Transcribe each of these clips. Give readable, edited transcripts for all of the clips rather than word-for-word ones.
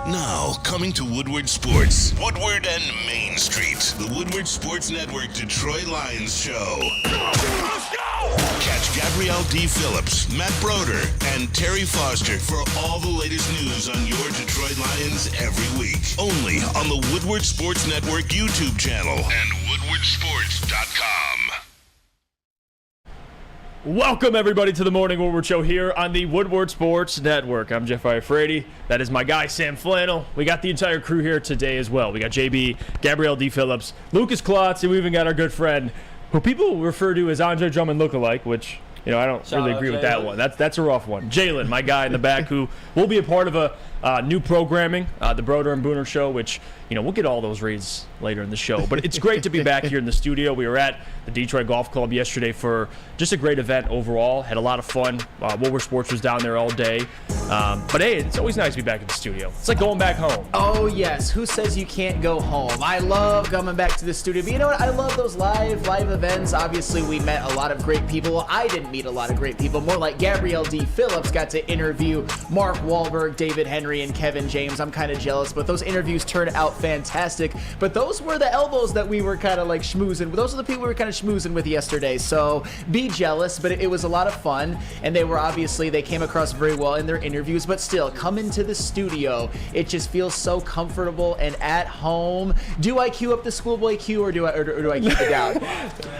Now, coming to Woodward Sports, Woodward and Main Street, the Woodward Sports Network Detroit Lions Show. Let's go! Catch Gabrielle D. Phillips, Matt Broder, and Terry Foster for all the latest news on your Detroit Lions every week. Only on the Woodward Sports Network YouTube channel and woodwardsports.com. Welcome, everybody, to the Morning Woodward Show here on the Woodward Sports Network. I'm Jeff Iafrate. That is my guy, Sam Flannel. We got the entire crew here today as well. We got JB, Gabrielle D. Phillips, Lucas Klotz, and we even got our good friend, who people refer to as Andre Drummond lookalike, which, you know, I don't really agree with that one. That's a rough one. Jalen, my guy in the back, who will be a part of a new programming, the Broder and Booner Show, which, you know, we'll get all those reads later in the show. But it's great to be back here in the studio. We were at the Detroit Golf Club yesterday for just a great event overall. Had a lot of fun. Woodward Sports was down there all day. But, hey, it's always nice to be back in the studio. It's like going back home. Oh, yes. Who says you can't go home? I love coming back to the studio. But you know what? I love those live events. Obviously, we met a lot of great people. Well, I didn't meet a lot of great people. More like Gabrielle D. Phillips got to interview Mark Wahlberg, David Henry, and Kevin James. I'm kind of jealous, but those interviews turned out fantastic. But those were the elbows that we were kind of like schmoozing. Those are the people we were kind of schmoozing with yesterday. So be jealous, but it was a lot of fun. And they came across very well in their interviews. But still, coming to the studio, it just feels so comfortable and at home. Do I cue up the schoolboy cue or do I keep it down?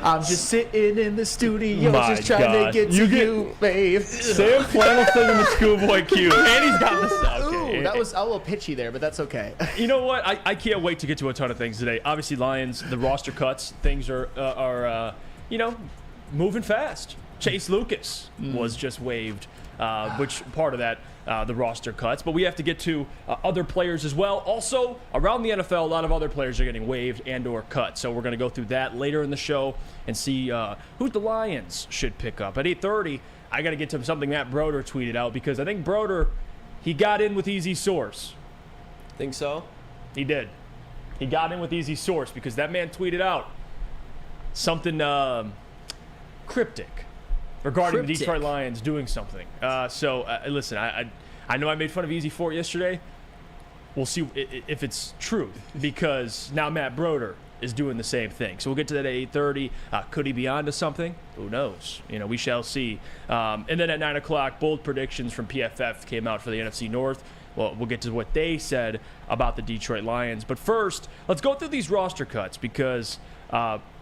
I'm just sitting in the studio, just trying to get to you, babe. Sam Flannel singing the schoolboy cue. And he's got this. Okay. Ooh, that was a little pitchy there, but that's okay. You know what? I can't wait to get to a ton of things today. Obviously, Lions, the roster cuts, things are moving fast. Chase Lucas was just waived, which part of that, the roster cuts. But we have to get to other players as well. Also, around the NFL, a lot of other players are getting waived and or cut. So we're going to go through that later in the show and see who the Lions should pick up. At 8:30, I got to get to something Matt Broder tweeted out because I think Broder, he got in with easy source. Think so? He did. He got in with easy source because that man tweeted out something cryptic regarding the Detroit Lions doing something. Listen, I know I made fun of Easy Fort yesterday. We'll see if it's true because now Matt Broder is doing the same thing. So we'll get to that at 8:30. Could he be onto something? Who knows? You know, we shall see. And then at 9 o'clock, bold predictions from PFF came out for the NFC North. Well, we'll get to what they said about the Detroit Lions. But first, let's go through these roster cuts because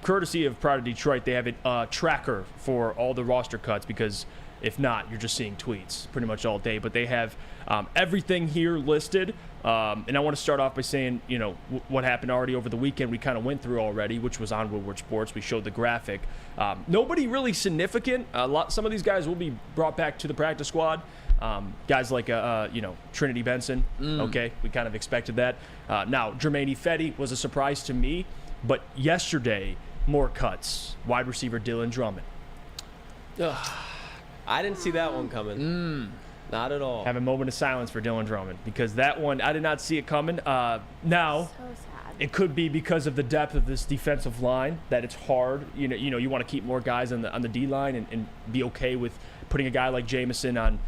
courtesy of Proud of Detroit, they have a tracker for all the roster cuts because if not, you're just seeing tweets pretty much all day. But they have everything here listed. And I want to start off by saying, you know, what happened already over the weekend we kind of went through already, which was on Woodward Sports. We showed the graphic. Nobody really significant. Some of these guys will be brought back to the practice squad. Guys like, Trinity Benson. Okay, we kind of expected that. Now, Jermaine Ifedi was a surprise to me. But yesterday, more cuts. Wide receiver Dylan Drummond. I didn't see that one coming. Not at all. Have a moment of silence for Dylan Drummond because that one, I did not see it coming. Now, so sad. It could be because of the depth of this defensive line that it's hard. You know, you want to keep more guys on the D line and be okay with putting a guy like Jameson on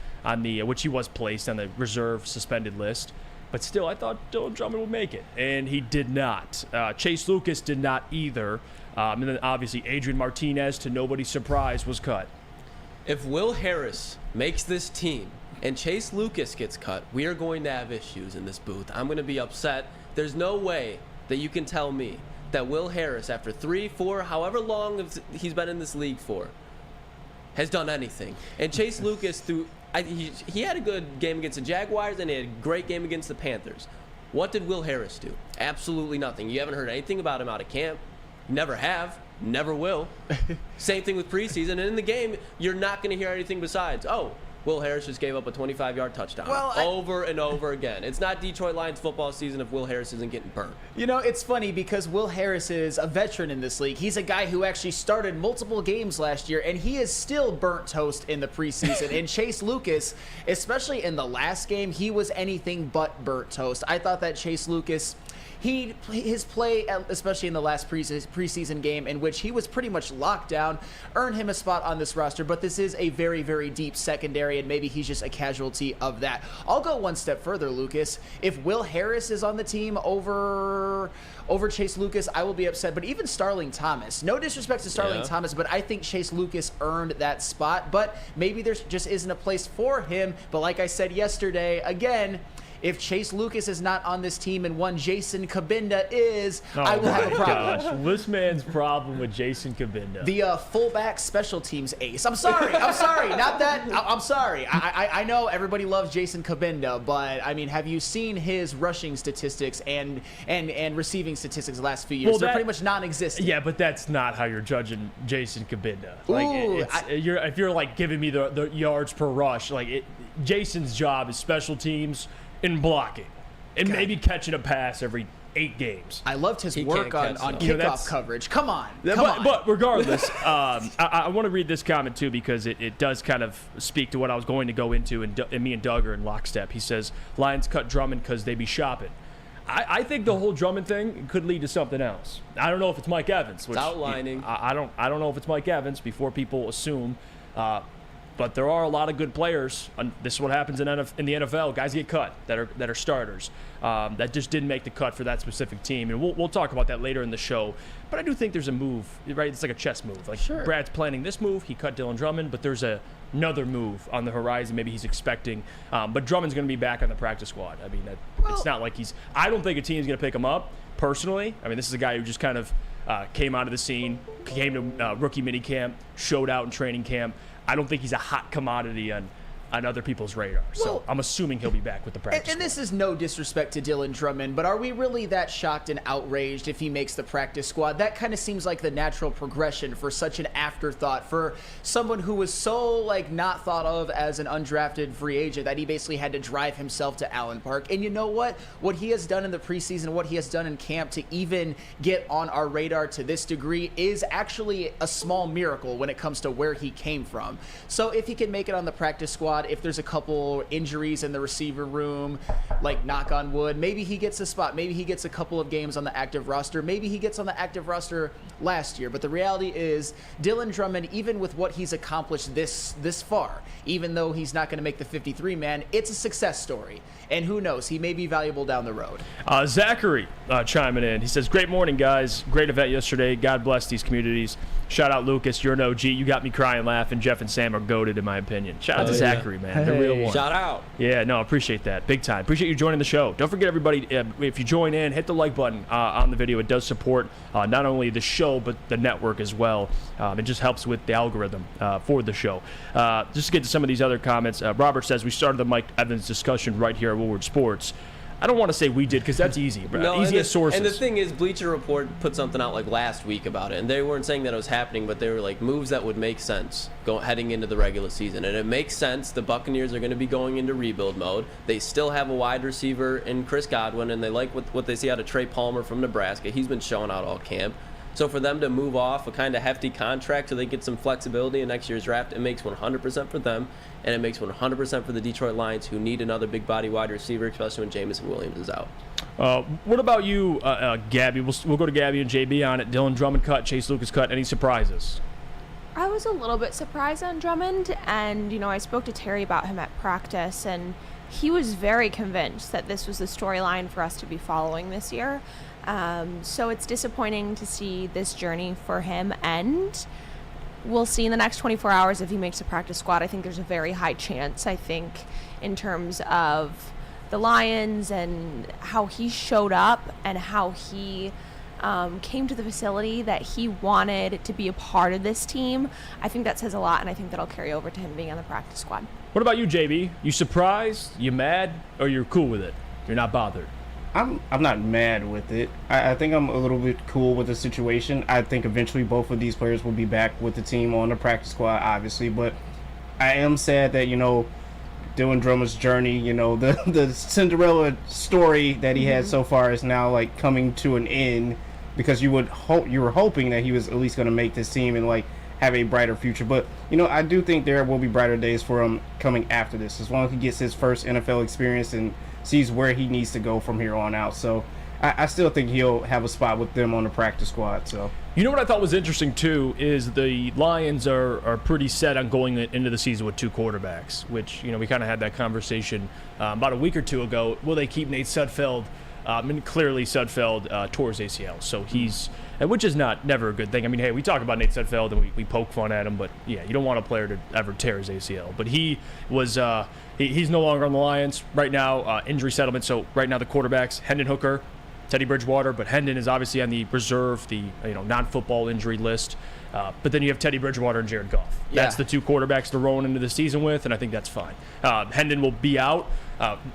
the which he was placed on the reserve suspended list. But still, I thought Dylan Drummond would make it, and he did not. Chase Lucas did not either. And then, obviously, Adrian Martinez, to nobody's surprise, was cut. If Will Harris makes this team and Chase Lucas gets cut, we are going to have issues in this booth. I'm going to be upset. There's no way that you can tell me that Will Harris, after 3, 4, however long he's been in this league for, has done anything. And Chase Lucas, he had a good game against the Jaguars, and he had a great game against the Panthers. What did Will Harris do? Absolutely nothing. You haven't heard anything about him out of camp. Never have. Never will. Same thing with preseason. And in the game, you're not going to hear anything besides, Will Harris just gave up a 25-yard touchdown over and over again. It's not Detroit Lions football season if Will Harris isn't getting burnt. You know, it's funny because Will Harris is a veteran in this league. He's a guy who actually started multiple games last year, and he is still burnt toast in the preseason. And Chase Lucas, especially in the last game, he was anything but burnt toast. I thought that Chase Lucas, his play, especially in the last preseason game, in which he was pretty much locked down, earned him a spot on this roster. But this is a very, very deep secondary, and maybe he's just a casualty of that. I'll go one step further, Lucas. If Will Harris is on the team over Chase Lucas, I will be upset. But even Starling Thomas, no disrespect to Starling Thomas, but I think Chase Lucas earned that spot. But maybe there just isn't a place for him. But like I said yesterday, again, if Chase Lucas is not on this team and one Jason Kabinda is, I will have a problem. Gosh, this man's problem with Jason Kabinda. The fullback special teams ace. I'm sorry. Not that. I'm sorry. I know everybody loves Jason Kabinda, but I mean, have you seen his rushing statistics and receiving statistics the last few years? They're pretty much non-existent. Yeah, but that's not how you're judging Jason Kabinda. Like, if you're like giving me the yards per rush, like Jason's job is special teams and blocking, and maybe catching a pass every 8 games. I loved his work on kickoff coverage. Come on. But regardless, I want to read this comment too, because it does kind of speak to what I was going to go into, and me and Doug are in lockstep. He says, Lions cut Drummond because they be shopping. I think the whole Drummond thing could lead to something else. I don't know if it's Mike Evans. Which it's outlining. I don't know if it's Mike Evans before people assume. But there are a lot of good players. This is what happens in the NFL. Guys get cut that are starters that just didn't make the cut for that specific team. And we'll talk about that later in the show. But I do think there's a move, right? It's like a chess move. Like Brad's planning this move. He cut Dylan Drummond, but there's another move on the horizon. Maybe he's expecting. But Drummond's going to be back on the practice squad. I mean, it's not like I don't think a team's going to pick him up personally. I mean, this is a guy who just kind of came out of the scene, came to rookie minicamp, showed out in training camp. I don't think he's a hot commodity on other people's radar. So I'm assuming he'll be back with the practice and this is no disrespect to Dylan Drummond, but are we really that shocked and outraged if he makes the practice squad? That kind of seems like the natural progression for such an afterthought, for someone who was so not thought of as an undrafted free agent that he basically had to drive himself to Allen Park. And you know what he has done in the preseason, what he has done in camp to even get on our radar to this degree is actually a small miracle when it comes to where he came from. So if he can make it on the practice squad, if there's a couple injuries in the receiver room, like knock on wood, maybe he gets a spot. Maybe he gets a couple of games on the active roster. Maybe he gets on the active roster last year. But the reality is, Dylan Drummond, even with what he's accomplished this far, even though he's not going to make the 53-man, it's a success story. And who knows, he may be valuable down the road. Zachary chiming in. He says, great morning, guys. Great event yesterday. God bless these communities. Shout out, Lucas. You're an OG. You got me crying, laughing. Jeff and Sam are goated, in my opinion. Shout out to Zachary, man. The real one. Shout out. Yeah, no, appreciate that. Big time. Appreciate you joining the show. Don't forget, everybody, if you join in, hit the like button on the video. It does support not only the show, but the network as well. It just helps with the algorithm for the show. Just to get to some of these other comments, Robert says, we started the Mike Evans discussion right here at Woodward Sports. I don't want to say we did, because that's easy. Easy as sources. And the thing is, Bleacher Report put something out last week about it, and they weren't saying that it was happening, but they were moves that would make sense heading into the regular season. And it makes sense. The Buccaneers are going to be going into rebuild mode. They still have a wide receiver in Chris Godwin, and they like what they see out of Trey Palmer from Nebraska. He's been showing out all camp. So for them to move off a kind of hefty contract so they get some flexibility in next year's draft, it makes 100% for them, and it makes 100% for the Detroit Lions, who need another big body wide receiver, especially when Jameson Williams is out. What about you, Gabby? We'll go to Gabby and JB on it. Dylan Drummond cut, Chase Lucas cut. Any surprises? I was a little bit surprised on Drummond, and I spoke to Terry about him at practice, and he was very convinced that this was the storyline for us to be following this year. So it's disappointing to see this journey for him end. We'll see in the next 24 hours if he makes a practice squad. I think there's a very high chance, in terms of the Lions and how he showed up and how he came to the facility, that he wanted to be a part of this team. I think that says a lot, and I think that'll carry over to him being on the practice squad. What about you, JB? You surprised? You mad? Or you're cool with it? You're not bothered? I'm not mad with it. I think I'm a little bit cool with the situation. I think eventually both of these players will be back with the team on the practice squad, obviously. But I am sad that, Dylan Drummond's journey, the Cinderella story that he had so far is now coming to an end, because you were hoping that he was at least going to make this team and have a brighter future. But I do think there will be brighter days for him coming after this, as long as he gets his first NFL experience and sees where he needs to go from here on out. So I still think he'll have a spot with them on the practice squad. So You know what I thought was interesting, too, is the Lions are pretty set on going into the season with 2 quarterbacks, which, we kind of had that conversation about a week or two ago. Will they keep Nate Sudfeld? And clearly Sudfeld tore his ACL, so which is never a good thing. I mean, hey, we talk about Nate Sudfeld and we poke fun at him, but yeah, you don't want a player to ever tear his ACL. But he was he's no longer on the Lions right now, injury settlement. So right now the quarterbacks, Hendon Hooker, Teddy Bridgewater, but Hendon is obviously on the reserve, the non-football injury list. But then you have Teddy Bridgewater and Jared Goff. Yeah. That's the 2 quarterbacks they're rolling into the season with, and I think that's fine. Hendon will be out,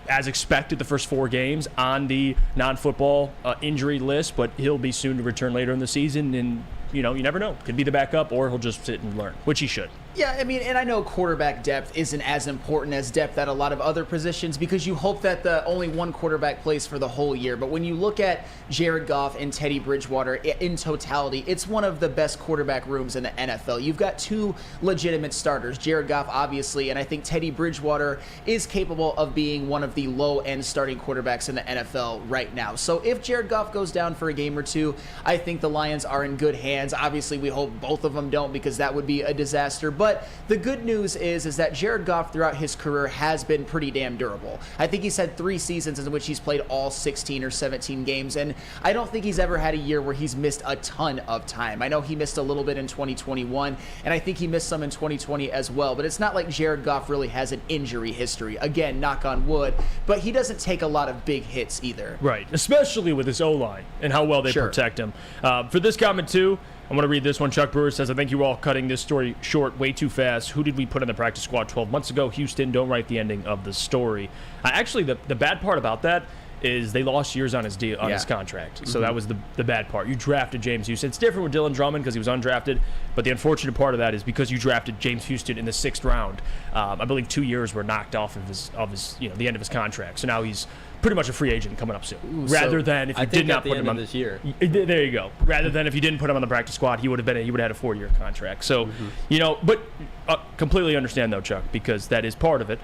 as expected, the first 4 games on the non-football injury list, but he'll be soon to return later in the season, and you never know. Could be the backup, or he'll just sit and learn, which he should. Yeah, I mean, and I know quarterback depth isn't as important as depth at a lot of other positions because you hope that the only one quarterback plays for the whole year. But when you look at Jared Goff and Teddy Bridgewater in totality, it's one of the best quarterback rooms in the NFL. You've got 2 legitimate starters, Jared Goff, obviously, and I think Teddy Bridgewater is capable of being one of the low-end starting quarterbacks in the NFL right now. So if Jared Goff goes down for a game or 2, I think the Lions are in good hands. Obviously, we hope both of them don't because that would be a disaster. But the good news is that Jared Goff throughout his career has been pretty damn durable. I think he's had 3 seasons in which he's played all 16 or 17 games, and I don't think he's ever had a year where he's missed a ton of time. I know he missed a little bit in 2021, and I think he missed some in 2020 as well, but it's not like Jared Goff really has an injury history. Again, knock on wood, but he doesn't take a lot of big hits either. Right, especially with his O-line and how well they protect him. For this comment, too, I want to read this one. Chuck Brewer says, I think you were all cutting this story short way too fast. Who did we put in the practice squad 12 months ago? Houston, don't write the ending of the story. Actually, the bad part about that is they lost years on his deal, on his contract. So that was the bad part. You drafted James Houston. It's different with Dylan Drummond because he was undrafted, but the unfortunate part of that is because you drafted James Houston in the 6th round, I believe 2 years were knocked off of his the end of his contract. So now he's pretty much a free agent coming up soon. Rather than if you did not put him on this year. There you go. Rather than if you didn't put him on the practice squad, he would have had a 4-year contract. So, but completely understand though, Chuck, because that is part of it.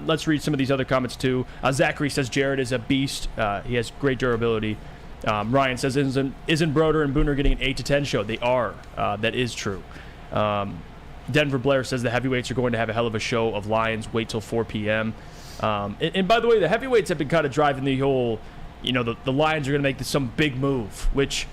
Let's read some of these other comments too. Zachary says Jared is a beast. He has great durability. Ryan says, isn't Broder and Booner getting an 8 to 10 show? They are. That is true. Denver Blair says the heavyweights are going to have a hell of a show of Lions. Wait till 4 p.m. And by the way, the heavyweights have been kind of driving the whole, the Lions are going to make some big move, which,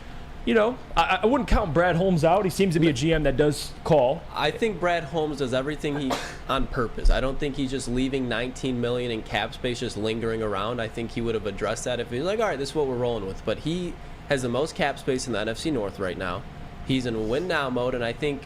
I wouldn't count Brad Holmes out. He seems to be a GM that does call. I think Brad Holmes does everything on purpose. I don't think he's just leaving $19 million in cap space just lingering around. I think he would have addressed that if he was like, all right, this is what we're rolling with. But he has the most cap space in the NFC North right now. He's in win now mode, and I think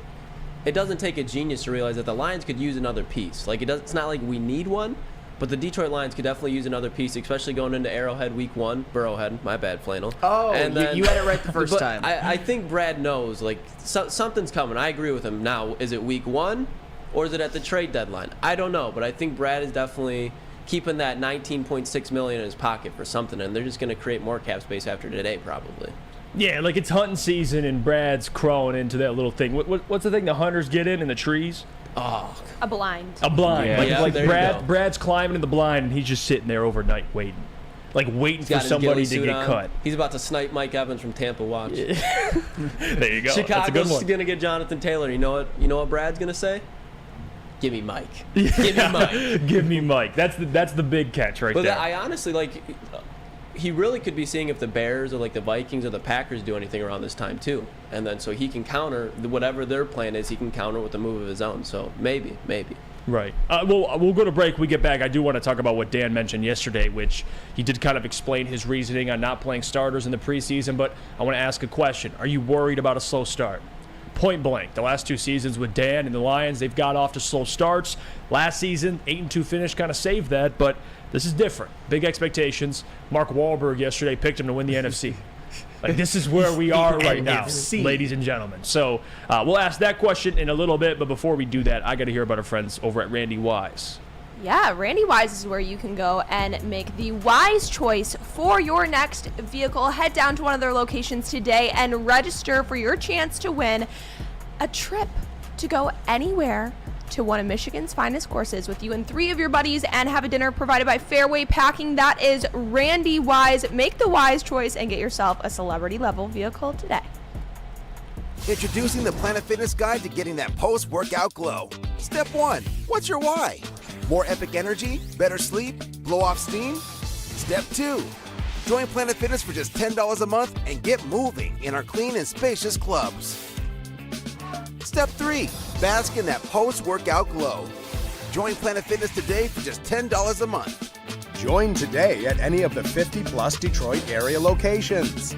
it doesn't take a genius to realize that the Lions could use another piece. It's not like we need one. But the Detroit Lions could definitely use another piece, especially going into Arrowhead week 1. Burrowhead, my bad, Flannel. Oh, and then, you had it right the first time. I think Brad knows, something's coming. I agree with him. Now, is it week 1 or is it at the trade deadline? I don't know, but I think Brad is definitely keeping that $19.6 million in his pocket for something, and they're just going to create more cap space after today, probably. Yeah, it's hunting season, and Brad's crawling into that little thing. What's the thing the hunters get in the trees? Oh, a blind. A blind. Yeah, Brad's climbing in the blind, and he's just sitting there overnight waiting. Waiting for somebody to get cut. He's about to snipe Mike Evans from Tampa. Watch. There you go. Chicago's going to get Jonathan Taylor. You know what Brad's going to say? Give me Mike. Give me Mike. Give me Mike. That's the big catch right there. But I honestly, he really could be seeing if the Bears or the Vikings or the Packers do anything around this time too, and then so he can counter whatever their plan is. He can counter with a move of his own. So maybe. Right. We'll go to break. We get back. I do want to talk about what Dan mentioned yesterday, which he did kind of explain his reasoning on not playing starters in the preseason. But I want to ask a question: are you worried about a slow start? Point blank, the last 2 seasons with Dan and the Lions, they've got off to slow starts. Last season, 8-2 finish kind of saved that, but this is different. Big expectations. Mark Wahlberg yesterday picked him to win the NFC. This is where we are right now, ladies and gentlemen. So we'll ask that question in a little bit, but before we do that, I got to hear about our friends over at Randy Wise. Yeah, Randy Wise is where you can go and make the wise choice for your next vehicle. Head down to one of their locations today and register for your chance to win a trip to go anywhere to one of Michigan's finest courses with you and 3 of your buddies and have a dinner provided by Fairway Packing. That is Randy Wise. Make the wise choice and get yourself a celebrity-level vehicle today. Introducing the Planet Fitness Guide to getting that post-workout glow. Step 1. What's your why? More epic energy? Better sleep? Blow off steam? Step 2. Join Planet Fitness for just $10 a month and get moving in our clean and spacious clubs. Step 3. Bask in that post-workout glow. Join Planet Fitness today for just $10 a month. Join today at any of the 50-plus Detroit area locations.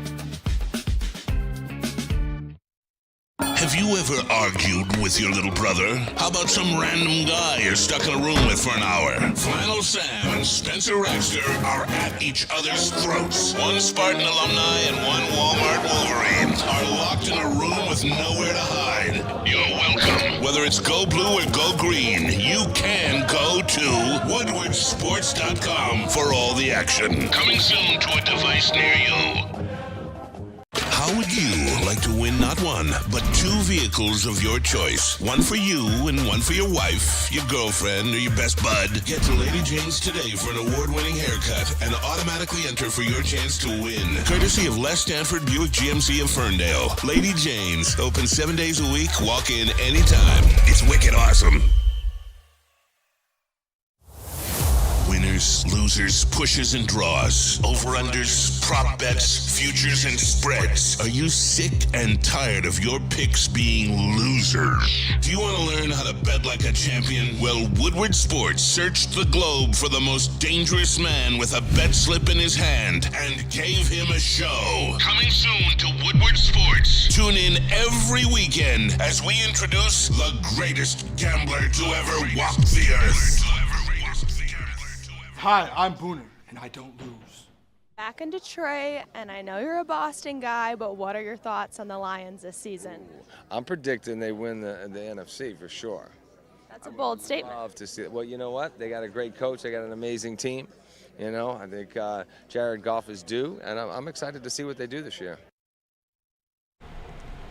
Have you ever argued with your little brother? How about some random guy you're stuck in a room with for an hour? Flannel Sam and Spencer Raxter are at each other's throats. One Spartan alumni and one Walmart Wolverine are locked in a room with nowhere to hide. You're welcome. Whether it's go blue or go green, you can go to woodwardsports.com for all the action. Coming soon to a device near you. How would you like to win not one, but 2 vehicles of your choice? One for you and one for your wife, your girlfriend, or your best bud. Get to Lady Jane's today for an award-winning haircut and automatically enter for your chance to win. Courtesy of Les Stanford Buick GMC of Ferndale. Lady Jane's, open 7 days a week, walk in anytime. It's wicked awesome. Winners, losers, pushes and draws, over-unders, prop bets, futures and spreads. Are you sick and tired of your picks being losers? Do you want to learn how to bet like a champion? Well, Woodward Sports searched the globe for the most dangerous man with a bet slip in his hand and gave him a show. Coming soon to Woodward Sports. Tune in every weekend as we introduce the greatest gambler to ever walk the earth. Hi, I'm Booner, and I don't lose. Back in Detroit, and I know you're a Boston guy, but what are your thoughts on the Lions this season? I'm predicting they win the NFC for sure. That's a bold statement. Love to see it. Well, you know what? They got a great coach. They got an amazing team. You know, I think Jared Goff is due, and I'm excited to see what they do this year.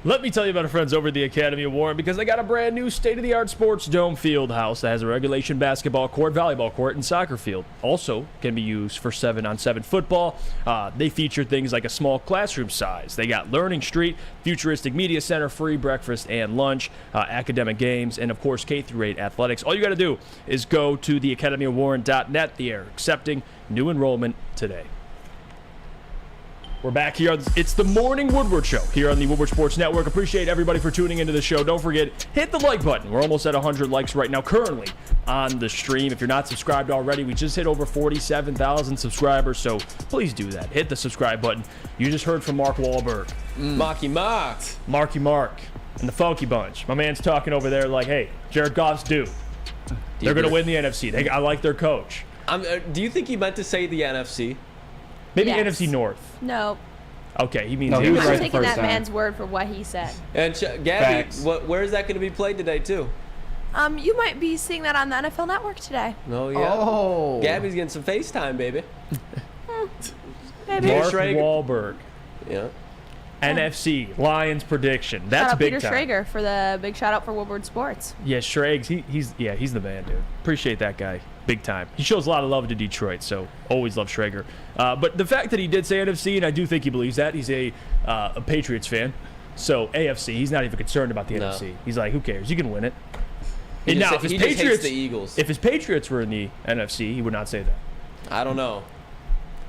Let me tell you about our friends over at the Academy of Warren, because they got a brand new state-of-the-art sports dome field house that has a regulation basketball court, volleyball court, and soccer field. Also can be used for 7-on-7 football. They feature things like a small classroom size. They got Learning Street, futuristic media center, free breakfast and lunch, academic games, and of course K-8 athletics. All you got to do is go to theacademyofwarren.net. They are accepting new enrollment today. We're back here. It's the Morning Woodward Show here on the Woodward Sports Network. Appreciate everybody for tuning into the show. Don't forget, hit the like button. We're almost at 100 likes right now currently on the stream. If you're not subscribed already, we just hit over 47,000 subscribers, so please do that. Hit the subscribe button. You just heard from Mark Wahlberg. Marky Mark. Marky Mark and the Funky Bunch. My man's talking over there like, hey, Jared Goff's due. They're going to win the NFC. I like their coach. Do you think he meant to say the NFC? Maybe Yes. NFC North. No. Okay, he means No, he was I'm right the taking first that time. man's word for what he said. And Gabby, Facts. where is that going to be played today, too? You might be seeing that on the NFL Network today. Oh, yeah. Oh. Gabby's getting some FaceTime, baby. Maybe. Mark Schrager. Wahlberg. Yeah. NFC, Lions prediction. That's Shout out big Peter time. Schrager for the big shout out for Woodward Sports. Yeah, Schrags, he's the man, dude. Appreciate that guy, big time. He shows a lot of love to Detroit, so always love Schrager. But the fact that he did say NFC, and I do think he believes that, he's a Patriots fan. So AFC, he's not even concerned about the No. NFC. He's like, who cares? You can win it. He And just- now, if his he just hates Patriots, the Eagles. if his Patriots were in the NFC, he would not say that. I don't know.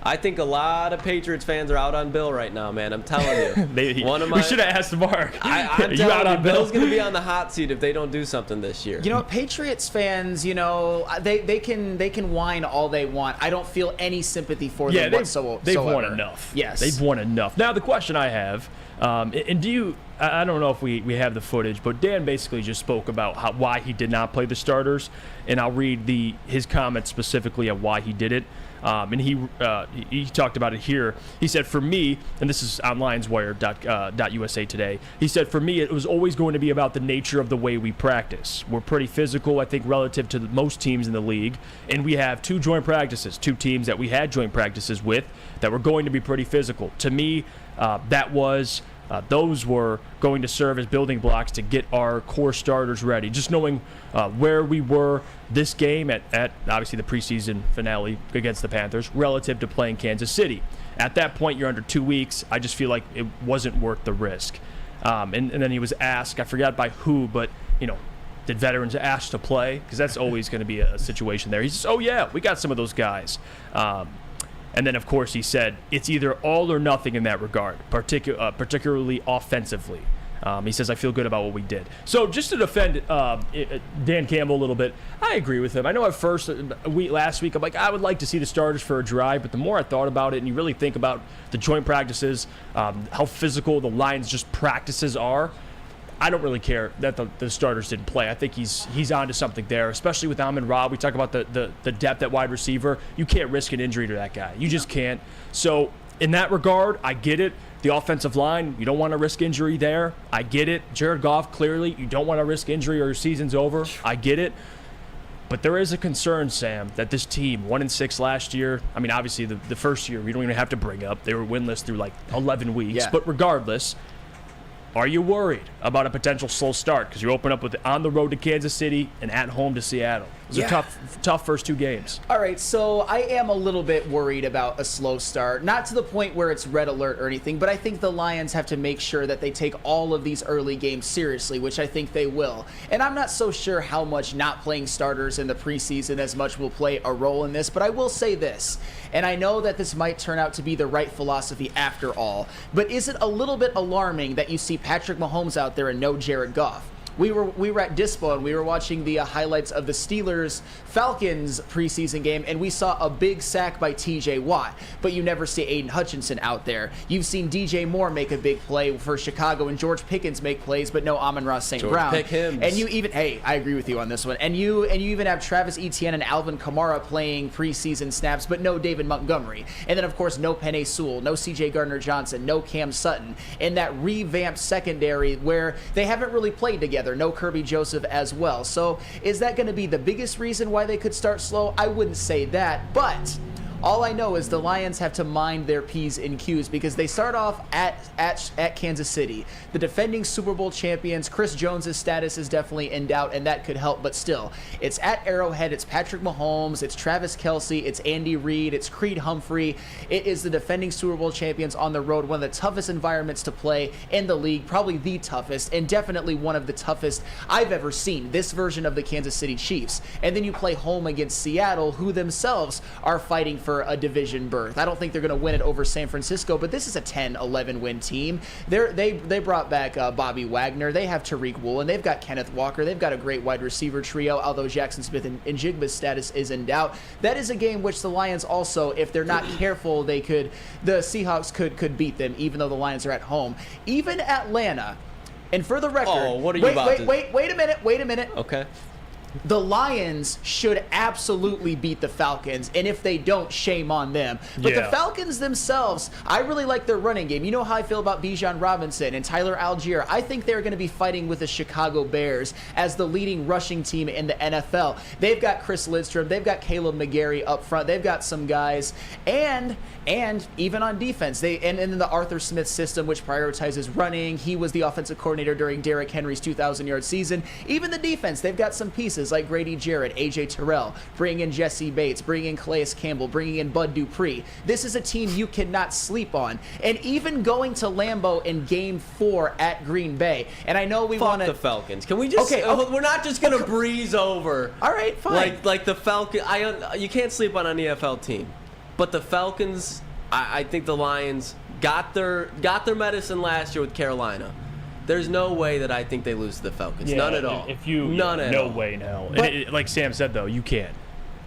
I think a lot of Patriots fans are out on Bill right now, man. I'm telling you. We should have asked Mark. I'm You telling out you, on Bill? Bill's going to be on the hot seat if they don't do something this year. You know, Patriots fans, you know, they can whine all they want. I don't feel any sympathy for them whatsoever. they've won enough. Yes. They've won enough. Now, the question I have, and do you, I don't know if we have the footage, but Dan basically just spoke about why he did not play the starters, and I'll read his comments specifically on why he did it. And he talked about it here. He said, for me, and this is on LionsWire.USA today, he said, for me, it was always going to be about the nature of the way we practice. We're pretty physical, I think, relative to most teams in the league. And we have two joint practices, two teams that we had joint practices with that were going to be pretty physical. To me, that was those were going to serve as building blocks to get our core starters ready. Just knowing where we were this game at obviously the preseason finale against the Panthers relative to playing Kansas City. At that point, you're under 2 weeks. I just feel like it wasn't worth the risk. And then he was asked, I forgot by who, but, did veterans ask to play? Because that's always going to be a situation there. He says, oh, yeah, we got some of those guys. And then, of course, he said it's either all or nothing in that regard, particularly offensively. He says, I feel good about what we did. So just to defend Dan Campbell a little bit, I agree with him. I know at first, last week, I'm like, I would like to see the starters for a drive. But the more I thought about it and you really think about the joint practices, how physical the Lions just practices are, I don't really care that the starters didn't play. I think he's onto something there, especially with Amon-Ra. We talk about the depth at wide receiver. You can't risk an injury to that guy. You just can't. So in that regard, I get it. The offensive line, you don't want to risk injury there. I get it. Jared Goff, clearly, you don't want to risk injury or your season's over. I get it. But there is a concern, Sam, that this team, 1-6 last year, I mean, obviously the first year, we don't even have to bring up. They were winless through like 11 weeks. Yeah. But regardless, are you worried about a potential slow start? Because you open up with on the road to Kansas City and at home to Seattle. Those are tough first 2 games. All right, so I am a little bit worried about a slow start. Not to the point where it's red alert or anything, but I think the Lions have to make sure that they take all of these early games seriously, which I think they will. And I'm not so sure how much not playing starters in the preseason as much will play a role in this, but I will say this, and I know that this might turn out to be the right philosophy after all, but is it a little bit alarming that you see Patrick Mahomes out there and no Jared Goff? We were at Dispo and we were watching the highlights of the Steelers-Falcons preseason game, and we saw a big sack by T.J. Watt, but you never see Aiden Hutchinson out there. You've seen DJ Moore make a big play for Chicago and George Pickens make plays, but no Amon-Ra St. Brown. And you even, I agree with you on this one. And you even have Travis Etienne and Alvin Kamara playing preseason snaps, but no David Montgomery. And then, of course, no Penei Sewell, no C.J. Gardner-Johnson, no Cam Sutton. In that revamped secondary where they haven't really played together. No Kirby Joseph as well. So is that going to be the biggest reason why they could start slow? I wouldn't say that, but all I know is the Lions have to mind their P's and Q's because they start off at Kansas City. The defending Super Bowl champions, Chris Jones' status is definitely in doubt, and that could help, but still. It's at Arrowhead, it's Patrick Mahomes, it's Travis Kelce, it's Andy Reid, it's Creed Humphrey. It is the defending Super Bowl champions on the road, one of the toughest environments to play in the league, probably the toughest, and definitely one of the toughest I've ever seen, this version of the Kansas City Chiefs. And then you play home against Seattle, who themselves are fighting for a division berth. I don't think they're going to win it over San Francisco, but this is a 10-11 win team. They brought back Bobby Wagner. They have Tariq Woolen. They've got Kenneth Walker. They've got a great wide receiver trio, although Jackson Smith and Njigba's status is in doubt. That is a game which the Lions also, if they're not careful, the Seahawks could beat them, even though the Lions are at home. Even Atlanta, and for the record, what are you wait a minute. Okay. The Lions should absolutely beat the Falcons, and if they don't, shame on them. But the Falcons themselves, I really like their running game. You know how I feel about Bijan Robinson and Tyler Algier. I think they're going to be fighting with the Chicago Bears as the leading rushing team in the NFL. They've got Chris Lidstrom. They've got Caleb McGarry up front. They've got some guys. And even on defense, and in the Arthur Smith system, which prioritizes running, he was the offensive coordinator during Derrick Henry's 2,000-yard season. Even the defense, they've got some pieces like Grady Jarrett, A.J. Terrell, bring in Jesse Bates, bring in Calais Campbell, bringing in Bud Dupree. This is a team you cannot sleep on. And even going to Lambeau in Game 4 at Green Bay. And I know we want to... Fuck the Falcons. Can we just... Okay, we're not just going to breeze over. All right, fine. Like the Falcons... You can't sleep on an NFL team. But the Falcons, I think the Lions got their medicine last year with Carolina. There's no way that I think they lose to the Falcons. None at all. None at all. No way, no. Like Sam said, though, you can't.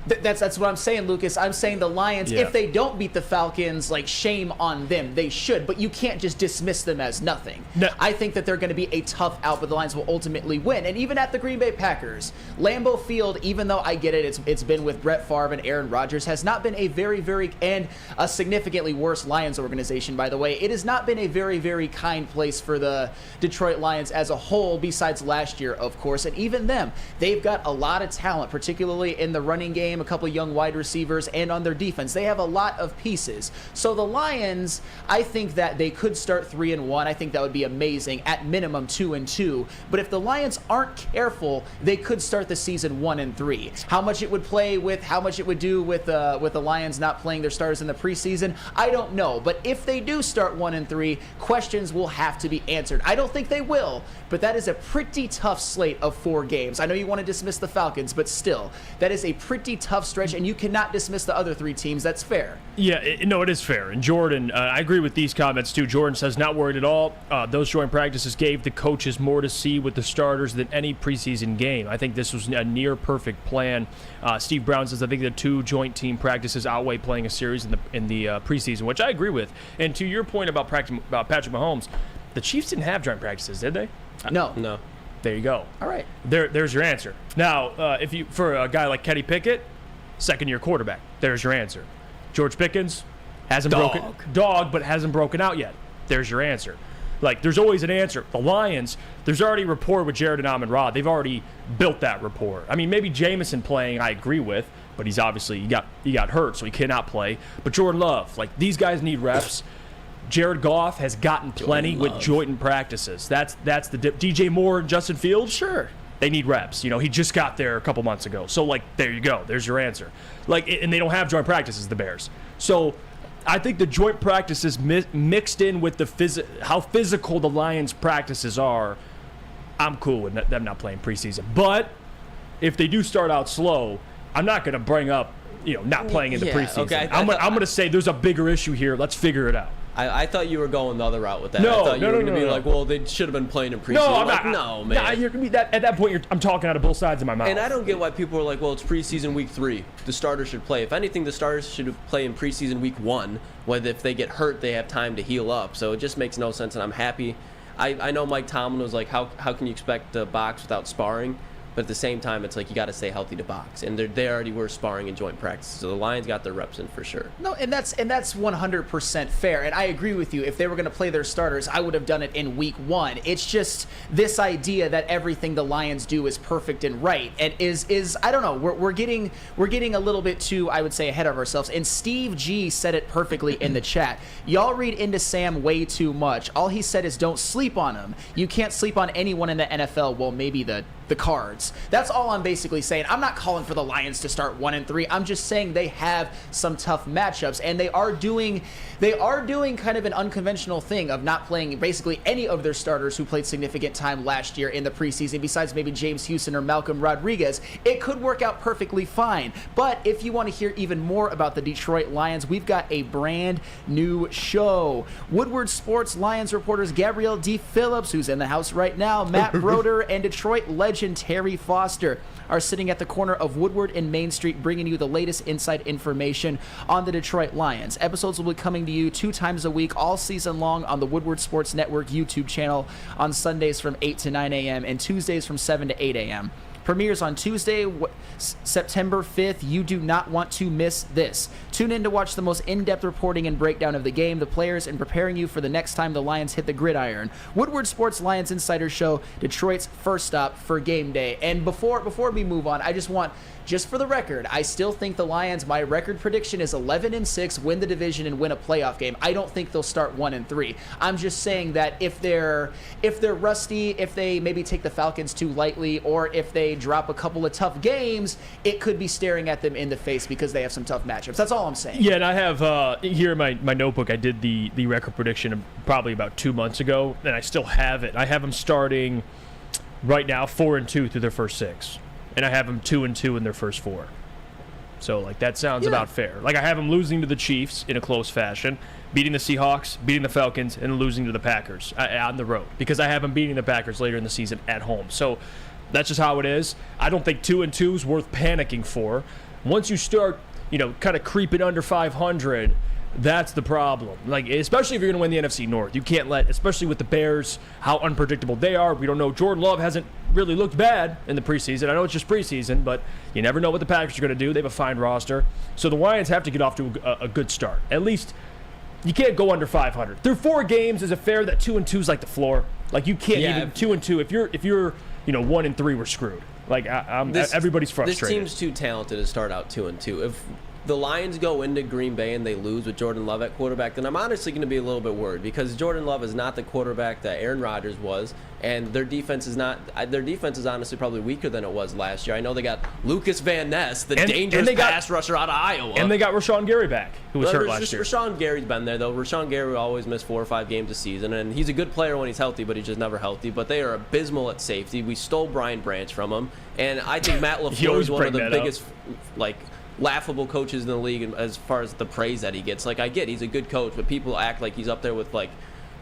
That's what I'm saying, Lucas. I'm saying the Lions, if they don't beat the Falcons, like, shame on them. They should, but you can't just dismiss them as nothing. No. I think that they're going to be a tough out, but the Lions will ultimately win. And even at the Green Bay Packers, Lambeau Field, even though I get it, it's been with Brett Favre and Aaron Rodgers, has not been a very, very, and a significantly worse Lions organization, by the way. It has not been a very, very kind place for the Detroit Lions as a whole, besides last year, of course. And even them, they've got a lot of talent, particularly in the running game. name a couple of young wide receivers, and on their defense. They have a lot of pieces. So the Lions, I think that they could start 3-1. I think that would be amazing. At minimum 2-2. But if the Lions aren't careful, they could start the season 1-3. How much it would do with the Lions not playing their starters in the preseason, I don't know. But if they do start 1-3, questions will have to be answered. I don't think they will, but that is a pretty tough slate of 4 games. I know you want to dismiss the Falcons, but still, that is a pretty tough stretch, and you cannot dismiss the other 3 teams. That's fair. Yeah, it is fair. And Jordan, I agree with these comments too. Jordan says, not worried at all. Those joint practices gave the coaches more to see with the starters than any preseason game. I think this was a near perfect plan. Steve Brown says, I think the 2 joint team practices outweigh playing a series in the preseason, which I agree with. And to your point about Patrick Mahomes, the Chiefs didn't have joint practices, did they? No. There you go. All right. There's your answer. Now, for a guy like Kenny Pickett, second-year quarterback, there's your answer. George Pickens hasn't broken out yet. There's your answer. Like, there's always an answer. The Lions, there's already rapport with Jared and Amon-Ra. They've already built that rapport. I mean, maybe Jameson playing, I agree with, but he's obviously he got hurt, so he cannot play. But Jordan Love, like, these guys need reps. Jared Goff has gotten plenty with joint practices. That's the DJ Moore and Justin Fields, sure. They need reps. You know, he just got there a couple months ago. So, like, there you go. There's your answer. Like, and they don't have joint practices, the Bears. So, I think the joint practices mixed in with how physical the Lions' practices are, I'm cool with them not playing preseason. But if they do start out slow, I'm not going to bring up, not playing in the preseason. Okay, I'm going to say there's a bigger issue here. Let's figure it out. I thought you were going the other route with that. No, I thought you were going to be no. like, well, they should have been playing in preseason. No, I'm not. No, man. At that point, I'm talking out of both sides of my mouth. And I don't get why people are like, well, it's preseason week 3. The starters should play. If anything, the starters should play in preseason week 1. Whether if they get hurt, they have time to heal up. So it just makes no sense, and I'm happy. I know Mike Tomlin was like, how can you expect to box without sparring? But at the same time, it's like you got to stay healthy to box, and they already were sparring in joint practice, so the Lions got their reps in for sure. No, and that's 100% fair, and I agree with you. If they were going to play their starters, I would have done it in week 1. It's just this idea that everything the Lions do is perfect and right, and is I don't know. We're getting a little bit too, I would say, ahead of ourselves. And Steve G said it perfectly in the chat. Y'all read into Sam way too much. All he said is don't sleep on him. You can't sleep on anyone in the NFL. Well, maybe the Cards. That's all I'm basically saying. I'm not calling for the Lions to start 1-3. I'm just saying they have some tough matchups, and they are doing kind of an unconventional thing of not playing basically any of their starters who played significant time last year in the preseason, besides maybe James Houston or Malcolm Rodriguez. It could work out perfectly fine. But if you want to hear even more about the Detroit Lions, we've got a brand new show. Woodward Sports Lions reporters Gabrielle D. Phillips, who's in the house right now, Matt Broder, and Detroit legend Terry Foster are sitting at the corner of Woodward and Main Street, bringing you the latest inside information on the Detroit Lions. Episodes will be coming to you 2 times a week all season long on the Woodward Sports Network YouTube channel on Sundays from 8 to 9 a.m. and Tuesdays from 7 to 8 a.m. Premieres on Tuesday, September 5th. You do not want to miss this. Tune in to watch the most in-depth reporting and breakdown of the game, the players, and preparing you for the next time the Lions hit the gridiron. Woodward Sports Lions Insider Show, Detroit's first stop for game day. And before we move on, I just for the record, I still think the Lions, my record prediction is 11-6, win the division and win a playoff game. I don't think they'll start 1-3. I'm just saying that if they're rusty, if they maybe take the Falcons too lightly, or if they drop a couple of tough games, it could be staring at them in the face because they have some tough matchups. That's all I'm saying. Yeah, and I have here in my notebook, I did the record prediction probably about 2 months ago, and I still have it. I have them starting right now 4-2 through their first 6. And I have them 2-2 in their first 4. So, like, that sounds about fair. Like, I have them losing to the Chiefs in a close fashion, beating the Seahawks, beating the Falcons, and losing to the Packers on the road. Because I have them beating the Packers later in the season at home. So, that's just how it is. I don't think 2-2 is worth panicking for. Once you start, kind of creeping under 500, that's the problem. Like, especially if you're going to win the NFC North. You can't especially with the Bears, how unpredictable they are. We don't know. Jordan Love hasn't really looked bad in the preseason. I know it's just preseason, but you never know what the Packers are going to do. They have a fine roster. So the Lions have to get off to a good start. At least you can't go under 500. Through 4 games, is it fair that 2-2 is like the floor? Like, you can't even 2-2. If you're 1-3, we're screwed. Like everybody's frustrated. This team's too talented to start out 2-2. If the Lions go into Green Bay and they lose with Jordan Love at quarterback, then I'm honestly going to be a little bit worried because Jordan Love is not the quarterback that Aaron Rodgers was, and their defense is not. Their defense is honestly probably weaker than it was last year. I know they got Lucas Van Ness, the dangerous pass rusher out of Iowa, and they got Rashawn Gary back, who was hurt last year. Rashawn Gary's been there though. Rashawn Gary always missed 4 or 5 games a season, and he's a good player when he's healthy, but he's just never healthy. But they are abysmal at safety. We stole Brian Branch from him, and I think Matt LaFleur is one of the biggest laughable coaches in the league as far as the praise that he gets. Like, I get he's a good coach, but people act like he's up there with like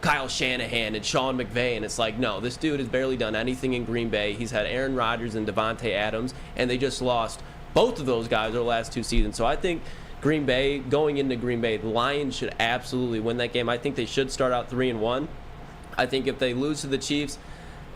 Kyle Shanahan and Sean McVay, and it's like, no, this dude has barely done anything in Green Bay. He's had Aaron Rodgers and Devontae Adams, and they just lost both of those guys their last 2 seasons. So I think Green Bay, going into Green Bay, the Lions should absolutely win that game. I think they should start out 3-1. I think if they lose to the Chiefs,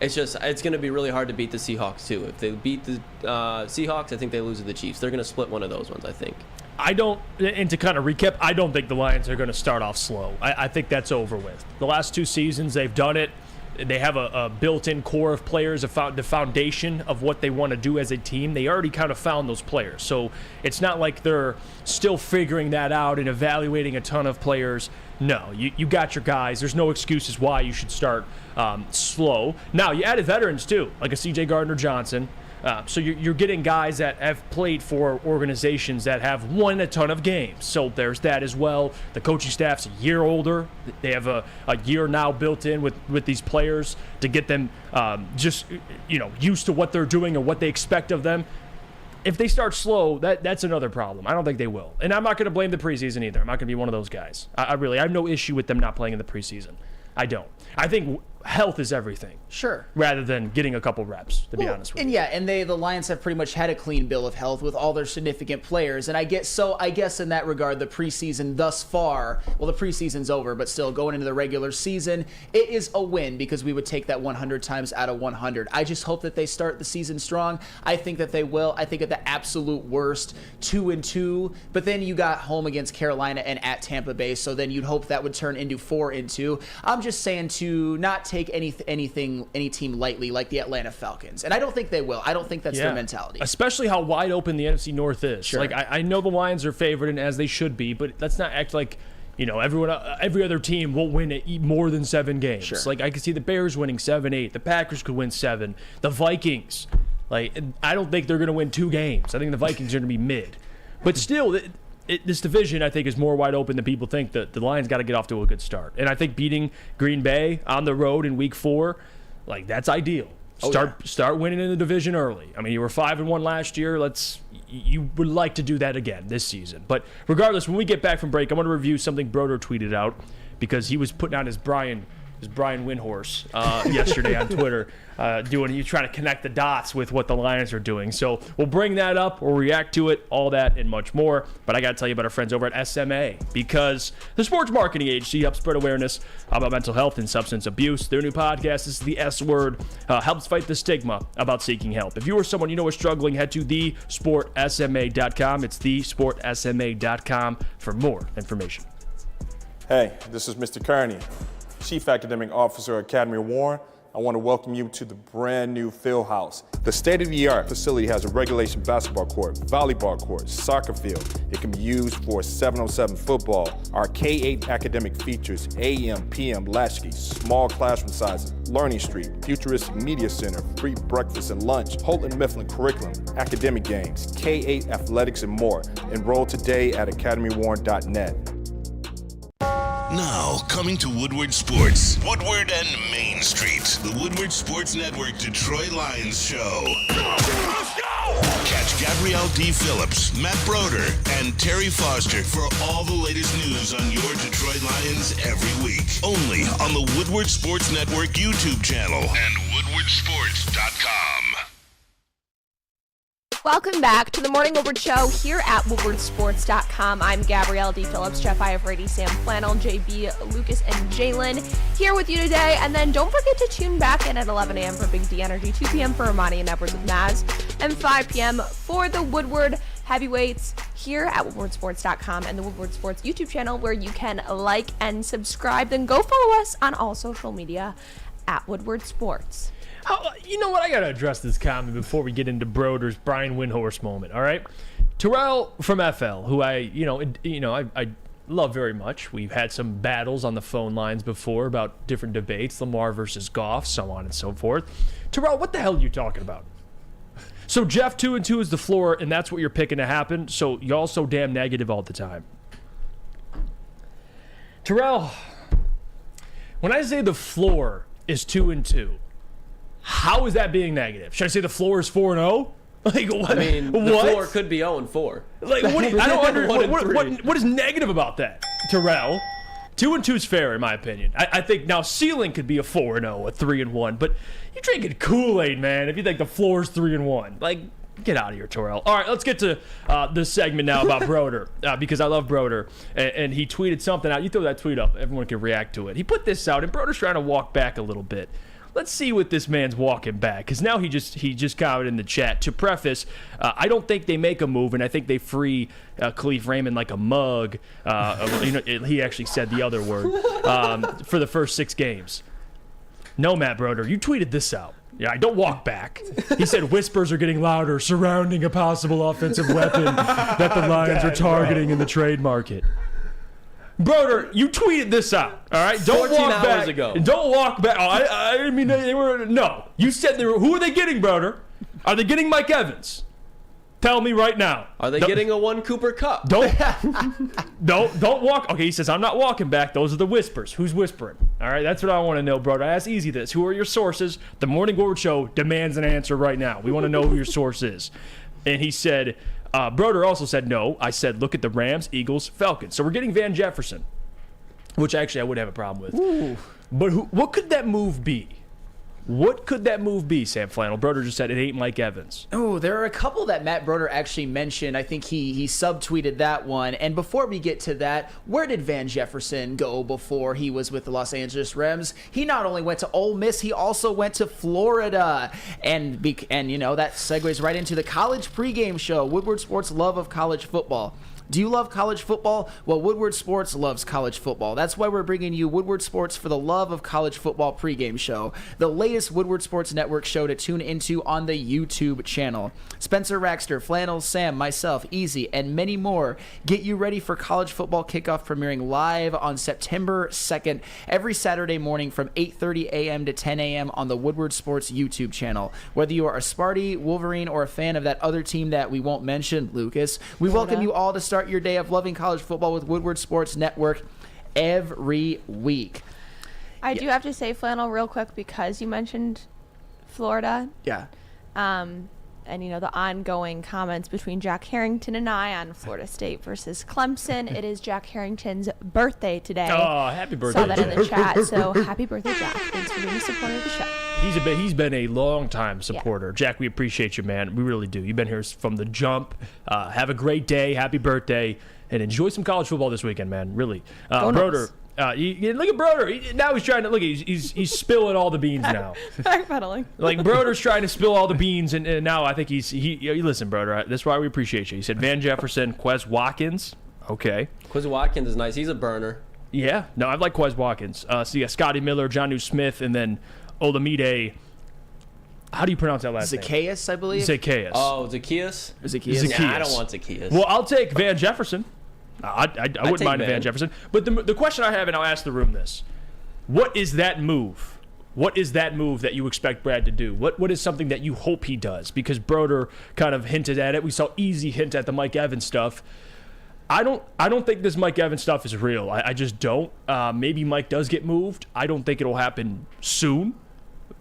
it's going to be really hard to beat the Seahawks, too. If they beat the Seahawks, I think they lose to the Chiefs. They're going to split one of those ones, I think. And to kind of recap, I don't think the Lions are going to start off slow. I think that's over with. The last 2 seasons, they've done it. They have a built-in core of players, the foundation of what they want to do as a team. They already kind of found those players. So it's not like they're still figuring that out and evaluating a ton of players. No, you got your guys. There's no excuses why you should start slow. Now, you added veterans, too, like a C.J. Gardner-Johnson. So you're getting guys that have played for organizations that have won a ton of games. So there's that as well. The coaching staff's a year older. They have a year now built in with these players to get them used to what they're doing and what they expect of them. If they start slow, that's another problem. I don't think they will. And I'm not going to blame the preseason either. I'm not going to be one of those guys. I have no issue with them not playing in the preseason. I don't. I think health is everything. Sure. Rather than getting a couple reps, to be honest with you. And the Lions have pretty much had a clean bill of health with all their significant players. And I guess in that regard, the preseason thus far, well, the preseason's over, but still going into the regular season, it is a win because we would take that 100 times out of 100. I just hope that they start the season strong. I think that they will. I think at the absolute worst, 2-2. But then you got home against Carolina and at Tampa Bay, so then you'd hope that would turn into 4-2. I'm just saying to not take any team lightly like the Atlanta Falcons, and I don't think they will. I don't think that's their mentality. Especially how wide open the NFC North is. Sure. Like I know the Lions are favored, and as they should be, but let's not act like every other team will win more than 7 games. Sure. Like I could see the Bears winning 7-8. The Packers could win 7. The Vikings, I don't think they're going to win 2 games. I think the Vikings are going to be mid, but still. This division, I think, is more wide open than people think. The Lions got to get off to a good start. And I think beating Green Bay on the road in Week 4, that's ideal. Start winning in the division early. I mean, you were 5-1 last year. You would like to do that again this season. But regardless, when we get back from break, I want to review something Broder tweeted out because he was putting out his Brian Windhorse yesterday on Twitter, you trying to connect the dots with what the Lions are doing. So we'll bring that up, we'll react to it, all that and much more. But I got to tell you about our friends over at SMA because the sports marketing agency helps spread awareness about mental health and substance abuse. Their new podcast, this is the S Word, helps fight the stigma about seeking help. If you or someone you know is struggling, head to thesportsma.com. It's thesportsma.com for more information. Hey, this is Mr. Kearney, Chief Academic Officer at Academy of Warren. I want to welcome you to the brand new Field House. The state-of-the-art facility has a regulation basketball court, volleyball court, soccer field. It can be used for 7-on-7 football. Our K-8 academic features AM, PM, latchkey, small classroom sizes, Learning Street, futuristic media center, free breakfast and lunch, Houghton Mifflin curriculum, academic games, K-8 athletics, and more. Enroll today at academywarren.net. Now, coming to Woodward Sports, Woodward and Main Street, the Woodward Sports Network Detroit Lions show. Let's go! Catch Gabrielle D. Phillips, Matt Broder, and Terry Foster for all the latest news on your Detroit Lions every week. Only on the Woodward Sports Network YouTube channel and woodwardsports.com. Welcome back to the Morning Woodward Show here at woodwardsports.com. I'm Gabrielle D. Phillips, Jeff Iafrate, Sam Flannel, JB, Lucas, and Jalen here with you today. And then don't forget to tune back in at 11 a.m. for Big D Energy, 2 p.m. for Ermanni and Edwards with Maz, and 5 p.m. for the Woodward Heavyweights here at woodwardsports.com and the Woodward Sports YouTube channel where you can like and subscribe. Then go follow us on all social media at Woodward Sports. You know what? I got to address this comment before we get into Broder's Brian Windhorst moment, all right? Terrell from FL, who I love very much. We've had some battles on the phone lines before about different debates, Lamar versus Goff, so on and so forth. Terrell, what the hell are you talking about? So Jeff, 2-2 is the floor, and that's what you're picking to happen, so y'all so damn negative all the time. Terrell, when I say the floor is 2-2, how is that being negative? Should I say the floor is 4-0? Like what? I mean, the floor could be 0-4. Like what? I don't understand. What is negative about that, Terrell? 2-2 is fair in my opinion. I think now ceiling could be a 4-0, a 3-1, but you're drinking Kool-Aid, man. If you think the floor is 3-1, like get out of here, Terrell. All right, let's get to this segment now about Broder because I love Broder, and he tweeted something out. You throw that tweet up, everyone can react to it. He put this out, and Broder's trying to walk back a little bit. Let's see what this man's walking back, because now he just commented in the chat. To preface, I don't think they make a move, and I think they free Khalif Raymond like a mug. He actually said the other word for the first 6 games. No, Matt Broder, you tweeted this out. Yeah, don't walk back. He said whispers are getting louder surrounding a possible offensive weapon that the Lions are targeting in the trade market. Broder, you tweeted this out, all right? Don't 14 walk hours back. ago. Don't walk back. Oh, I mean, they were, no. You said they were, who are they getting, Broder? Are they getting Mike Evans? Tell me right now. Are they getting a 1 Cooper Cup? Don't walk. Okay, he says, I'm not walking back. Those are the whispers. Who's whispering? All right, that's what I want to know, Broder. I ask Easy this. Who are your sources? The Morning Woodward Show demands an answer right now. We want to know who your source is. And he said, Broder also said no. I said, look at the Rams, Eagles, Falcons. So we're getting Van Jefferson, which actually I would have a problem with. Ooh. But what could that move be? What could that move be, Sam Flannel? Broder just said it ain't Mike Evans. Oh, there are a couple that Matt Broder actually mentioned. I think he subtweeted that one. And before we get to that, where did Van Jefferson go before he was with the Los Angeles Rams? He not only went to Ole Miss, he also went to Florida. And you know, that segues right into the college pregame show, Woodward Sports' love of college football. Do you love college football? Well, Woodward Sports loves college football. That's why we're bringing you Woodward Sports for the love of college football pregame show, the latest Woodward Sports Network show to tune into on the YouTube channel. Spencer Raxter, Flannel Sam, myself, Easy, and many more get you ready for college football kickoff premiering live on September 2nd every Saturday morning from 8:30 a.m. to 10 a.m. on the Woodward Sports YouTube channel. Whether you are a Sparty, Wolverine, or a fan of that other team that we won't mention, Lucas, we welcome you all to start your day of loving college football with Woodward Sports Network every week. I do have to say, Flannel, real quick, because you mentioned Florida. Yeah. And, you know, the ongoing comments between Jack Harrington and I on Florida State versus Clemson. It is Jack Harrington's birthday today. Oh, happy birthday. Saw that in the chat. So happy birthday, Jack. Thanks for being a supporter of the show. He's been a long-time supporter. Yeah. Jack, we appreciate you, man. We really do. You've been here from the jump. Have a great day. Happy birthday. And enjoy some college football this weekend, man. Really. Broder. Look at Broder. Now he's trying to look. He's spilling all the beans now. Backpedaling. Like Broder's trying to spill all the beans, and now I think he listen, Broder. That's why we appreciate you. He said Van Jefferson, Quez Watkins. Okay. Quez Watkins is nice. He's a burner. Yeah. No, I like Quez Watkins. So you got Scotty Miller, Jonnu Smith, and then Olamide. How do you pronounce that last name? Zacchaeus, I believe. Zacchaeus. Oh, Zacchaeus? Zacchaeus. Nah, I don't want Zacchaeus. Well, I'll take Van Jefferson. I wouldn't mind Van Jefferson. But the question I have, and I'll ask the room this. What is that move? What is that move that you expect Brad to do? What is something that you hope he does? Because Broder kind of hinted at it. We saw Easy hint at the Mike Evans stuff. I don't think this Mike Evans stuff is real. I just don't. Maybe Mike does get moved. I don't think it'll happen soon.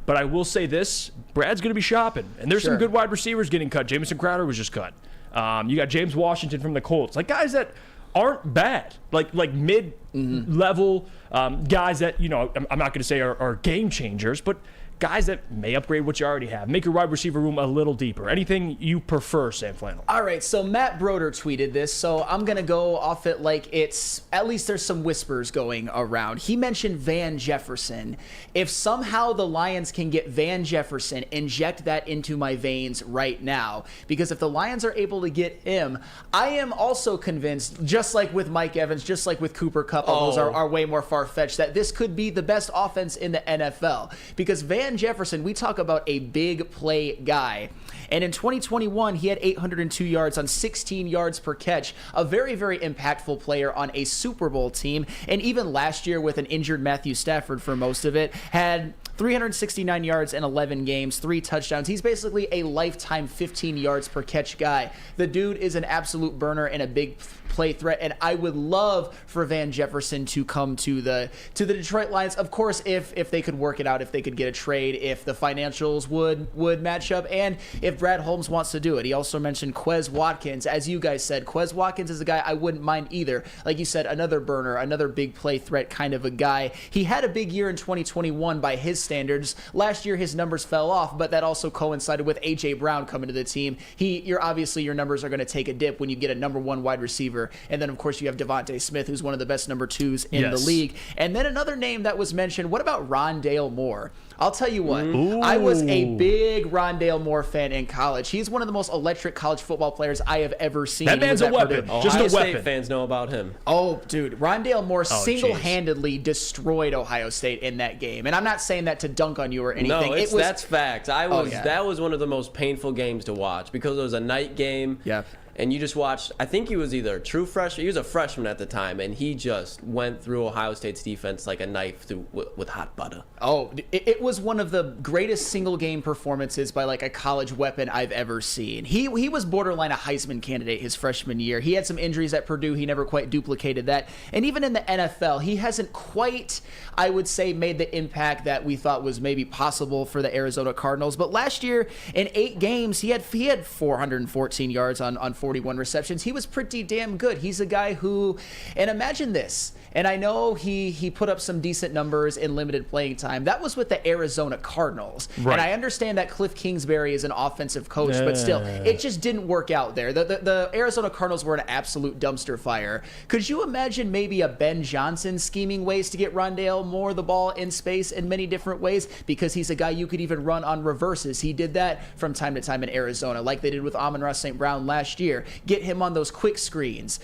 But I will say this. Brad's going to be shopping. And there's some good wide receivers getting cut. Jamison Crowder was just cut. You got James Washington from the Colts. Like guys that aren't bad, like mid-level guys that, you know, I'm not going to say are game changers, but guys that may upgrade what you already have, make your wide receiver room a little deeper. Anything you prefer, Sam Flannel? All right, so Matt Broder tweeted this, so I'm going to go off it like it's, at least there's some whispers going around. He mentioned Van Jefferson. If somehow the Lions can get Van Jefferson, inject that into my veins right now, because if the Lions are able to get him, I am also convinced, just like with Mike Evans, just like with Cooper Kupp, those are way more far-fetched, that this could be the best offense in the NFL. Because Van Jefferson, we talk about a big play guy. And in 2021, he had 802 yards on 16 yards per catch. A very, very impactful player on a Super Bowl team. And even last year with an injured Matthew Stafford for most of it, had 369 yards in 11 games, 3 touchdowns. He's basically a lifetime 15 yards per catch guy. The dude is an absolute burner and a big play threat, and I would love for Van Jefferson to come to the Detroit Lions. Of course, if they could work it out, if they could get a trade, if the financials would match up, and if Brad Holmes wants to do it. He also mentioned Quez Watkins. As you guys said, Quez Watkins is a guy I wouldn't mind either. Like you said, another burner, another big play threat kind of a guy. He had a big year in 2021 by his standards. Last year his numbers fell off, but that also coincided with A.J. Brown coming to the team. Your numbers are going to take a dip when you get a number 1 wide receiver. And then, of course, you have Devontae Smith, who's one of the best number 2s in the league. And then another name that was mentioned, what about Rondale Moore? I'll tell you what, I was a big Rondale Moore fan in college. He's one of the most electric college football players I have ever seen. That man's a weapon. Just a weapon. State fans know about him. Oh, dude. Rondale Moore single-handedly destroyed Ohio State in that game. And I'm not saying that to dunk on you or anything. No, that's fact. That was one of the most painful games to watch because it was a night game. Yeah. And you just watched, I think he was either a true freshman, he was a freshman at the time, and he just went through Ohio State's defense like a knife with hot butter. Oh, it was one of the greatest single-game performances by like a college weapon I've ever seen. He was borderline a Heisman candidate his freshman year. He had some injuries at Purdue. He never quite duplicated that. And even in the NFL, he hasn't quite, I would say, made the impact that we thought was maybe possible for the Arizona Cardinals. But last year, in 8 games, he had 414 yards on 41 receptions. He was pretty damn good. He's a guy who, and imagine this, and I know he put up some decent numbers in limited playing time. That was with the Arizona Cardinals. Right. And I understand that Cliff Kingsbury is an offensive coach, but still, it just didn't work out there. The Arizona Cardinals were an absolute dumpster fire. Could you imagine maybe a Ben Johnson scheming ways to get Rondale Moore the ball in space in many different ways? Because he's a guy you could even run on reverses. He did that from time to time in Arizona, like they did with Amon-Ra St. Brown last year. Get him on those quick screens.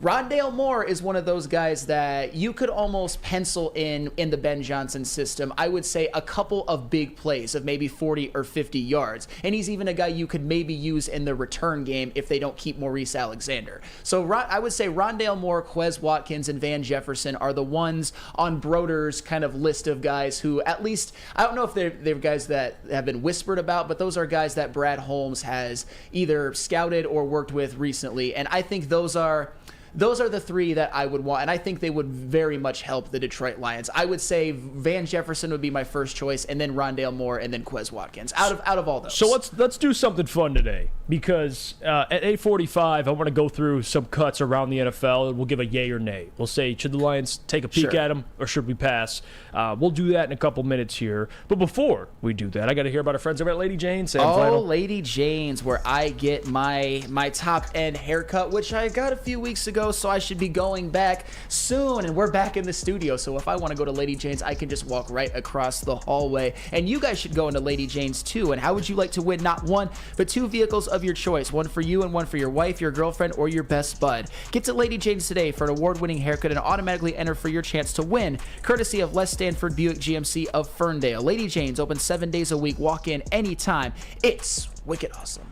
Rondale Moore is one of those guys that you could almost pencil in the Ben Johnson system. I would say a couple of big plays of maybe 40 or 50 yards. And he's even a guy you could maybe use in the return game if they don't keep Maurice Alexander. So I would say Rondale Moore, Quez Watkins, and Van Jefferson are the ones on Broder's kind of list of guys who, at least, I don't know if they're guys that have been whispered about, but those are guys that Brad Holmes has either scouted or worked with recently. And I think those are the 3 that I would want, and I think they would very much help the Detroit Lions. I would say Van Jefferson would be my first choice, and then Rondale Moore, and then Quez Watkins. Out of all those. So let's do something fun today, because at 8:45 I want to go through some cuts around the NFL, and we'll give a yay or nay. We'll say, should the Lions take a peek at them, or should we pass? We'll do that in a couple minutes here. But before we do that, I got to hear about our friends over at Lady Jane's. Lady Jane's, where I get my top end haircut, which I got a few weeks ago. So I should be going back soon, and we're back in the studio. So if I want to go to Lady Jane's, I can just walk right across the hallway. And you guys should go into Lady Jane's too. And how would you like to win not 1, but 2 vehicles of your choice? One for you and one for your wife, your girlfriend, or your best bud. Get to Lady Jane's today for an award-winning haircut and automatically enter for your chance to win, courtesy of Les Stanford Buick GMC of Ferndale. Lady Jane's open 7 days a week. Walk in anytime. It's wicked awesome.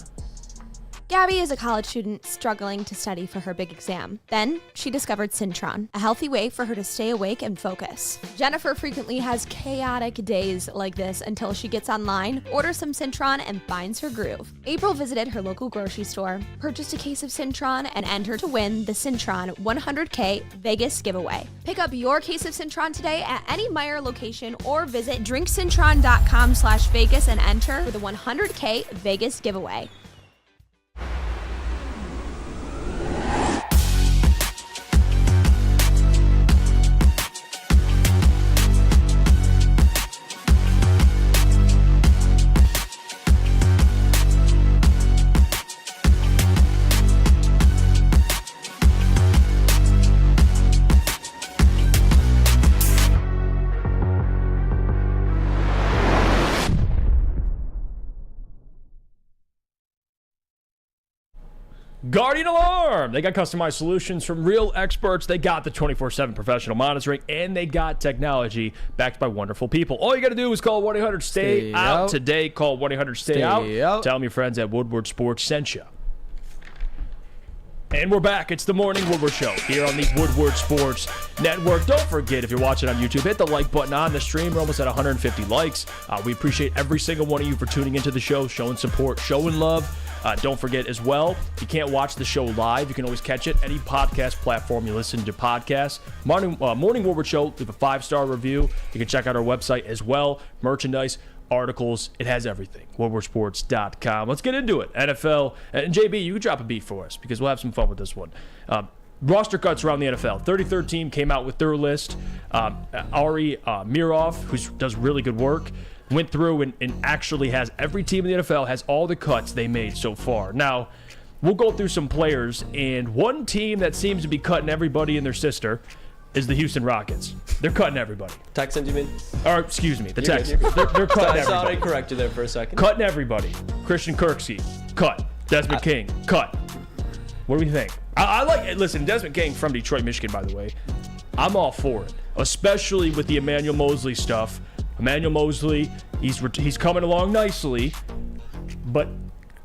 Gabby is a college student struggling to study for her big exam. Then she discovered Syntron, a healthy way for her to stay awake and focus. Jennifer frequently has chaotic days like this until she gets online, orders some Syntron, and finds her groove. April visited her local grocery store, purchased a case of Syntron, and entered to win the Syntron 100K Vegas giveaway. Pick up your case of Syntron today at any Meijer location or visit drinksyntron.com/Vegas and enter for the 100K Vegas giveaway. Guardian Alarm. They got customized solutions from real experts. They got the 24/7 professional monitoring, and they got technology backed by wonderful people. All you got to do is call 1-800-STAY-OUT today. Call 1-800-STAY-OUT. Tell them your friends at Woodward Sports sent you. And we're back. It's the Morning Woodward Show here on the Woodward Sports Network. Don't forget, if you're watching on YouTube, hit the like button on the stream. We're almost at 150 likes. We appreciate every single one of you for tuning into the show, showing support, showing love. Don't forget as well, if you can't watch the show live, you can always catch it any podcast platform you listen to podcasts. Morning Woodward Show, leave a 5-star review. You can check out our website as well. Merchandise, articles, it has everything. WoodwardSports.com. Let's get into it. NFL. And JB, you can drop a beat for us because we'll have some fun with this one. Roster cuts around the NFL. 33rd team came out with their list. Ari Mirov, who does really good work, went through and actually has every team in the NFL has all the cuts they made so far. Now, we'll go through some players, and one team that seems to be cutting everybody and their sister is the Houston Rockets. They're cutting everybody. Texans, you mean? Or, excuse me, the Texans. They're cutting everybody. I thought I corrected you there for a second. Cutting everybody. Christian Kirksey, cut. Desmond King, cut. What do we think? I like, listen, Desmond King from Detroit, Michigan, by the way. I'm all for it, especially with the Emmanuel Mosley stuff. Emmanuel Mosley, he's coming along nicely, but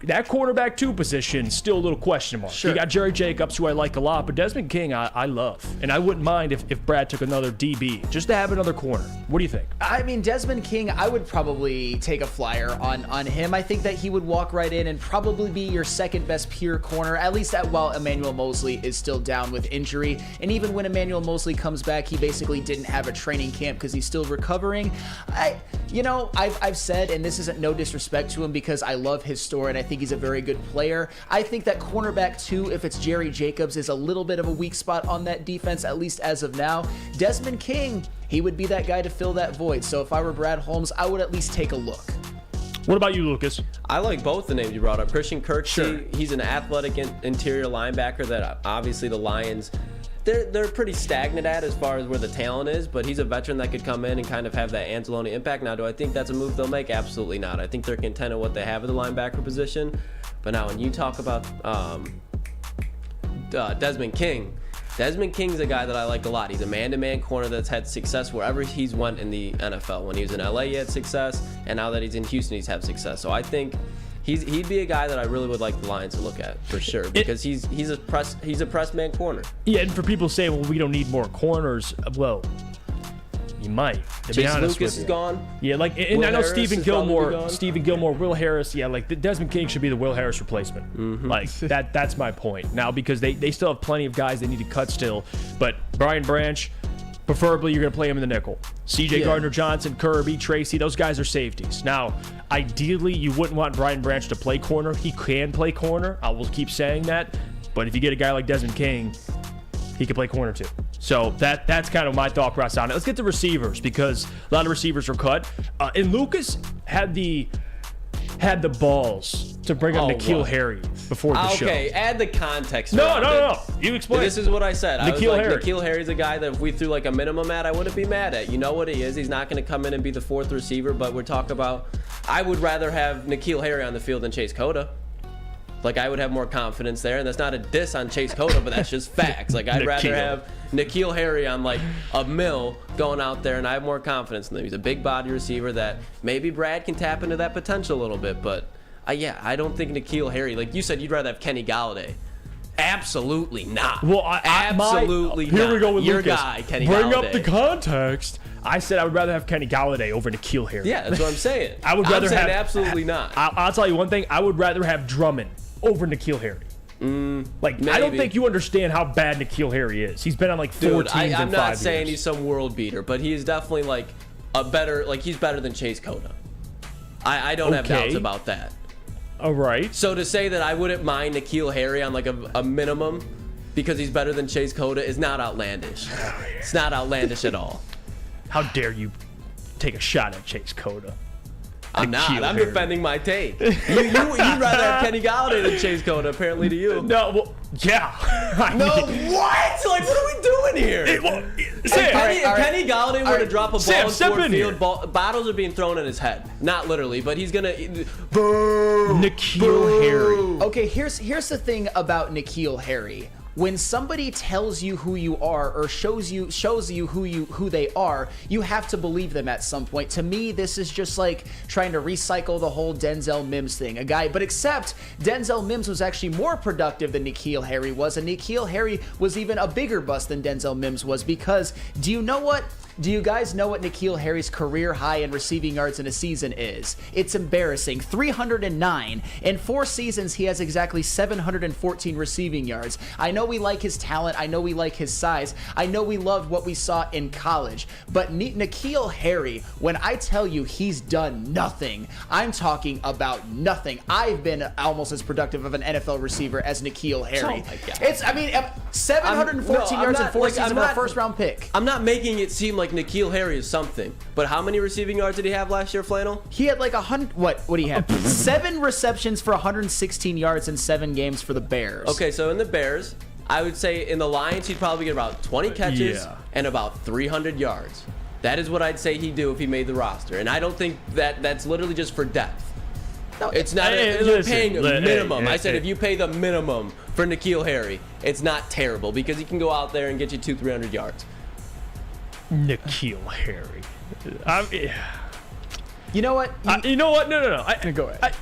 that quarterback 2 position still a little question mark. Sure. You got Jerry Jacobs, who I like a lot, but Desmond King I love. And I wouldn't mind if Brad took another DB just to have another corner. What do you think? I mean, Desmond King, I would probably take a flyer on him. I think that he would walk right in and probably be your second best pure corner, at least while Emmanuel Mosley is still down with injury. And even when Emmanuel Mosley comes back, he basically didn't have a training camp because he's still recovering. I've said, and this isn't no disrespect to him because I love his story and I think he's a very good player. I think that cornerback 2, if it's Jerry Jacobs, is a little bit of a weak spot on that defense, at least as of now. Desmond King, he would be that guy to fill that void. So if I were Brad Holmes, I would at least take a look. What about you, Lucas? I like both the names you brought up. Christian Kirksey, he's an athletic interior linebacker that obviously the Lions, they're pretty stagnant at as far as where the talent is, but he's a veteran that could come in and kind of have that Anzalone impact. Now, do I think that's a move they'll make? Absolutely not. I think they're content with what they have at the linebacker position. But now when you talk about Desmond King's a guy that I like a lot. He's a man-to-man corner that's had success wherever he's went in the NFL. When he was in LA, he had success, and now that he's in Houston, he's had success. So I think he'd be a guy that I really would like the Lions to look at for sure because he's a press man corner. Yeah, and for people saying, well, we don't need more corners. Well, you might. To be honest Lucas with you. is gone. Yeah, like, and I know Stephen Gilmore, Will Harris. Yeah, like Desmond King should be the Will Harris replacement. Mm-hmm. Like that's my point. Now because they still have plenty of guys they need to cut still, but Brian Branch, preferably you're going to play him in the nickel. C.J. Gardner-Johnson, Kirby, Tracy, those guys are safeties. Now, ideally, you wouldn't want Brian Branch to play corner. He can play corner. I will keep saying that. But if you get a guy like Desmond King, he can play corner too. So that's kind of my thought process on it. Let's get to receivers because a lot of receivers were cut. And Lucas had the balls to bring up N'Keal Harry before the show. Okay, add the context. No. You explain. This is what I said. N'Keal Harry's a guy that if we threw like a minimum at, I wouldn't be mad at. You know what he is. He's not going to come in and be the 4th receiver, but we're talking about I would rather have N'Keal Harry on the field than Chase Cota. Like, I would have more confidence there, and that's not a diss on Chase Cota, but that's just facts. Like, I'd rather have N'Keal Harry on, like, a mill going out there, and I have more confidence in him. He's a big-body receiver that maybe Brad can tap into that potential a little bit, but, I don't think N'Keal Harry, like you said, you'd rather have Kenny Galladay. Absolutely not. Well, absolutely not. Here we go with your Lucas. Guy, Kenny Bring Galladay. up the context. I said I would rather have Kenny Galladay over N'Keal Harry. Yeah, that's what I'm saying. I'm saying absolutely not. I'll tell you one thing. I would rather have Drummond over N'Keal Harry. Maybe. I don't think you understand how bad N'Keal Harry is. He's been on like 4 teams in 5 years. I'm not saying he's some world beater, but he is definitely like he's better than Chase Cota. I don't have doubts about that. All right. So to say that I wouldn't mind N'Keal Harry on like a minimum because he's better than Chase Cota is not outlandish. It's not outlandish at all. How dare you take a shot at Chase Cota? I'm not. I'm defending my take. You'd rather have Kenny Galladay than Chase Cota, apparently, to you. No, well, yeah. No, what? Like, what are we doing here? If Kenny Galladay were to drop a ball Sam, in step Ford in Field, here. bottles are being thrown at his head. Not literally, but he's gonna. N'Keal Harry. Okay, here's the thing about N'Keal Harry. When somebody tells you who you are or shows you who they are, you have to believe them at some point. To me, this is just like trying to recycle the whole Denzel Mims thing. But except Denzel Mims was actually more productive than N'Keal Harry was, and N'Keal Harry was even a bigger bust than Denzel Mims was, because do you guys know what N'Keal Harry's career high in receiving yards in a season is? It's embarrassing. 309. In 4 seasons, he has exactly 714 receiving yards. I know we like his talent. I know we like his size. I know we loved what we saw in college. But N'Keal Harry, when I tell you he's done nothing, I'm talking about nothing. I've been almost as productive of an NFL receiver as N'Keal Harry. Oh my God. 714 yards in 4 seasons for a first-round pick. I'm not making it seem like N'Keal Harry is something, but how many receiving yards did he have last year, Flannel? He had like 100. What do you have? 7 receptions for 116 yards in 7 games for the Bears. Okay, so in the Bears, I would say in the Lions, he'd probably get about 20 catches and about 300 yards. That is what I'd say he'd do if he made the roster, and I don't think that's literally just for depth. No, it's not. They're paying a minimum. I said if you pay the minimum for N'Keal Harry, it's not terrible because he can go out there and get you 200-300 yards. N'Keal Harry. You know what? You know what? No. Go ahead.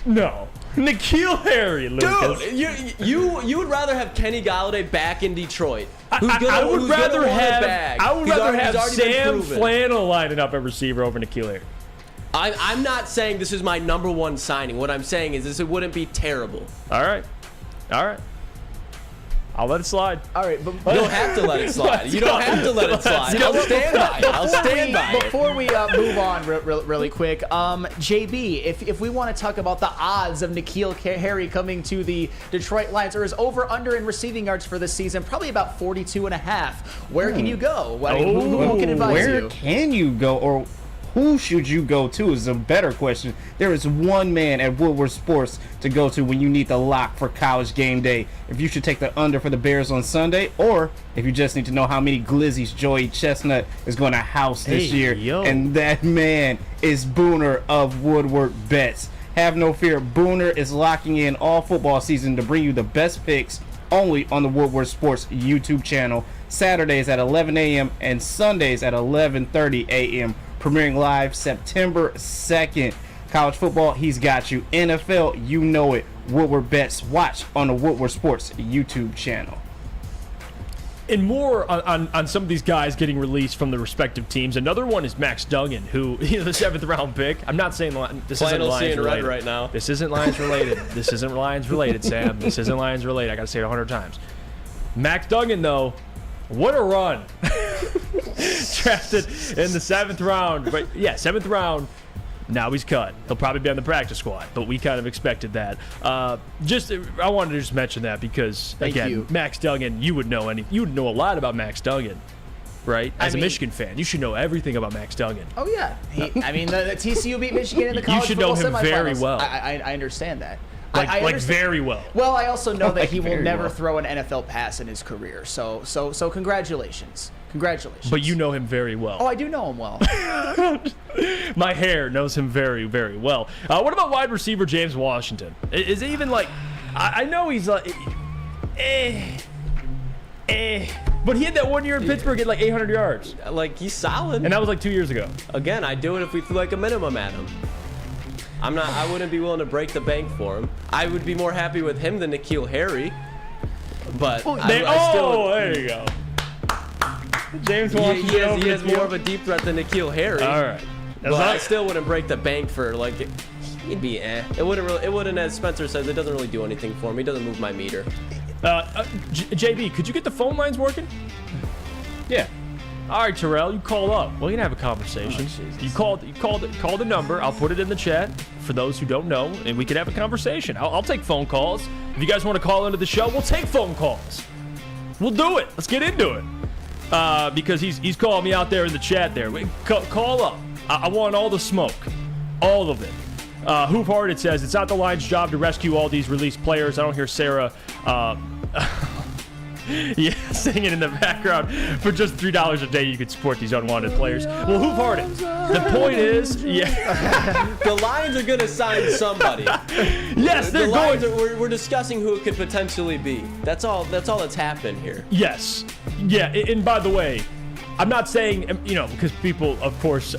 No. N'Keal Harry, Lucas. Dude, you would rather have Kenny Galladay back in Detroit. I would rather have Sam Flannel lining up at receiver over N'Keal Harry. I'm not saying this is my number 1 signing. What I'm saying is it wouldn't be terrible. All right. I'll let it slide. All right, but you don't have to let it slide. You don't have to let it slide. I'll stand by it. I'll stand by it. Before we move on really quick, JB, if we want to talk about the odds of N'Keal Harry coming to the Detroit Lions, or his over-under in receiving yards for this season, probably about 42.5. Where can you go? Who can advise you? Where can you go, or who should you go to is a better question. There is one man at Woodward Sports to go to when you need the lock for college game day. If you should take the under for the Bears on Sunday, or if you just need to know how many glizzies Joey Chestnut is going to house this year. And that man is Booner of Woodward Bets. Have no fear, Booner is locking in all football season to bring you the best picks only on the Woodward Sports YouTube channel. Saturdays at 11 a.m. and Sundays at 11:30 a.m. Premiering live September 2nd. College football, he's got you. NFL, you know it. Woodward Bets, watch on the Woodward Sports YouTube channel. And more on some of these guys getting released from the respective teams. Another one is Max Duggan, who, the 7th round pick. I'm not saying this isn't Lions related right now. This isn't Lions related. This isn't Lions related, Sam. This isn't Lions related. I got to say it 100 times. Max Duggan, though, what a run. Drafted in the 7th round. But yeah, 7th round. Now he's cut. He'll probably be on the practice squad, but we kind of expected that. I wanted to just mention that because, again, Max Duggan, you would know a lot about Max Duggan, right? As a Michigan fan, you should know everything about Max Duggan. Oh, yeah. The TCU beat Michigan in the college football semifinals. You should know him very well. I understand that. Like very well. Well, I also know that he will never throw an NFL pass in his career. So congratulations. Congratulations. But you know him very well. Oh, I do know him well. My hair knows him very, very well. What about wide receiver James Washington? Is it even like... I know he's like... But he had that 1 year in Pittsburgh at like 800 yards. Like, he's solid. And that was like 2 years ago. Again, I'd do it if we threw like a minimum at him. I wouldn't be willing to break the bank for him. I would be more happy with him than N'Keal Harry. But there you go. James Washington. He has more of a deep threat than N'Keal Harry. All right. But I still wouldn't break the bank for like he'd be It wouldn't, as Spencer says, it doesn't really do anything for me. It doesn't move my meter. JB, could you get the phone lines working? Yeah. All right, Terrell, you call up. We can have a conversation. You call the number. I'll put it in the chat for those who don't know, and we can have a conversation. I'll take phone calls. If you guys want to call into the show, we'll take phone calls. We'll do it. Let's get into it. Because he's calling me out there in the chat there. Call up. I want all the smoke. All of it. Hoop Hearted says, it's not the Lions' job to rescue all these released players. I don't hear Sarah Yeah, singing in the background. For just $3 a day, you could support these unwanted players. Well, who farted? The point is, yeah. The Lions are going to sign somebody. Yes, they're going. We're discussing who it could potentially be. That's all that's happened here. Yes. Yeah, and by the way, I'm not saying, because people, of course,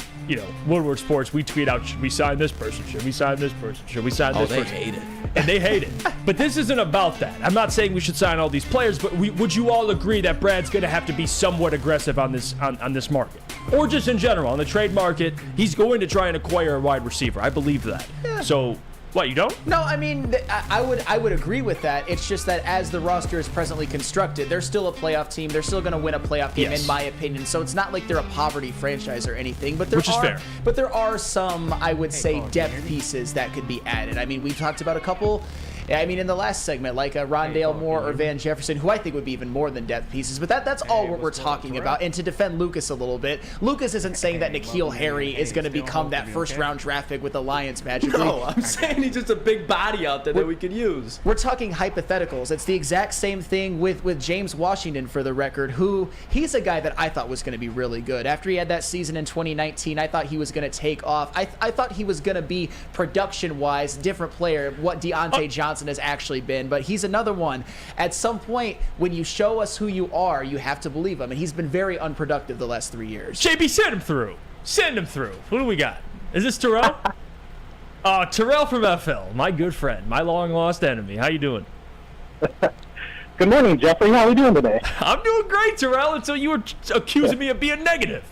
Woodward Sports, we tweet out, should we sign this person? Should we sign this person? Should we sign this person? They hate it. And they hate it. But this isn't about that. I'm not saying we should sign all these players, but would you all agree that Brad's going to have to be somewhat aggressive on this market? Or just in general, on the trade market, he's going to try and acquire a wide receiver. I believe that. Yeah. So... What, you don't? No, I mean, I would agree with that. It's just that as the roster is presently constructed, they're still a playoff team. They're still going to win a playoff game, in my opinion. So it's not like they're a poverty franchise or anything. But Which is fair. But there are some, I would say, depth pieces that could be added. I mean, we've talked about a couple. I mean, in the last segment, like Rondale Moore or Van Jefferson, who I think would be even more than depth pieces. But that's all what we're talking about. And to defend Lucas a little bit, Lucas isn't saying that N'Keal Harry is going to become that first-round draft pick with the Lions magically. No, I'm saying he's just a big body out there that we could use. We're talking hypotheticals. It's the exact same thing with James Washington, for the record, who he's a guy that I thought was going to be really good. After he had that season in 2019, I thought he was going to take off. I thought he was going to be production-wise different player, what Deontay Johnson has actually been. But he's another one. At some point, when you show us who you are, you have to believe him. And he's been very unproductive the last 3 years. JB, send him through. Send him through. Who do we got? Is this Terrell? Terrell from FL, my good friend, my long-lost enemy. How you doing? Good morning, Jeffrey. How are we doing today? I'm doing great, Terrell, until you were accusing me of being negative.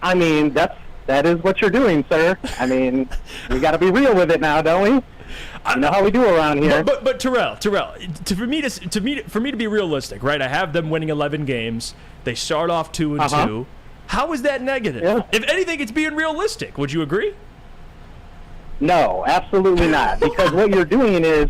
I mean, that is what you're doing, sir. I mean, we got to be real with it now, don't we? You know how we do around here. But Terrell, for me to be realistic, right? I have them winning 11 games. They start off 2-2. How is that negative? Yeah. If anything, it's being realistic. Would you agree? No, absolutely not. Because what you're doing is,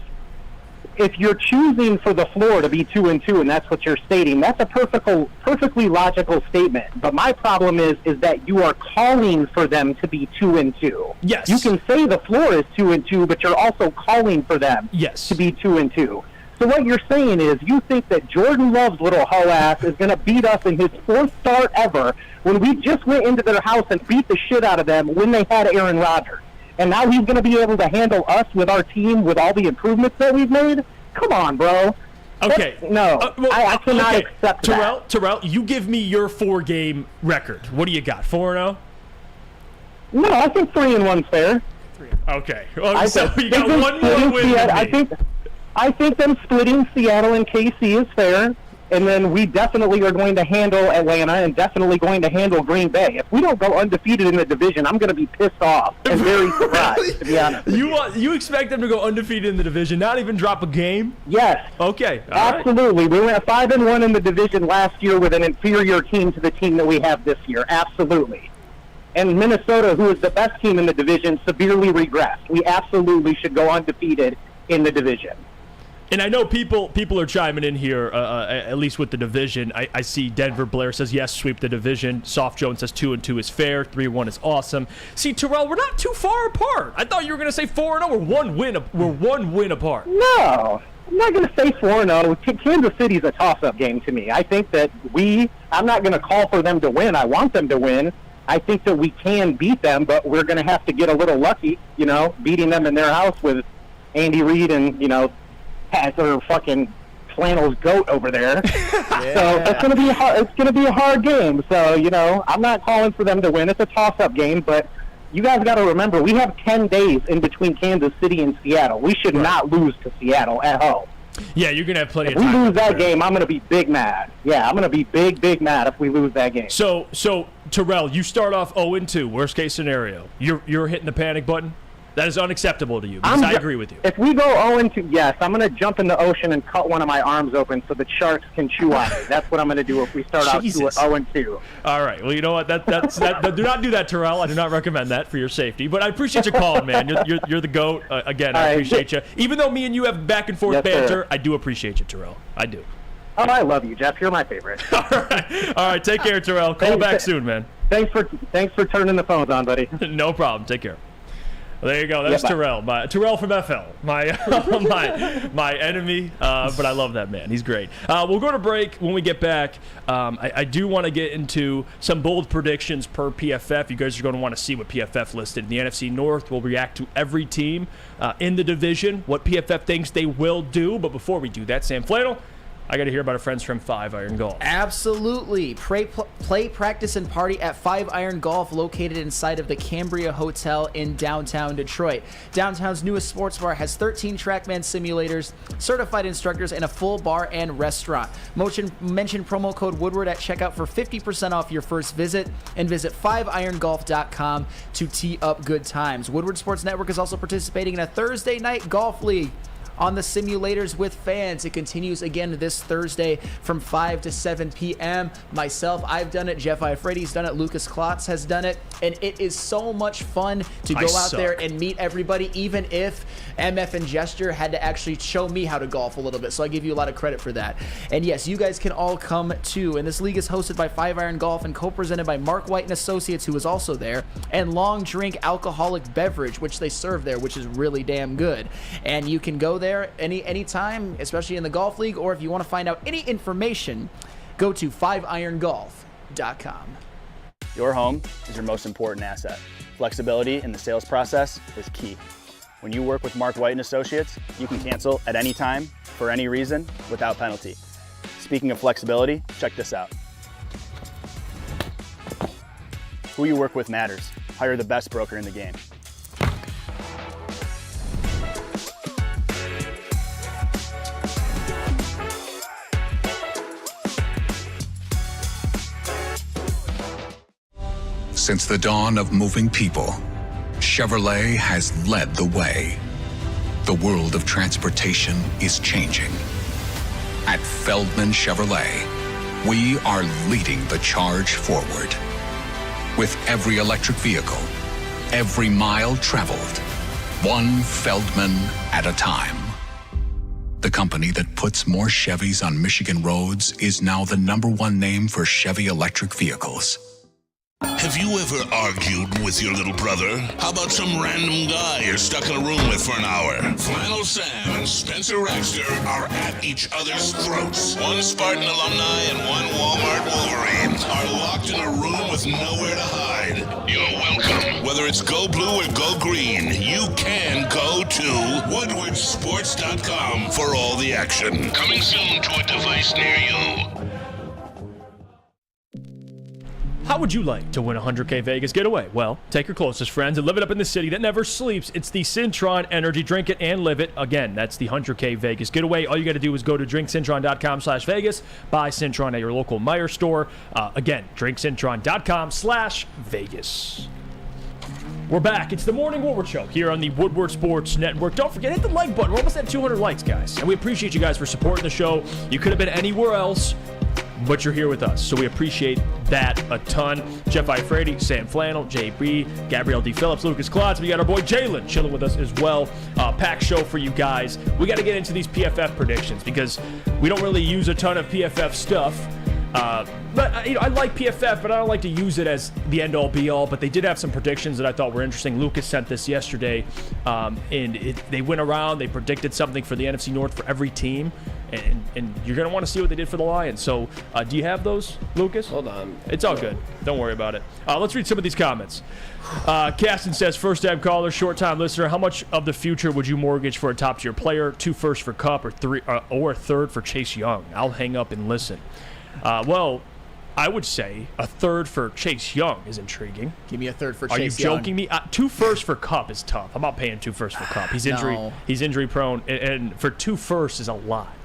if you're choosing for the floor to be 2-2, and that's what you're stating, that's a perfectly logical statement. But my problem is that you are calling for them to be 2-2. Yes. You can say the floor is 2-2, but you're also calling for them to be 2-2. So what you're saying is you think that Jordan Love's little hoe ass is going to beat us in his fourth start ever when we just went into their house and beat the shit out of them when they had Aaron Rodgers. And now he's going to be able to handle us with our team with all the improvements that we've made? Come on, bro. Okay. I cannot accept that. Terrell, you give me your 4-game record. What do you got, 4-0? No, I think 3-1's fair. Okay. So you got one more win than me. I think them splitting Seattle and KC is fair. And then we definitely are going to handle Atlanta and definitely going to handle Green Bay. If we don't go undefeated in the division, I'm going to be pissed off and very surprised, to be honest. You expect them to go undefeated in the division, not even drop a game? Yes. Okay. Absolutely. Right. We went 5-1 in the division last year with an inferior team to the team that we have this year. Absolutely. And Minnesota, who is the best team in the division, severely regressed. We absolutely should go undefeated in the division. And I know people are chiming in here, at least with the division. I see Denver Blair says, yes, sweep the division. Soft Jones says 2-2 is fair. 3-1 is awesome. See, Terrell, we're not too far apart. I thought you were going to say 4-0. We're one win apart. No, I'm not going to say 4-0. Kansas City's a toss-up game to me. I think that I'm not going to call for them to win. I want them to win. I think that we can beat them, but we're going to have to get a little lucky, beating them in their house with Andy Reid and, has her fucking Flannel's goat over there. Yeah. So it's gonna be hard. It's gonna be a hard game. So I'm not calling for them to win. It's a toss-up game, but you guys got to remember we have 10 days in between Kansas City and Seattle. We should not lose to Seattle at home. Yeah, you're gonna have plenty of time. If we lose that game, I'm gonna be big mad. Yeah, I'm gonna be big mad if we lose that game. So Terrell, you start off 0-2. Worst case scenario. You're hitting the panic button. That is unacceptable to you, because I agree with you. If we go 0-2, yes, I'm going to jump in the ocean and cut one of my arms open so the sharks can chew on it. That's what I'm going to do if we start out 0-2. All right. Well, you know what? Do not do that, Terrell. I do not recommend that for your safety. But I appreciate you calling, man. You're the GOAT. Again, I appreciate you. Even though me and you have back and forth banter, sir. I do appreciate you, Terrell. I do. Oh, I love you, Jeff. You're my favorite. All right. Take care, Terrell. Call back soon, man. Thanks for turning the phones on, buddy. No problem. Take care. Well, there you go. That's Terrell. Terrell from FL. My enemy, but I love that man. He's great. We'll go to break. When we get back, I do want to get into some bold predictions per PFF. You guys are going to want to see what PFF listed. In the NFC North, we'll react to every team in the division, what PFF thinks they will do. But before we do that, Sam Flannel, I got to hear about our friends from 5 Iron Golf. Absolutely. Play, practice, and party at 5 Iron Golf, located inside of the Cambria Hotel in downtown Detroit. Downtown's newest sports bar has 13 TrackMan simulators, certified instructors, and a full bar and restaurant. Mention promo code Woodward at checkout for 50% off your first visit, and visit 5irongolf.com to tee up good times. Woodward Sports Network is also participating in a Thursday night golf league on the simulators with fans. It continues again this Thursday from 5 to 7 p.m. Myself, I've done it. Jeff Iafrate's done it. Lucas Klotz has done it. And it is so much fun to go out there and meet everybody, even if MF and Gesture had to actually show me how to golf a little bit. So I give you a lot of credit for that. And yes, you guys can all come too. And this league is hosted by 5 Iron Golf and co-presented by Mark White and Associates, who is also there, and Long Drink Alcoholic Beverage, which they serve there, which is really damn good. And you can go there anytime, especially in the golf league, or if you want to find out any information, go to 5irongolf.com. Your home is your most important asset. Flexibility in the sales process is key. When you work with Mark White and Associates, you can cancel at any time, for any reason, without penalty. Speaking of flexibility, check this out. Who you work with matters. Hire the best broker in the game. Since the dawn of moving people, Chevrolet has led the way. The world of transportation is changing. At Feldman Chevrolet, we are leading the charge forward. With every electric vehicle, every mile traveled, one Feldman at a time. The company that puts more Chevys on Michigan roads is now the #1 name for Chevy electric vehicles. Have you ever argued with your little brother? How about some random guy you're stuck in a room with for an hour? Flannel Sam and Spencer Raxter are at each other's throats. One Spartan alumni and one Walmart Wolverine are locked in a room with nowhere to hide. You're welcome. Whether it's go blue or go green, you can go to woodwardsports.com for all the action. Coming soon to a device near you. How would you like to win a $100K Vegas getaway? Well, take your closest friends and live it up in the city that never sleeps. It's the Cintron Energy. Drink it and live it. Again, that's the $100K Vegas getaway. All you got to do is go to drinkcintron.com/Vegas. Buy Cintron at your local Meijer store. Again, drinkcintron.com/Vegas. We're back. It's the Morning Woodward Show here on the Woodward Sports Network. Don't forget, hit the like button. We're almost at 200 likes, guys. And we appreciate you guys for supporting the show. You could have been anywhere else, but you're here with us, so we appreciate that a ton. Jeff Iafrate, Sam Flannel, JB, Gabrielle D. Phillips, Lucas Klotz. We got our boy Jalen chilling with us as well. Packed show for you guys. We got to get into these PFF predictions because we don't really use a ton of PFF stuff. But I like PFF, but I don't like to use it as the end-all, be-all. But they did have some predictions that I thought were interesting. Lucas sent this yesterday, and they went around. They predicted something for the NFC North for every team. And you're going to want to see what they did for the Lions. So do you have those, Lucas? Hold on. It's all good. Don't worry about it. Let's read some of these comments. Caston says, first-time caller, short-time listener, how much of the future would you mortgage for a top-tier player? 2 firsts for Kupp or a third for Chase Young? I'll hang up and listen. Well, I would say a third for Chase Young is intriguing. Give me a third for Chase Young. Are you joking me? 2 firsts for Kupp is tough. I'm not paying 2 firsts for Kupp. He's injury prone, and for 2 firsts is a lot.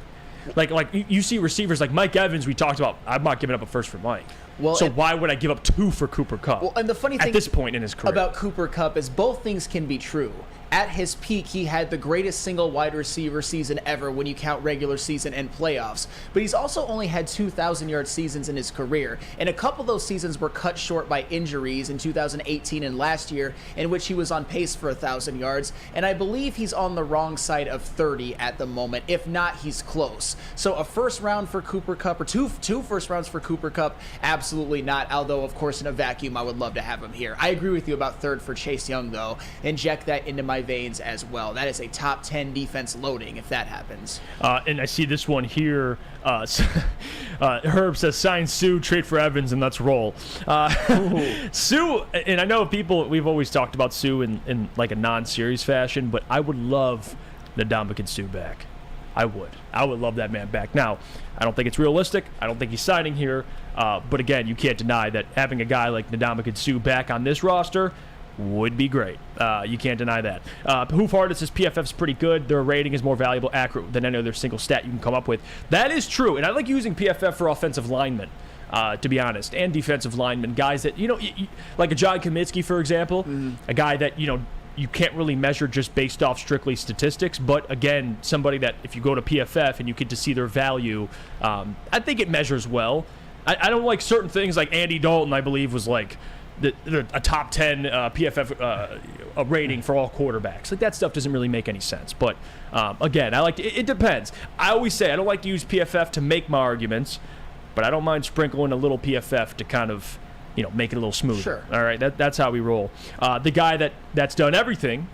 Like you see receivers like Mike Evans. We talked about. I'm not giving up a first for Mike. Well, so why would I give up 2 for Cooper Kupp? Well, and the funny thing at this point in his career about Cooper Kupp is both things can be true. at his peak, he had the greatest single wide receiver season ever when you count regular season and playoffs. But he's also only had 2,000-yard seasons in his career, and a couple of those seasons were cut short by injuries in 2018 and last year, in which he was on pace for 1,000 yards, and I believe he's on the wrong side of 30 at the moment. If not, he's close. So a first round for Cooper Kupp, or two first rounds for Cooper Kupp, absolutely not, although of course in a vacuum I would love to have him here. I agree with you about third for Chase Young, though. Inject that into my veins as well. That is a top 10 defense loading if that happens. And I see this one here. Herb says, sign Sue, trade for Evans, and let's roll. Sue, and I know we've always talked about Sue in like a non-series fashion, but I would love Ndamukong Suh back. I would love that man back. Now, I don't think it's realistic. I don't think he's signing here. But again, you can't deny that having a guy like Ndamukong Suh back on this roster would be great. You can't deny that. Hoof Artist says PFF's pretty good. Their rating is more valuable, accurate than any other single stat you can come up with. That is true, and I like using PFF for offensive linemen, to be honest, and defensive linemen, guys that, like a John Kaminsky, for example, a guy that, you can't really measure just based off strictly statistics, but again, somebody that if you go to PFF and you get to see their value, I think it measures well. I don't like certain things, like Andy Dalton, I believe, was like a top 10 PFF a rating for all quarterbacks. Like, that stuff doesn't really make any sense. But again, it depends. I always say I don't like to use PFF to make my arguments, but I don't mind sprinkling a little PFF to kind of make it a little smoother. Sure. All right, that's how we roll. The guy that's done everything,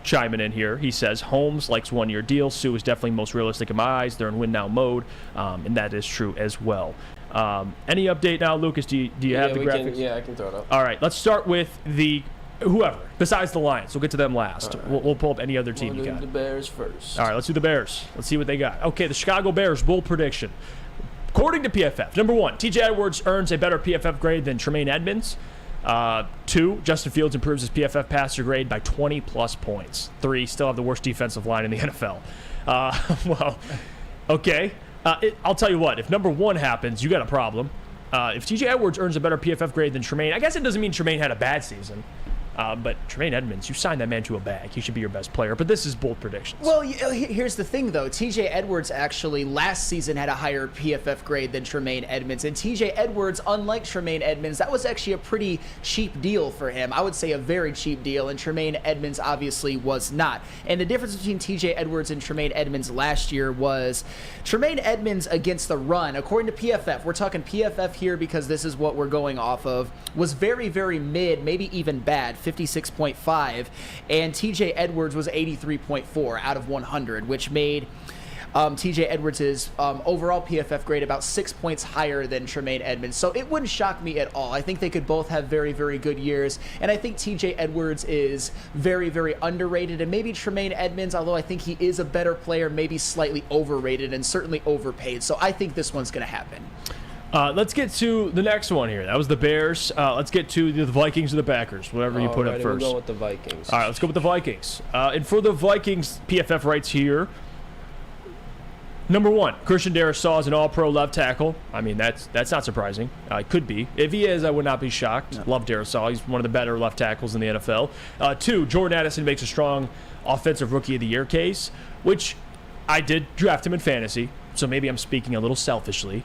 chiming in here, he says, Holmes likes one-year deal. Sue is definitely most realistic in my eyes. They're in win-now mode, and that is true as well. Any update now, Lucas? Do you have the graphics? I can throw it up. All right, let's start with whoever, besides the Lions. We'll get to them last. Right. We'll pull up any other team you got. The Bears first. All right, let's do the Bears. Let's see what they got. Okay, the Chicago Bears, bold prediction. According to PFF, number 1, TJ Edwards earns a better PFF grade than Tremaine Edmonds. 2, Justin Fields improves his PFF passer grade by 20-plus points. 3, still have the worst defensive line in the NFL. Well, okay. I'll tell you what, if number 1 happens, you got a problem. If TJ Edwards earns a better PFF grade than Tremaine, I guess it doesn't mean Tremaine had a bad season. But Tremaine Edmonds, you signed that man to a bag. He should be your best player. But this is bold predictions. Well, here's the thing, though. TJ Edwards actually last season had a higher PFF grade than Tremaine Edmonds. And TJ Edwards, unlike Tremaine Edmonds, that was actually a pretty cheap deal for him. I would say a very cheap deal. And Tremaine Edmonds obviously was not. And the difference between TJ Edwards and Tremaine Edmonds last year was Tremaine Edmonds against the run, according to PFF, we're talking PFF here because this is what we're going off of, was very, very mid, maybe even bad. 56.5, and TJ Edwards was 83.4 out of 100, which made TJ Edwards' overall PFF grade about 6 points higher than Tremaine Edmonds. So it wouldn't shock me at all. I think they could both have very, very good years, and I think TJ Edwards is very, very underrated, and maybe Tremaine Edmonds, although I think he is a better player, maybe slightly overrated and certainly overpaid. So I think this one's going to happen. Let's get to the next one here. That was the Bears. Let's get to the Vikings or the Packers, whatever you put up first. We'll go with the Vikings. All right, let's go with the Vikings. And for the Vikings, PFF writes here, number 1, Christian Darrisaw is an all-pro left tackle. I mean, that's not surprising. It could be. If he is, I would not be shocked. No. Love Darrisaw. He's one of the better left tackles in the NFL. 2, Jordan Addison makes a strong offensive rookie of the year case, which I did draft him in fantasy, so maybe I'm speaking a little selfishly.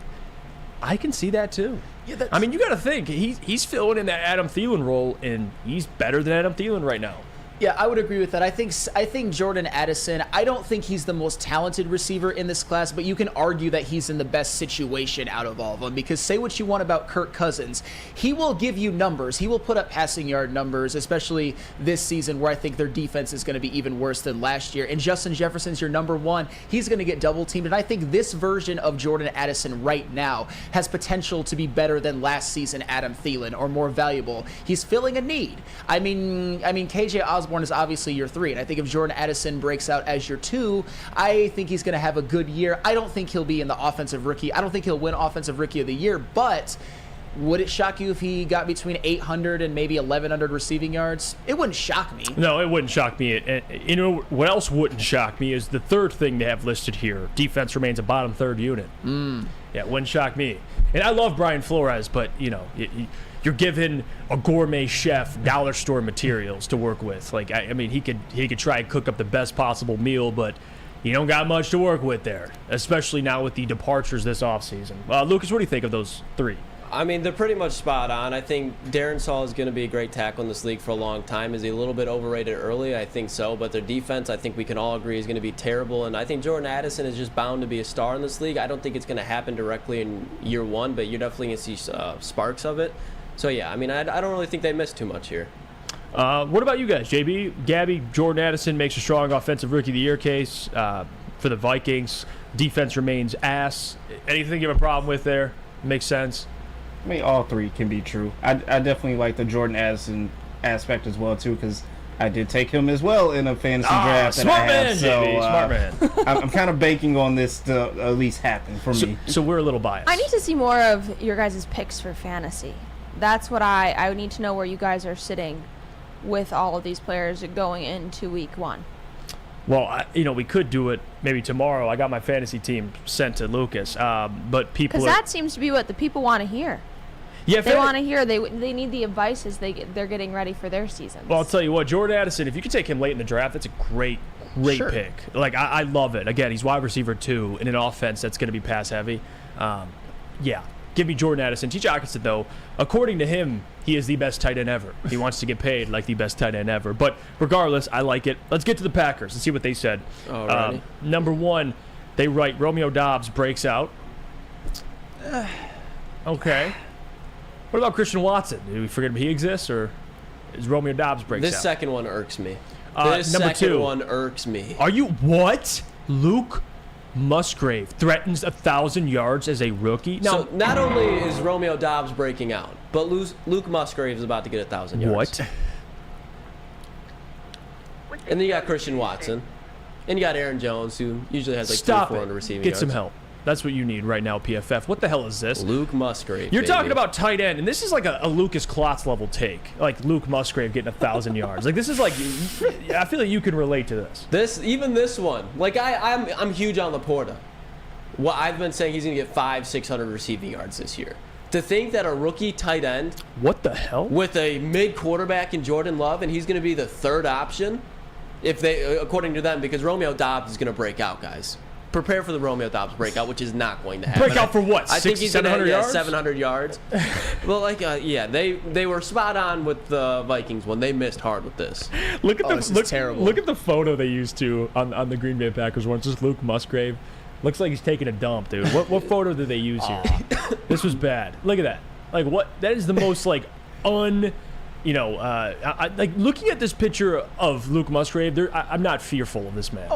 I can see that too. Yeah, I mean, you got to think he's filling in that Adam Thielen role, and he's better than Adam Thielen right now. Yeah, I would agree with that. I think Jordan Addison, I don't think he's the most talented receiver in this class, but you can argue that he's in the best situation out of all of them, because say what you want about Kirk Cousins, he will give you numbers. He will put up passing yard numbers, especially this season where I think their defense is going to be even worse than last year. And Justin Jefferson's your number 1. He's going to get double teamed. And I think this version of Jordan Addison right now has potential to be better than last season Adam Thielen, or more valuable. He's filling a need. I mean, KJ Osborne is obviously your 3, and I think if Jordan Addison breaks out as your 2, I think he's going to have a good year. I don't think he'll be in the offensive rookie. I don't think he'll win offensive rookie of the year, but Would it shock you if he got between 800 and maybe 1,100 receiving yards? It wouldn't shock me. No, it wouldn't shock me. And you know what else wouldn't shock me is the third thing they have listed here. Defense remains a bottom third unit. Yeah, it wouldn't shock me. And I love Brian Flores, but, you know, you're given a gourmet chef dollar store materials to work with. Like, I mean, he could try and cook up the best possible meal, but you don't got much to work with there, especially now with the departures this offseason. Lucas, what do you think of those three? I mean, they're pretty much spot on. I think Darren Saul is going to be a great tackle in this league for a long time. Is he a little bit overrated early? I think so. But their defense, I think we can all agree, is going to be terrible. And I think Jordan Addison is just bound to be a star in this league. I don't think it's going to happen directly in year one, but you're definitely going to see sparks of it. So, yeah, I mean, I don't really think they missed too much here. What about you guys, JB? Gabby, Jordan Addison makes a strong offensive rookie of the year case for the Vikings. Defense remains ass. Anything you have a problem with there? Makes sense. I mean, all three can be true. I definitely like the Jordan Addison aspect as well, too, because I did take him as well in a fantasy draft. Smart man, so, JB, smart man. I'm kind of banking on this to at least happen for me. So we're a little biased. I need to see more of your guys' picks for fantasy. That's what I need to know where you guys are sitting with all of these players going into week one. Well, we could do it maybe tomorrow. I got my fantasy team sent to Lucas, but people because that seems to be what the people want to hear. Yeah, they want to hear. They need the advice as they're getting ready for their seasons. Well, I'll tell you what, Jordan Addison, if you could take him late in the draft, that's a great pick. Like, I love it. Again, he's wide receiver 2 in an offense that's going to be pass heavy. Yeah, give me Jordan Addison. T.J. Hockenson, though, according to him, he is the best tight end ever. He wants to get paid like the best tight end ever. But regardless, I like it. Let's get to the Packers and see what they said. Number 1, they write Romeo Doubs breaks out. Okay. What about Christian Watson? Did we forget he exists, or is Romeo Doubs breaks out? This second one irks me. Number 2 one irks me. Are you what? Luke Musgrave threatens 1,000 yards as a rookie. Now, so not only is Romeo Doubs breaking out, but Luke Musgrave is about to get 1,000 yards. What? And then you got Christian Watson, and you got Aaron Jones, who usually has like 400 receiving yards. Get some help. That's what you need right now, PFF. What the hell is this? Luke Musgrave. You're talking about tight end, and this is like a Lucas Klotz level take. Like Luke Musgrave getting 1,000 yards. Like, this is like, I feel like you can relate to this. Even this one. Like, I'm huge on Laporta. Well, I've been saying he's going to get 500-600 receiving yards this year. To think that a rookie tight end. What the hell? With a mid quarterback in Jordan Love, and he's going to be the third option, according to them, because Romeo Doubs is going to break out, guys. Prepare for the Romeo Doubs breakout, which is not going to happen. Breakout for what? I think he's going to have 700 yards. Well, they were spot on with the Vikings when they missed hard with this. This is terrible. Look at the photo they used on the Green Bay Packers one. It's just Luke Musgrave. Looks like he's taking a dump, dude. What photo did they use here? This was bad. Look at that. Like, what? That is the most like like looking at this picture of Luke Musgrave, I'm not fearful of this man.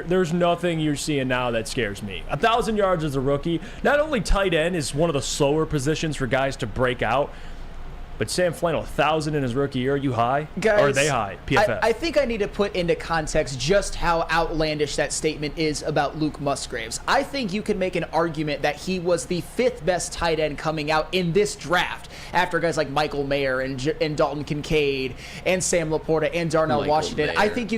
There's nothing you're seeing now that scares me. 1,000 yards as a rookie. Not only tight end is one of the slower positions for guys to break out, but Sam Flannel, 1,000 in his rookie year. Are you high? Guys, or are they high? PFF. I think I need to put into context just how outlandish that statement is about Luke Musgraves. I think you can make an argument that he was the 5th best tight end coming out in this draft after guys like Michael Mayer and Dalton Kincaid and Sam Laporta and Darnell Washington. Mayer. I think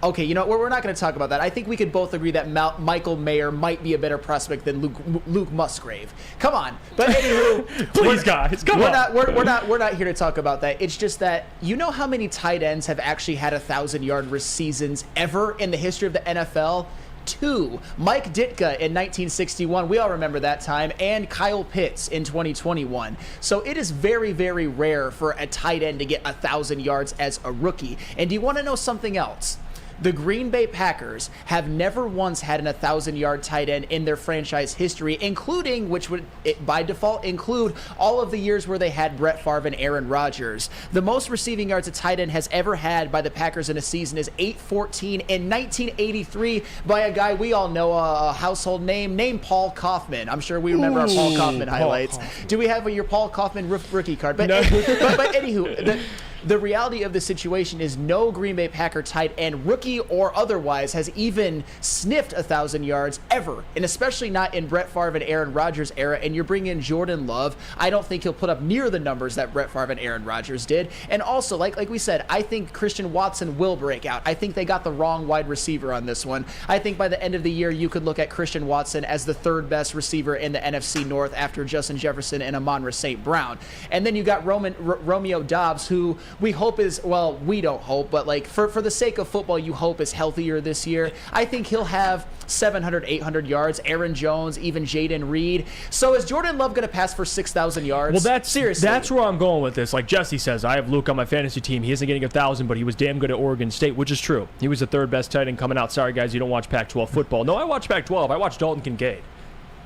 okay, you know, we're not going to talk about that. I think we could both agree that Michael Mayer might be a better prospect than Luke Musgrave. Come on, but anywho, please, guys, come on. We're not here to talk about that. It's just that you know how many tight ends have actually had 1,000-yard seasons ever in the history of the NFL? 2. Mike Ditka in 1961. We all remember that time. And Kyle Pitts in 2021. So it is very, very rare for a tight end to get 1,000 yards as a rookie. And do you want to know something else? The Green Bay Packers have never once had an 1,000-yard tight end in their franchise history, including, which would by default include all of the years where they had Brett Favre and Aaron Rodgers. The most receiving yards a tight end has ever had by the Packers in a season is 814 in 1983 by a guy we all know, a household name, named Paul Kaufman. I'm sure we remember our Paul Kaufman highlights. Do we have your Paul Kaufman rookie card? But, no. but anywho, the reality of the situation is no Green Bay Packer tight end, rookie or otherwise, has even sniffed 1,000 yards ever, and especially not in Brett Favre and Aaron Rodgers era. And you're bringing in Jordan Love. I don't think he'll put up near the numbers that Brett Favre and Aaron Rodgers did. And also, like we said, I think Christian Watson will break out. I think they got the wrong wide receiver on this one. I think by the end of the year, you could look at Christian Watson as the third best receiver in the NFC North after Justin Jefferson and Amon-Ra St. Brown. And then you got Romeo Doubs, who we hope is, well, we don't hope, but like for the sake of football, you hope is healthier this year. I think he'll have 700, 800 yards. Aaron Jones, even Jaden Reed. So is Jordan Love going to pass for 6,000 yards? Well, seriously. That's where I'm going with this. Like Jesse says, I have Luke on my fantasy team. He isn't getting 1,000, but he was damn good at Oregon State, which is true. He was the third best tight end coming out. Sorry, guys, you don't watch Pac-12 football. No, I watch Pac-12. I watch Dalton Kincaid,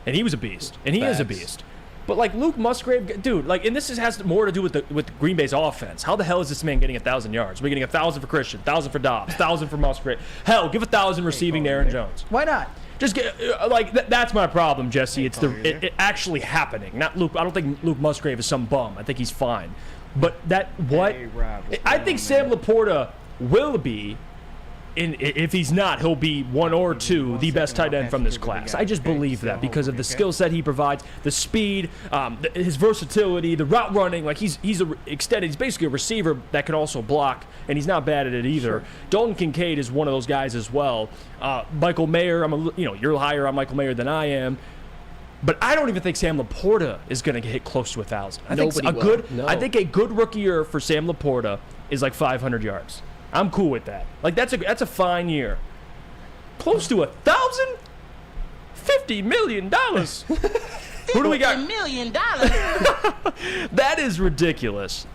and he was a beast, and he is a beast. But like Luke Musgrave, dude, like, and this has more to do with Green Bay's offense. How the hell is this man getting 1,000 yards? We're getting 1,000 for Christian, 1,000 for Dobbs, 1,000 for Musgrave. Hell, give 1,000 receiving to Aaron Jones. Why not? Just get that's my problem, Jesse. It's it actually happening. Not Luke. I don't think Luke Musgrave is some bum. I think he's fine. But I think Sam Laporta will be. If he's not, he'll be one or two the best tight end from this class. I just believe that because of the skill set he provides, the speed, his versatility, the route running. Like he's extended. He's basically a receiver that can also block, and he's not bad at it either. Sure. Dalton Kincaid is one of those guys as well. Michael Mayer, you're higher on Michael Mayer than I am. But I don't even think Sam Laporta is going to hit close to 1,000. I think a good rookie year for Sam Laporta is like 500 yards. I'm cool with that. Like that's a fine year. Close to 1,000? $50 million. Who do we got? $50 million. That is ridiculous.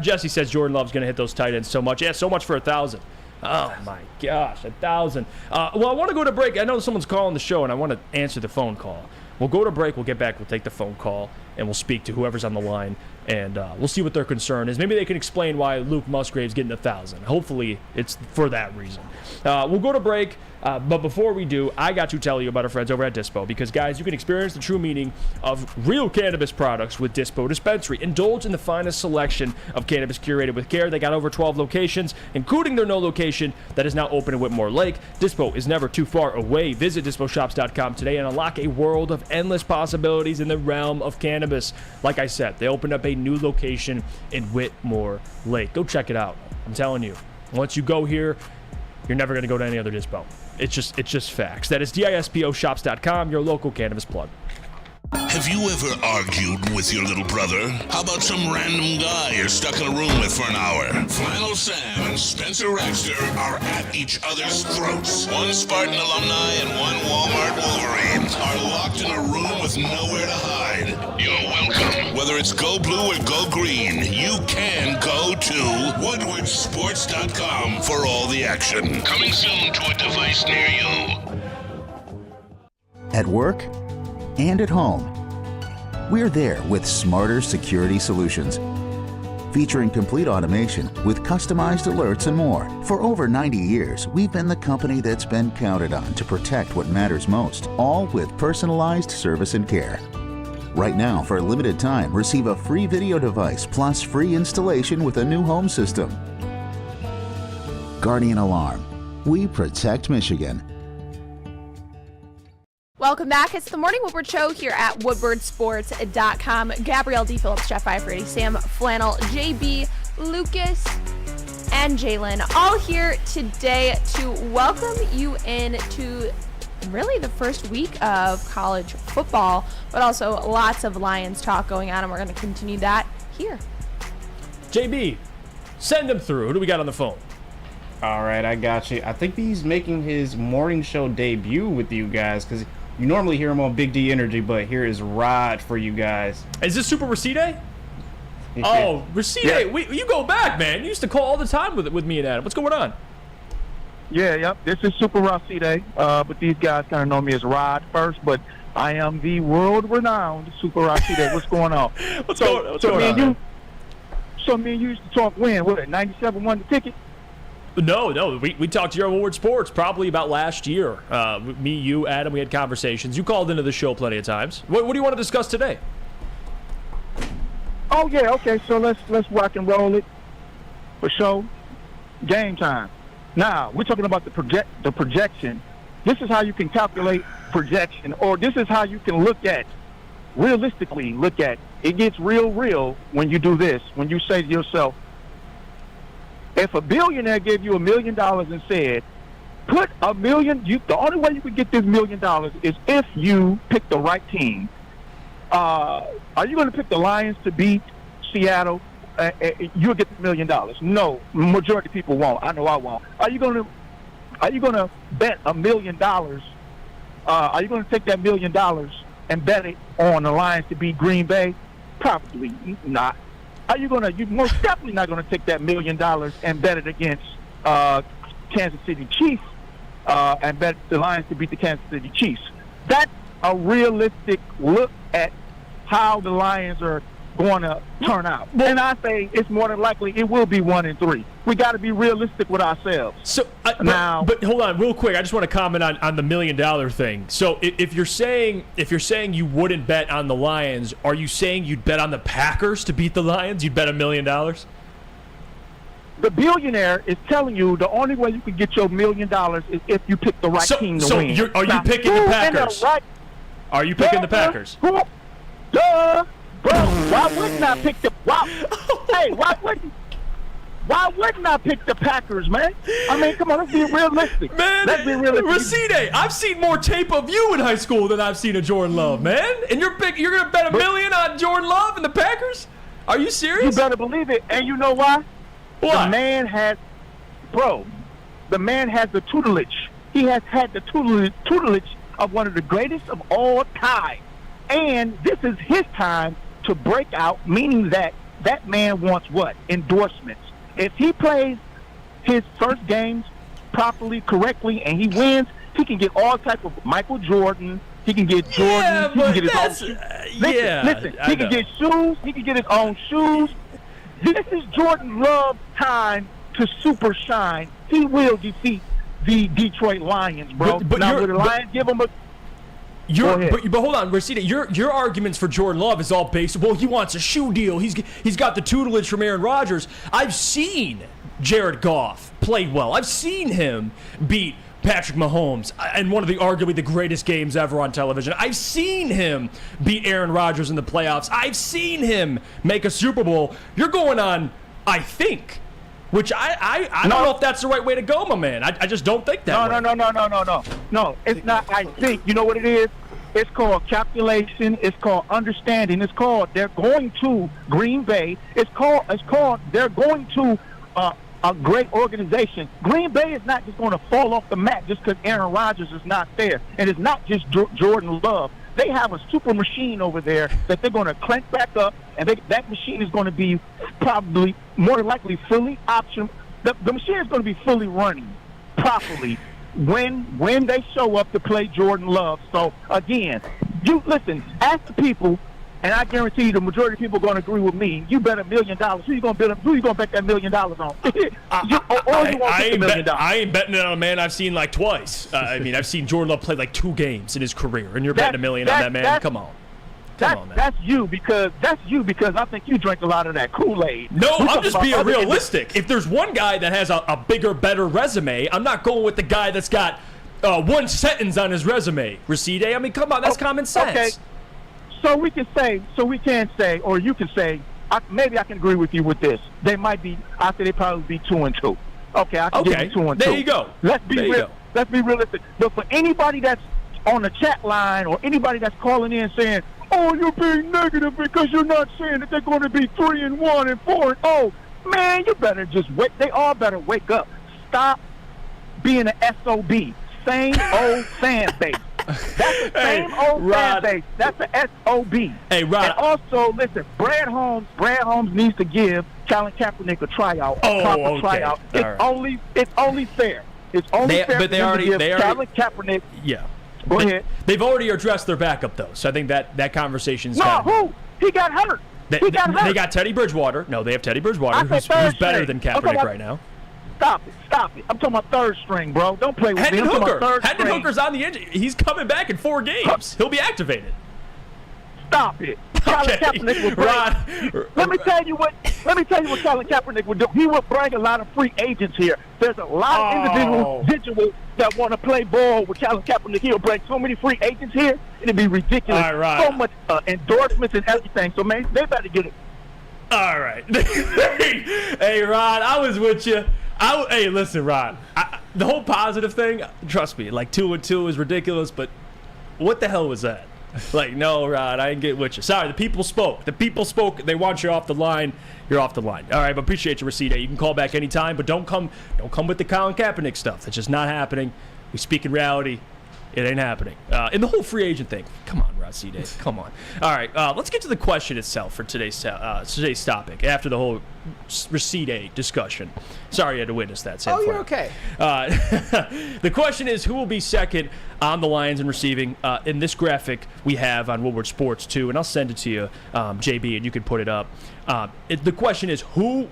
Jesse says Jordan Love's gonna hit those tight ends so much. Yeah, so much for 1,000. Oh my gosh, 1,000. Well, I want to go to break. I know someone's calling the show, and I want to answer the phone call. We'll go to break. We'll get back. We'll take the phone call, and we'll speak to whoever's on the line, and we'll see what their concern is. Maybe they can explain why Luke Musgrave's getting 1,000. Hopefully, it's for that reason. We'll go to break, but before we do, I got to tell you about our friends over at Dispo, because, guys, you can experience the true meaning of real cannabis products with Dispo Dispensary. Indulge in the finest selection of cannabis curated with care. They got over 12 locations, including their no location that is now open in Whitmore Lake. Dispo is never too far away. Visit DispoShops.com today and unlock a world of endless possibilities in the realm of cannabis. Like I said, they opened up a new location in Whitmore Lake. Go check it out. I'm telling you, once you go here, you're never going to go to any other Dispo. It's just facts. That is DISPOshops.com, your local cannabis plug. Have you ever argued with your little brother? How about some random guy you're stuck in a room with for an hour? Flannel Sam and Spencer Raxter are at each other's throats. One Spartan alumni and one Walmart Wolverine are locked in a room with nowhere to hide. You're welcome. Whether it's go blue or go green, you can go to woodwardsports.com for all the action. Coming soon to a device near you. At work and at home, we're there with smarter security solutions. Featuring complete automation with customized alerts and more. For over 90 years, we've been the company that's been counted on to protect what matters most, all with personalized service and care. Right now, for a limited time, receive a free video device plus free installation with a new home system. Guardian Alarm. We protect Michigan. Welcome back. It's the Morning Woodward Show here at woodwardsports.com. Gabrielle D. Phillips, Jeff Iafrate, Sam Flannel, JB, Lucas, and Jalen, all here today to welcome you in to really the first week of college football, but also lots of Lions talk going on, and we're going to continue that here. JB, send him through. Who do we got on the phone? All right, I got you. I think he's making his morning show debut with you guys, because you normally hear him on Big D Energy, but here is Rod for you guys. Is this Super Racide? Oh, Racide, yeah. You go back, man. You used to call all the time with me and Adam. What's going on? Yeah, yep. This is Super Racide, but these guys kind of know me as Rod first, but I am the world-renowned Super Racide. What's going on? What's going on? So me and you used to talk when? What, 97 won the ticket? No. We talked here on Woodward Sports probably about last year. Me, you, Adam, we had conversations. You called into the show plenty of times. What do you want to discuss today? Oh yeah, okay. So let's rock and roll it for sure. Game time. Now we're talking about the projection. This is how you can calculate projection, or this is how you can realistically look at. It gets real when you do this. When you say to yourself, if a billionaire gave you $1 million and said, put $1 million, the only way you could get this $1 million is if you pick the right team. Are you going to pick the Lions to beat Seattle? You'll get the $1 million. No, majority of people won't. I know I won't. Are you going to bet $1 million? Are you going to take that $1 million and bet it on the Lions to beat Green Bay? Probably not. You're most definitely not going to take that $1 million and bet it against Kansas City Chiefs and bet the Lions to beat the Kansas City Chiefs. That's a realistic look at how the Lions are going to turn out. And I say it's more than likely it will be 1-3. We got to be realistic with ourselves. So but hold on, real quick. I just want to comment on the $1 million thing. So if you're saying you wouldn't bet on the Lions, are you saying you'd bet on the Packers to beat the Lions? You'd bet $1 million? The billionaire is telling you the only way you can get your $1 million is if you pick the right team to win. So are you picking the Packers? Are you picking the Packers? Duh, bro. Why wouldn't I pick the? Why wouldn't I pick the Packers, man? I mean, come on, let's be realistic. Man, let's be realistic. Racine, I've seen more tape of you in high school than I've seen of Jordan Love, man. And you're gonna bet $1 million on Jordan Love and the Packers? Are you serious? You better believe it. And you know why? What? The man has the tutelage. He has had the tutelage of one of the greatest of all time. And this is his time to break out, meaning that man wants what? Endorsements. If he plays his first games properly, correctly, and he wins, he can get all type of Michael Jordan. He can get Jordan. He can get his own shoes. Listen, he can get shoes. He can get his own shoes. This is Jordan Love's time to super shine. He will defeat the Detroit Lions, bro. But now, will the Lions give him a... But hold on, Racine. Your arguments for Jordan Love is all based. Well, he wants a shoe deal. He's got the tutelage from Aaron Rodgers. I've seen Jared Goff play well. I've seen him beat Patrick Mahomes in one of arguably the greatest games ever on television. I've seen him beat Aaron Rodgers in the playoffs. I've seen him make a Super Bowl. You're going on, I think. Which I don't know if that's the right way to go, my man. I just don't think that way. No, it's not I think. You know what it is? It's called calculation. It's called understanding. It's called they're going to Green Bay. It's called they're going to a great organization. Green Bay is not just going to fall off the mat just because Aaron Rodgers is not there. And it's not just Jordan Love. They have a super machine over there that they're going to crank back up, and that machine is going to be probably more than likely fully option. The machine is going to be fully running properly when they show up to play Jordan Love. So again, you listen, ask the people, and I guarantee you the majority of people are going to agree with me. You bet $1 million. Who you going to bet that $1 million on? I ain't betting it on a man I've seen like twice. I mean, I've seen Jordan Love play like 2 games in his career, and you're betting $1 million on that man. Come on, man. That's you because I think you drank a lot of that Kool-Aid. No, I'm just being realistic. If there's one guy that has a bigger, better resume, I'm not going with the guy that's got one sentence on his resume. Racine, I mean, come on, that's common sense. Okay. So we can say, or you can say, maybe I can agree with you with this. They might be. I say they probably be 2-2. Okay, I can give you 2-2. There you go. Let's be realistic. But for anybody that's on the chat line or anybody that's calling in saying, "Oh, you're being negative because you're not saying that they're going to be 3-1 and 4-0," man, you better just wait. They all better wake up. Stop being an SOB. Same old fan base. That's the same old fan base. That's the SOB. Hey, Rod. And also, listen, Brad Holmes needs to give Colin Kaepernick a tryout, a proper tryout. It's only fair. It's only fair. But they already Colin Kaepernick. Yeah. Go ahead. They've already addressed their backup though, so I think that conversation's who? He got hurt. They got Teddy Bridgewater. No, they have Teddy Bridgewater, who's better than Kaepernick right now. Stop it. I'm talking about third string, bro. Don't play with me. Hendon Hooker's on the injury. He's coming back in 4 games. He'll be activated. Stop it. Colin Kaepernick would bring. Let me tell you what Colin Kaepernick would do. He would bring a lot of free agents here. There's a lot of individuals that want to play ball with Colin Kaepernick. He'll bring so many free agents here, it'd be ridiculous. All right. So much endorsements and everything. So man, they better get it. All right. Hey, Ron, I was with you. Hey, listen, Ron. The whole positive thing, trust me, like 2 and 2 is ridiculous, but what the hell was that? Like, no, Ron, I ain't get with you. Sorry, the people spoke. The people spoke. They want you off the line. You're off the line. All right, but appreciate your receipt. You can call back anytime, but don't come with the Colin Kaepernick stuff. That's just not happening. We speak in reality. It ain't happening. And the whole free agent thing. Come on, Rod C-Day. Come on. All right, let's get to the question itself for today's topic after the whole receipt discussion. Sorry you had to witness that. Sam You're okay. The question is, who will be second on the Lions in receiving? In this graphic we have on Woodward Sports 2, and I'll send it to you, JB, and you can put it up. The question is, who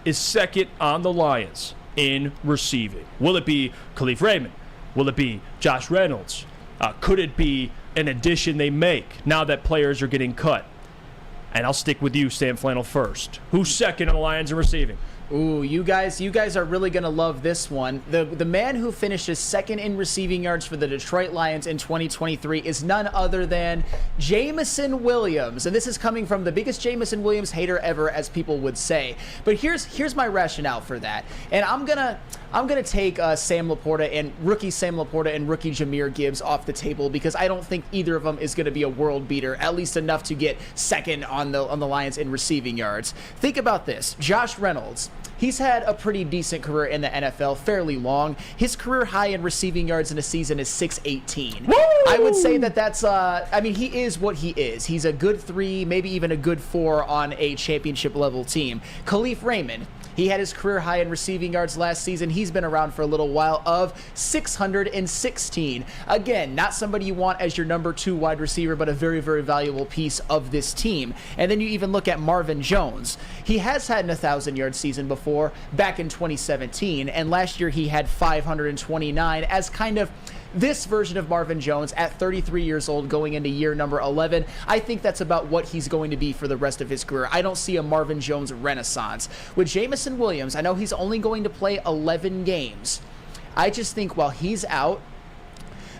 is second on the Lions in receiving? Will it be Khalif Raymond? Will it be Josh Reynolds? Could it be an addition they make now that players are getting cut? And I'll stick with you, Sam Flannel, first. Who's second on the Lions in receiving? Ooh, you guys are really going to love this one. The man who finishes second in receiving yards for the Detroit Lions in 2023 is none other than Jameson Williams. And this is coming from the biggest Jameson Williams hater ever, as people would say. But here's my rationale for that. And I'm gonna take Sam Laporta and rookie Jahmyr Gibbs off the table, because I don't think either of them is going to be a world beater, at least enough to get second on the Lions in receiving yards. Think about this. Josh Reynolds. He's had a pretty decent career in the NFL, fairly long. His career high in receiving yards in a season is 618. Woo! I would say that's, he is what he is. He's a good 3, maybe even a good 4 on a championship level team. Khalif Raymond. He had his career high in receiving yards last season. He's been around for a little while, of 616. Again, not somebody you want as your number 2 wide receiver, but a very, very valuable piece of this team. And then you even look at Marvin Jones. He has had an 1,000-yard season before, back in 2017, and last year he had 529 as kind of this version of Marvin Jones at 33 years old going into year number 11. I think that's about what he's going to be for the rest of his career. I don't see a Marvin Jones renaissance. With Jameson Williams, I know he's only going to play 11 games. I just think while he's out,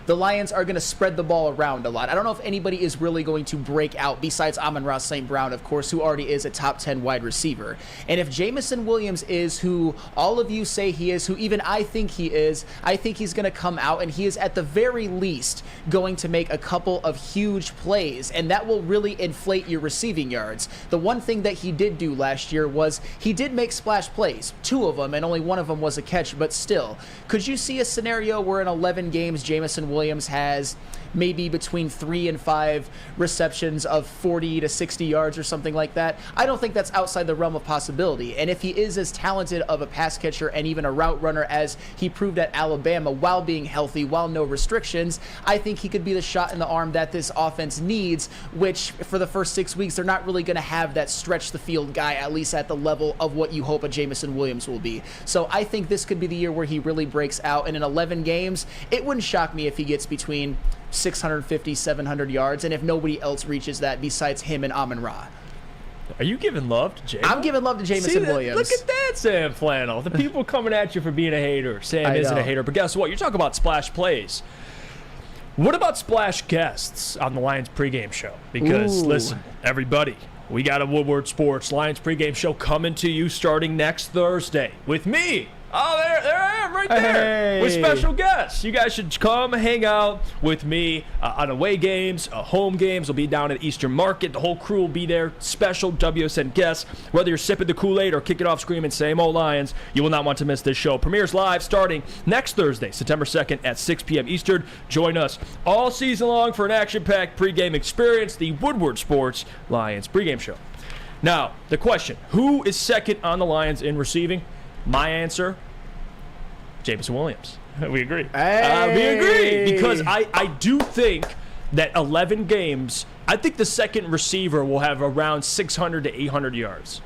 the Lions are going to spread the ball around a lot. I don't know if anybody is really going to break out besides Amon-Ra St. Brown, of course, who already is a top 10 wide receiver. And if Jameson Williams is who all of you say he is, who even I think he is, I think he's going to come out and he is at the very least going to make a couple of huge plays, and that will really inflate your receiving yards. The one thing that he did do last year was he did make splash plays, 2 of them, and only one of them was a catch, but still. Could you see a scenario where in 11 games Jameson Williams has maybe between 3 and 5 receptions of 40 to 60 yards or something like that? I don't think that's outside the realm of possibility. And if he is as talented of a pass catcher and even a route runner as he proved at Alabama while being healthy, while no restrictions, I think he could be the shot in the arm that this offense needs, which for the first 6 weeks, they're not really going to have that stretch the field guy, at least at the level of what you hope a Jameson Williams will be. So I think this could be the year where he really breaks out. And in 11 games, it wouldn't shock me if he gets between 650, 700 yards, and if nobody else reaches that besides him and Amon-Ra. Are you giving love to Jameson? I'm giving love to Jameson Williams. Look at that, Sam Flannel. The people coming at you for being a hater. Sam isn't a hater, but guess what? You're talking about splash plays. What about splash guests on the Lions pregame show? Because, listen, everybody, we got a Woodward Sports Lions pregame show coming to you starting next Thursday with me. Oh, there I am right there with special guests. You guys should come hang out with me on away games, home games. We'll be down at Eastern Market. The whole crew will be there. Special WSN guests. Whether you're sipping the Kool-Aid or kicking off screaming, same old Lions, you will not want to miss this show. Premieres live starting next Thursday, September 2nd at 6 p.m. Eastern. Join us all season long for an action-packed pregame experience, the Woodward Sports Lions pregame show. Now, the question, who is second on the Lions in receiving? My answer, Jameson Williams. We agree. Hey. We agree because I do think that 11 games, I think the second receiver will have around 600 to 800 yards.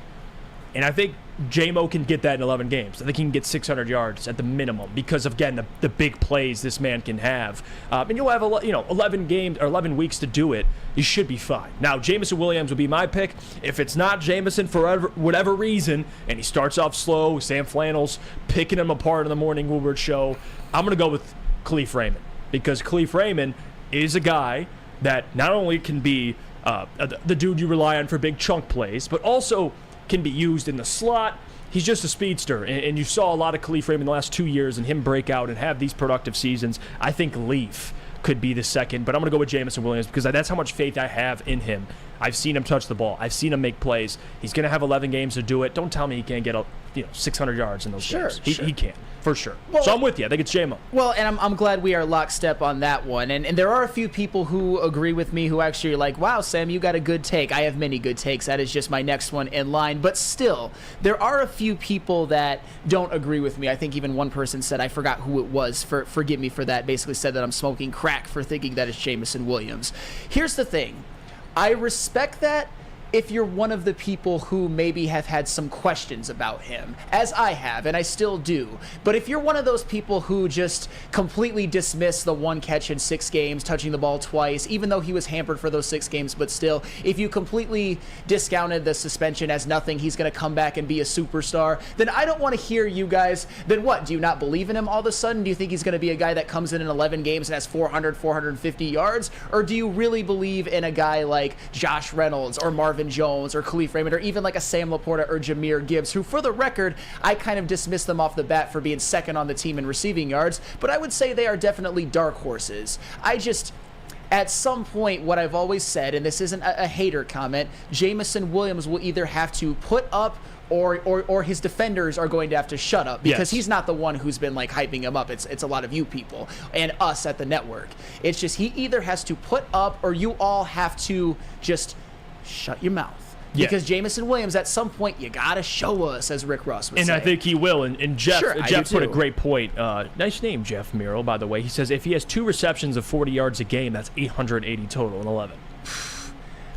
And I think J-Mo can get that in 11 games. I think he can get 600 yards at the minimum because, again, the big plays this man can have. And you'll have 11 games or 11 weeks to do it. You should be fine. Now, Jameson Williams would be my pick. If it's not Jameson for whatever reason, and he starts off slow, Sam Flannel's picking him apart in the morning Woodward show, I'm going to go with Khalif Raymond because Khalif Raymond is a guy that not only can be the dude you rely on for big chunk plays, but also can be used in the slot. He's just a speedster, and you saw a lot of Khalif Raymond in the last 2 years and him break out and have these productive seasons. I think Leaf could be the second, but I'm going to go with Jameson Williams because that's how much faith I have in him. I've seen him touch the ball. I've seen him make plays. He's going to have 11 games to do it. Don't tell me he can't get 600 yards in those games. He can, for sure. Well, so I'm with you. I think it's J-Mo. Well, and I'm glad we are lockstep on that one. And there are a few people who agree with me who actually are like, wow, Sam, you got a good take. I have many good takes. That is just my next one in line. But still, there are a few people that don't agree with me. I think even one person said, I forgot who it was, forgive me for that, basically said that I'm smoking crack for thinking that it's Jameson Williams. Here's the thing. I respect that if you're one of the people who maybe have had some questions about him, as I have, and I still do. But if you're one of those people who just completely dismiss the one catch in 6 games, touching the ball twice, even though he was hampered for those 6 games, but still, if you completely discounted the suspension as nothing, he's going to come back and be a superstar, then I don't want to hear you guys. Then what? Do you not believe in him all of a sudden? Do you think he's going to be a guy that comes in 11 games and has 400, 450 yards? Or do you really believe in a guy like Josh Reynolds or Marvin Jones or Khalif Raymond or even like a Sam Laporta or Jahmyr Gibbs, who, for the record, I kind of dismiss them off the bat for being second on the team in receiving yards, but I would say they are definitely dark horses. At some point, what I've always said, and this isn't a hater comment, Jameson Williams will either have to put up or his defenders are going to have to shut up because he's not the one who's been like hyping him up. It's a lot of you people and us at the network. It's just he either has to put up or you all have to just shut your mouth. Yeah. Because Jameson Williams, at some point, you got to show us, as Rick Ross would say. And I think he will. And Jeff, Sure, Jeff put a great point. Nice name, Jeff Miro, by the way. He says if he has 2 receptions of 40 yards a game, that's 880 total in 11.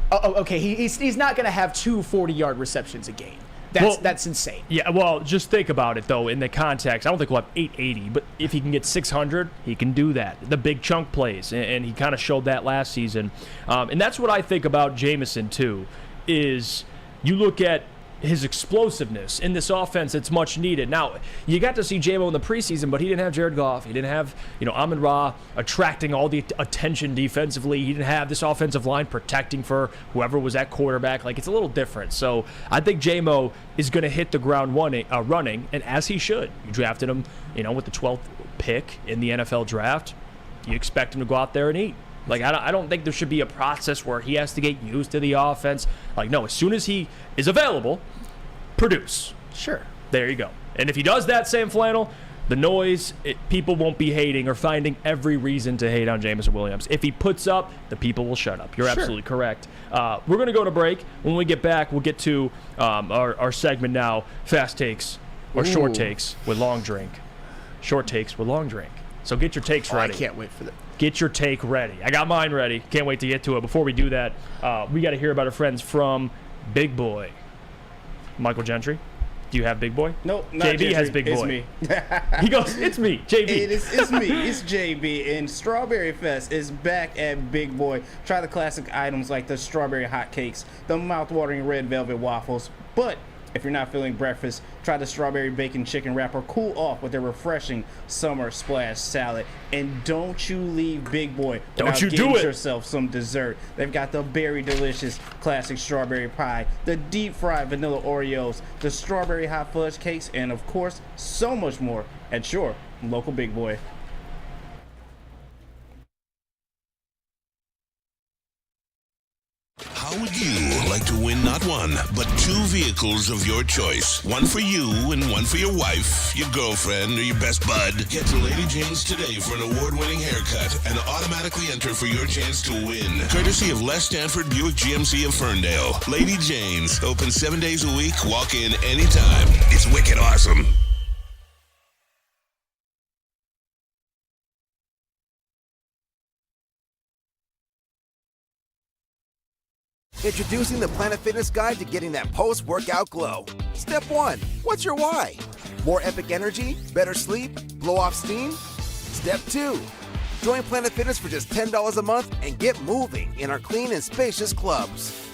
Oh, okay. He's not going to have 2 40-yard receptions a game. That's insane. Yeah, well, just think about it, though, in the context. I don't think we'll have 880, but if he can get 600, he can do that. The big chunk plays, and he kind of showed that last season. And that's what I think about Jameson, too, is you look at his explosiveness in this offense that's much needed. Now, you got to see J-Mo in the preseason, but he didn't have Jared Goff. He didn't have, Amon-Ra attracting all the attention defensively. He didn't have this offensive line protecting for whoever was at quarterback. Like, it's a little different. So I think J-Mo is going to hit the ground running, and as he should. You drafted him, with the 12th pick in the NFL draft. You expect him to go out there and eat. Like, I don't think there should be a process where he has to get used to the offense. Like, no, as soon as he is available, produce. Sure. There you go. And if he does that, Sam Flannel, the noise, people won't be hating or finding every reason to hate on Jameson Williams. If he puts up, the people will shut up. You're absolutely correct. We're going to go to break. When we get back, we'll get to our segment now, Fast Takes or Short Takes with Long Drink. Short Takes with Long Drink. So get your takes ready. I can't wait for that. Get your take ready. I got mine ready. Can't wait to get to it. Before we do that, we got to hear about our friends from Big Boy. Michael Gentry, do you have Big Boy? Nope, not JB Gentry. has Big Boy. It's me. He goes, it's me, JB. It's me. It's JB. And Strawberry Fest is back at Big Boy. Try the classic items like the strawberry hotcakes, the mouth-watering red velvet waffles. But if you're not feeling breakfast, try the strawberry bacon chicken wrap or cool off with their refreshing summer splash salad. And don't you leave Big Boy without getting yourself some dessert. They've got the berry delicious classic strawberry pie, the deep fried vanilla Oreos, the strawberry hot fudge cakes, and of course, so much more at your local Big Boy. How would you like to win not one, but 2 vehicles of your choice? One for you and one for your wife, your girlfriend, or your best bud. Get to Lady Jane's today for an award-winning haircut and automatically enter for your chance to win. Courtesy of Les Stanford Buick GMC of Ferndale. Lady Jane's, open 7 days a week, walk in anytime. It's wicked awesome. Introducing the Planet Fitness Guide to getting that post-workout glow. Step 1. What's your why? More epic energy? Better sleep? Blow off steam? Step 2. Join Planet Fitness for just $10 a month and get moving in our clean and spacious clubs.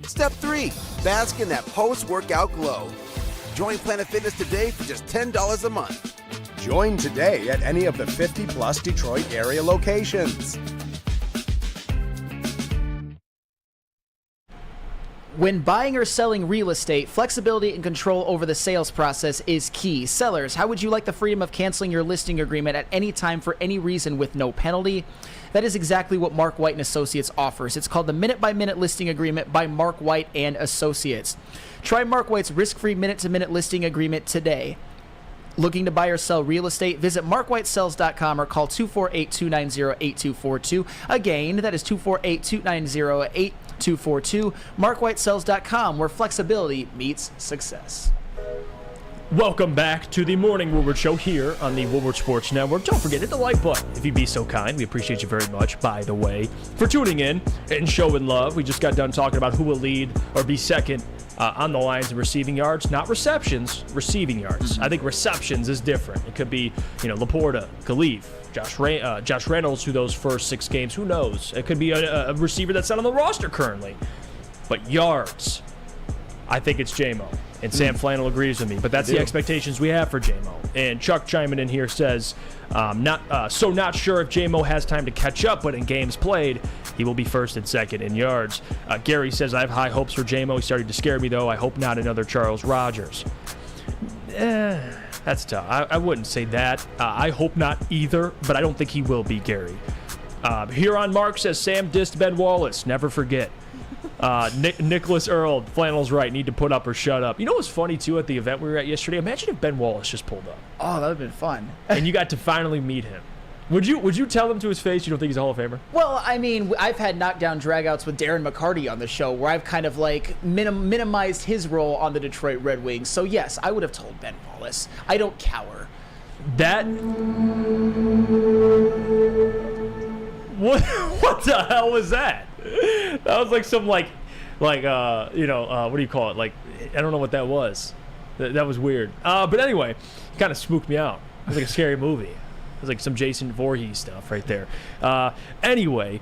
Step 3. Bask in that post-workout glow. Join Planet Fitness today for just $10 a month. Join today at any of the 50-plus Detroit area locations. When buying or selling real estate, flexibility and control over the sales process is key. Sellers, how would you like the freedom of canceling your listing agreement at any time for any reason with no penalty? That is exactly what Mark White & Associates offers. It's called the Minute-by-Minute Listing Agreement by Mark White & Associates. Try Mark White's risk-free minute-to-minute listing agreement today. Looking to buy or sell real estate? Visit markwhitesells.com or call 248-290-8242. Again, that is 248-290-8242. markwhitesells.com, where flexibility meets success. Welcome back to the Morning Woodward Show here on the Woodward Sports Network. Don't forget, hit the like button if you'd be so kind. We appreciate you very much, by the way, for tuning in and showing love. We just got done talking about who will lead or be second on the Lions in receiving yards. Not receptions, receiving yards. I think receptions is different. It could be, Laporta, Khalif, Josh Reynolds through those first 6 games. Who knows? It could be a receiver that's not on the roster currently. But yards, I think it's J-Mo. And Sam Flannel agrees with me. But that's the expectations we have for J-Mo. And Chuck chiming in here says, not sure if J-Mo has time to catch up, but in games played, he will be first and second in yards. Gary says, I have high hopes for J-Mo. He started to scare me, though. I hope not another Charles Rogers. That's tough. I wouldn't say that. I hope not either, but I don't think he will be, Gary. Huron Mark says, Sam dissed Ben Wallace. Never forget. Nicholas Earl, Flannel's right. Need to put up or shut up. You know what's funny, too, at the event we were at yesterday? Imagine if Ben Wallace just pulled up. Oh, that would have been fun. And you got to finally meet him. Would you tell him to his face you don't think he's a Hall of Famer? Well, I mean, I've had knockdown dragouts with Darren McCarty on the show where I've kind of like minimized his role on the Detroit Red Wings. So, yes, I would have told Ben Wallace. I don't cower. That... What the hell was that? That was like some what do you call it? Like, I don't know what that was. That was weird. But anyway, it kind of spooked me out. It was like a scary movie. It was like some Jason Voorhees stuff right there. Anyway,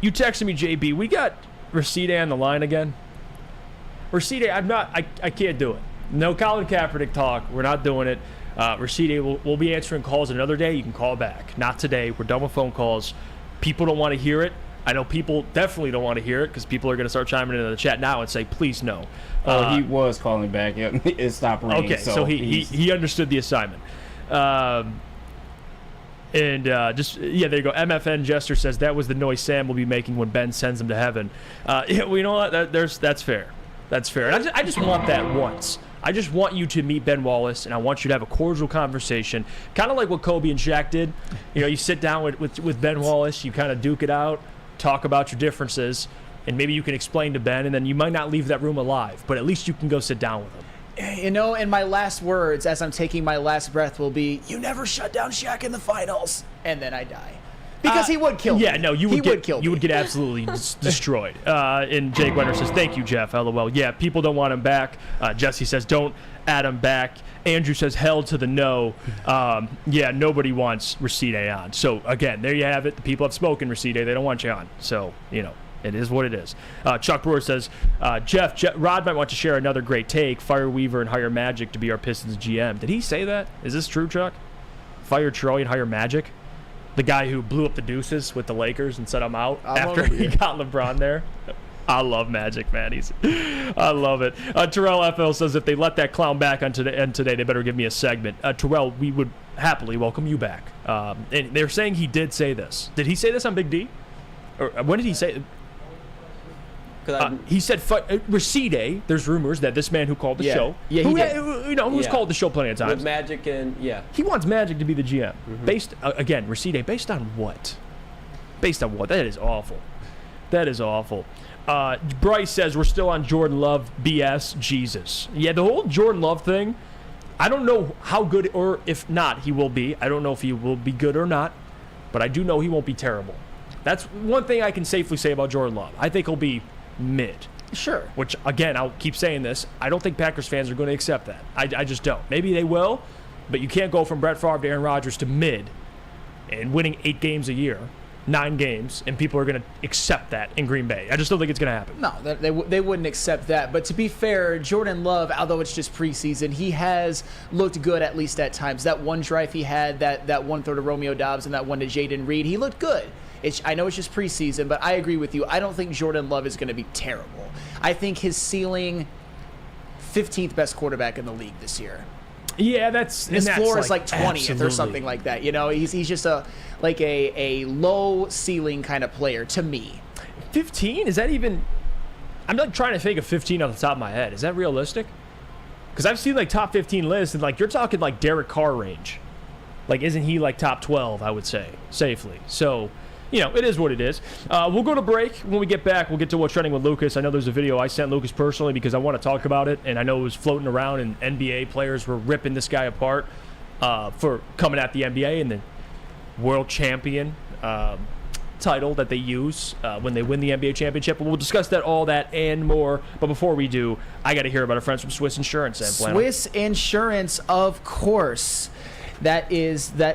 you texted me, JB. We got Raside on the line again. Raside, I can't do it. No Colin Kaepernick talk. We're not doing it. Raside, we'll be answering calls another day. You can call back. Not today. We're done with phone calls. People don't want to hear it. I know people definitely don't want to hear it because people are going to start chiming into the chat now and say, please no. He was calling back. It stopped ringing. Okay, so he understood the assignment. There you go. MFN Jester says that was the noise Sam will be making when Ben sends him to heaven. You know what? That's fair. That's fair. And I just want that once. I just want you to meet Ben Wallace, and I want you to have a cordial conversation, kind of like what Kobe and Shaq did. You sit down with Ben Wallace, you kind of duke it out, talk about your differences, and maybe you can explain to Ben, and then you might not leave that room alive, but at least you can go sit down with him. And my last words as I'm taking my last breath will be, you never shut down Shaq in the finals, and then I die. Because he would kill me. Yeah, no, you would get absolutely destroyed. And Jake Wenner says, thank you, Jeff, LOL. Yeah, people don't want him back. Jesse says, don't add him back. Andrew says, hell to the no. Yeah, nobody wants Raside on. So, again, there you have it. The people have spoken, Raside. They don't want you on. So, it is what it is. Chuck Brewer says, Jeff, Rod might want to share another great take. Fire Weaver and hire Magic to be our Pistons GM. Did he say that? Is this true, Chuck? Fire Troy and hire Magic? The guy who blew up the deuces with the Lakers and set them out after he got LeBron there. I love Magic, man. I love it. Terrell FL says if they let that clown back on today, they better give me a segment. Terrell, we would happily welcome you back. And they're saying he did say this. Did he say this on Big D? Or when did he say it? He said Raside. There's rumors that this man who called the show, who's called the show plenty of times, with Magic and he wants Magic to be the GM. Based again, Raside. Based on what? Based on what? That is awful. That is awful. Bryce says we're still on Jordan Love BS. Jesus. Yeah, the whole Jordan Love thing. I don't know how good or if not he will be. I don't know if he will be good or not, but I do know he won't be terrible. That's one thing I can safely say about Jordan Love. I think he'll be mid. Sure. Which, again, I'll keep saying this. I don't think Packers fans are going to accept that. I just don't. Maybe they will, but you can't go from Brett Favre to Aaron Rodgers to mid and winning 8 games a year, 9 games, and people are going to accept that in Green Bay. I just don't think it's going to happen. No, they wouldn't accept that. But to be fair, Jordan Love, although it's just preseason, he has looked good at least at times. That one drive he had, that one throw to Romeo Doubs and that one to Jaden Reed, he looked good. I know it's just preseason, but I agree with you. I don't think Jordan Love is going to be terrible. I think his ceiling, 15th best quarterback in the league this year. Yeah, his floor is like 20th or something like that. You know, he's just a low ceiling kind of player to me. 15? Is that even? I'm not trying to think of 15 off the top of my head. Is that realistic? Because I've seen like top 15 lists, and like you're talking like Derek Carr range. Like, isn't he like top 12? I would say safely. So, you know, it is what it is. We'll go to break. When we get back, we'll get to what's trending with Lucas. I know there's a video I sent Lucas personally because I want to talk about it, and I know it was floating around, and NBA players were ripping this guy apart for coming at the NBA and the world champion title that they use when they win the NBA championship. But we'll discuss all that and more. But before we do, I got to hear about our friends from Swiss Insurance. Swiss Insurance, of course. That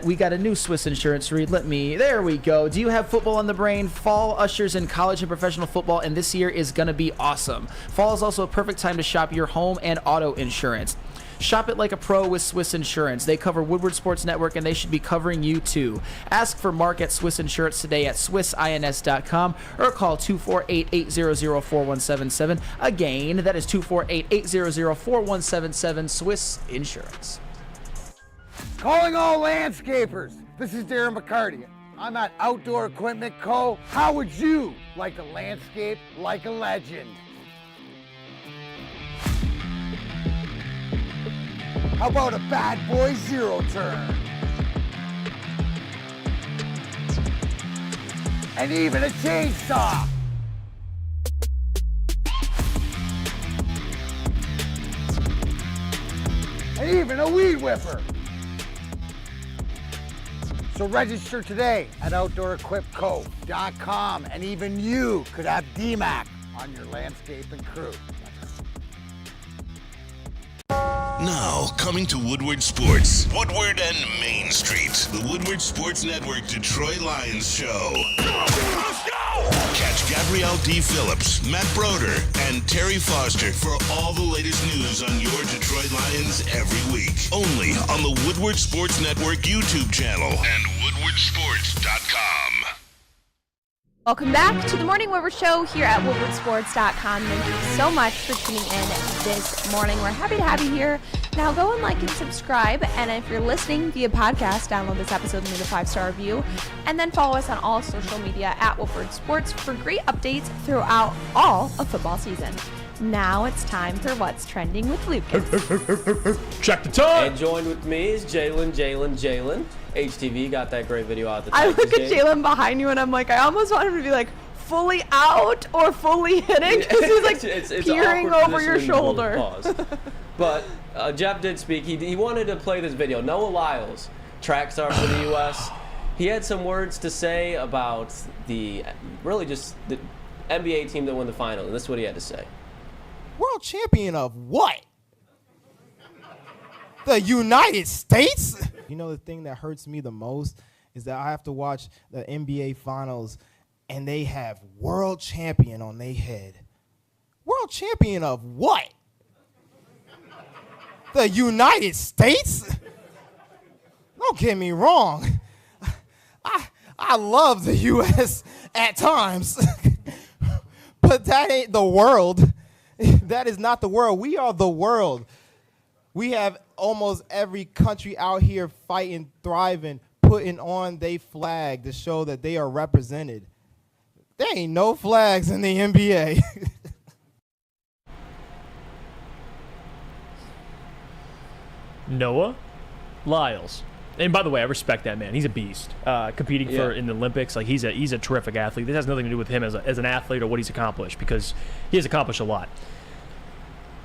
we got a new Swiss Insurance read. There we go. Do you have football on the brain? Fall ushers in college and professional football, and this year is going to be awesome. Fall is also a perfect time to shop your home and auto insurance. Shop it like a pro with Swiss Insurance. They cover Woodward Sports Network, and they should be covering you too. Ask for Mark at Swiss Insurance today at swissins.com or call 248-800-4177. Again, that is 248-800-4177, Swiss Insurance. Calling all landscapers. This is Darren McCarty. I'm at Outdoor Equipment Co. How would you like to landscape like a legend? How about a bad boy zero turn? And even a chainsaw. And even a weed whipper. So register today at OutdoorEquipCo.com, and even you could have DMAC on your landscaping crew. Now, coming to Woodward Sports, Woodward and Main Street, the Woodward Sports Network Detroit Lions show. Let's go! Catch Gabrielle D. Phillips, Matt Broder, and Terry Foster for all the latest news on your Detroit Lions every week. Only on the Woodward Sports Network YouTube channel and woodwardsports.com. Welcome back to the Morning Woodward Show here at woodwardsports.com. Thank you so much for tuning in this morning. We're happy to have you here. Now go and like and subscribe. And if you're listening via podcast, download this episode and leave a 5-star review. And then follow us on all social media at Woodward Sports for great updates throughout all of football season. Now it's time for What's Trending with Lucas. Check the time. And joined with me is Jalen. HTV got that great video out the I look at Jalen behind you and I'm like, I almost want him to be like fully out or fully hitting because he's like it's peering over your shoulder. Pause. But Jeff did speak. He wanted to play this video. Noah Lyles, track star for the U.S. He had some words to say about the NBA team that won the final, and this is what he had to say. World champion of what? The United States? You know, the thing that hurts me the most is that I have to watch the NBA finals and they have world champion on their head. World champion of what? The United States? Don't get me wrong. I love the U.S. at times, but that ain't the world. That is not the world. We are the world. We have almost every country out here fighting, thriving, putting on their flag to show that they are represented. There ain't no flags in the NBA. Noah Lyles. And by the way, I respect that man. He's a beast. Competing in the Olympics, like he's a terrific athlete. This has nothing to do with him as an athlete or what he's accomplished, because he has accomplished a lot.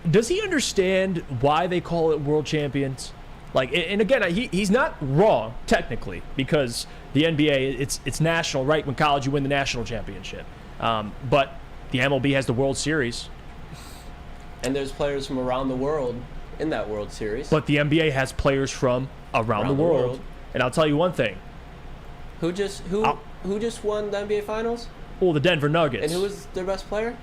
Does he understand why they call it world champions? Like, and again, he's not wrong technically, because The NBA, it's national, right? When college, you win the national championship. But the MLB has the World Series. And there's players from around the world in that World Series. But the NBA has players from around the world. And I'll tell you one thing. Who just won the NBA Finals? Well, the Denver Nuggets. And who was their best player?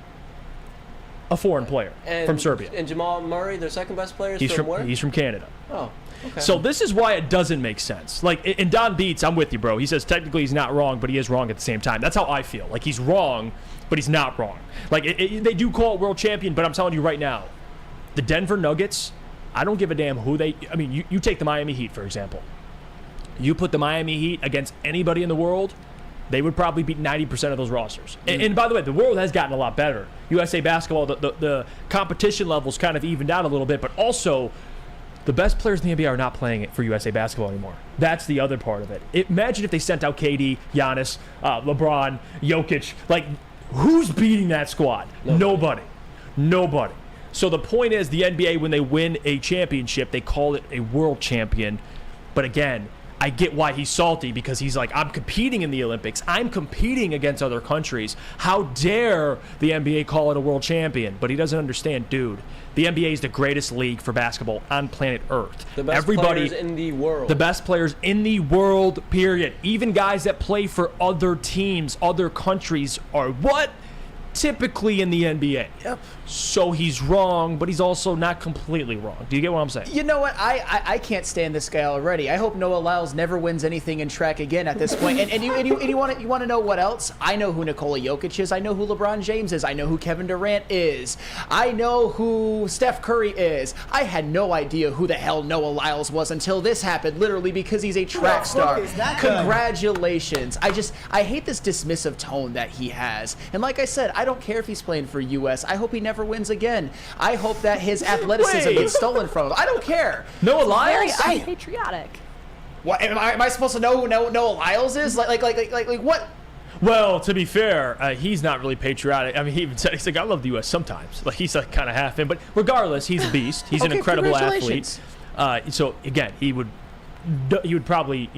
A foreign player from Serbia. And Jamal Murray, their second best player, is from where? He's from Canada. Oh, okay. So this is why it doesn't make sense. Like, in Don Beats, I'm with you, bro. He says technically he's not wrong, but he is wrong at the same time. That's how I feel. Like, he's wrong, but he's not wrong. Like, they do call it world champion, but I'm telling you right now, the Denver Nuggets, I don't give a damn who they... I mean, you take the Miami Heat, for example. You put the Miami Heat against anybody in the world, they would probably beat 90% of those rosters. And by the way, the world has gotten a lot better. USA basketball, the competition levels kind of evened out a little bit, but also the best players in the NBA are not playing it for USA basketball anymore. That's the other part of it. Imagine if they sent out KD, Giannis, LeBron, Jokic. Like, who's beating that squad? Nobody. So the point is, the NBA, when they win a championship, they call it a world champion. But again, I get why he's salty, because he's like, I'm competing in the Olympics. I'm competing against other countries. How dare the NBA call it a world champion? But he doesn't understand, dude. The NBA is the greatest league for basketball on planet Earth. The best players in the world. The best players in the world, period. Even guys that play for other teams, other countries are what? Typically in the NBA. Yep. So he's wrong, but he's also not completely wrong. Do you get what I'm saying? You know what? I can't stand this guy already. I hope Noah Lyles never wins anything in track again at this point. And you want to know what else? I know who Nikola Jokic is. I know who LeBron James is. I know who Kevin Durant is. I know who Steph Curry is. I had no idea who the hell Noah Lyles was until this happened, literally because he's a track star. Congratulations. I hate this dismissive tone that he has. And like I said, I don't care if he's playing for US. I hope he never wins again. I hope that his athleticism gets stolen from him. I don't care. Noah Lyles? Very unpatriotic. What am I supposed to know who Noah Lyles is? Like what? Well, to be fair, he's not really patriotic. I mean, he even said, he's like, I love the U.S. sometimes. Like, he's like kind of half in. But regardless, he's a beast. He's an incredible athlete. So, again, he would probably,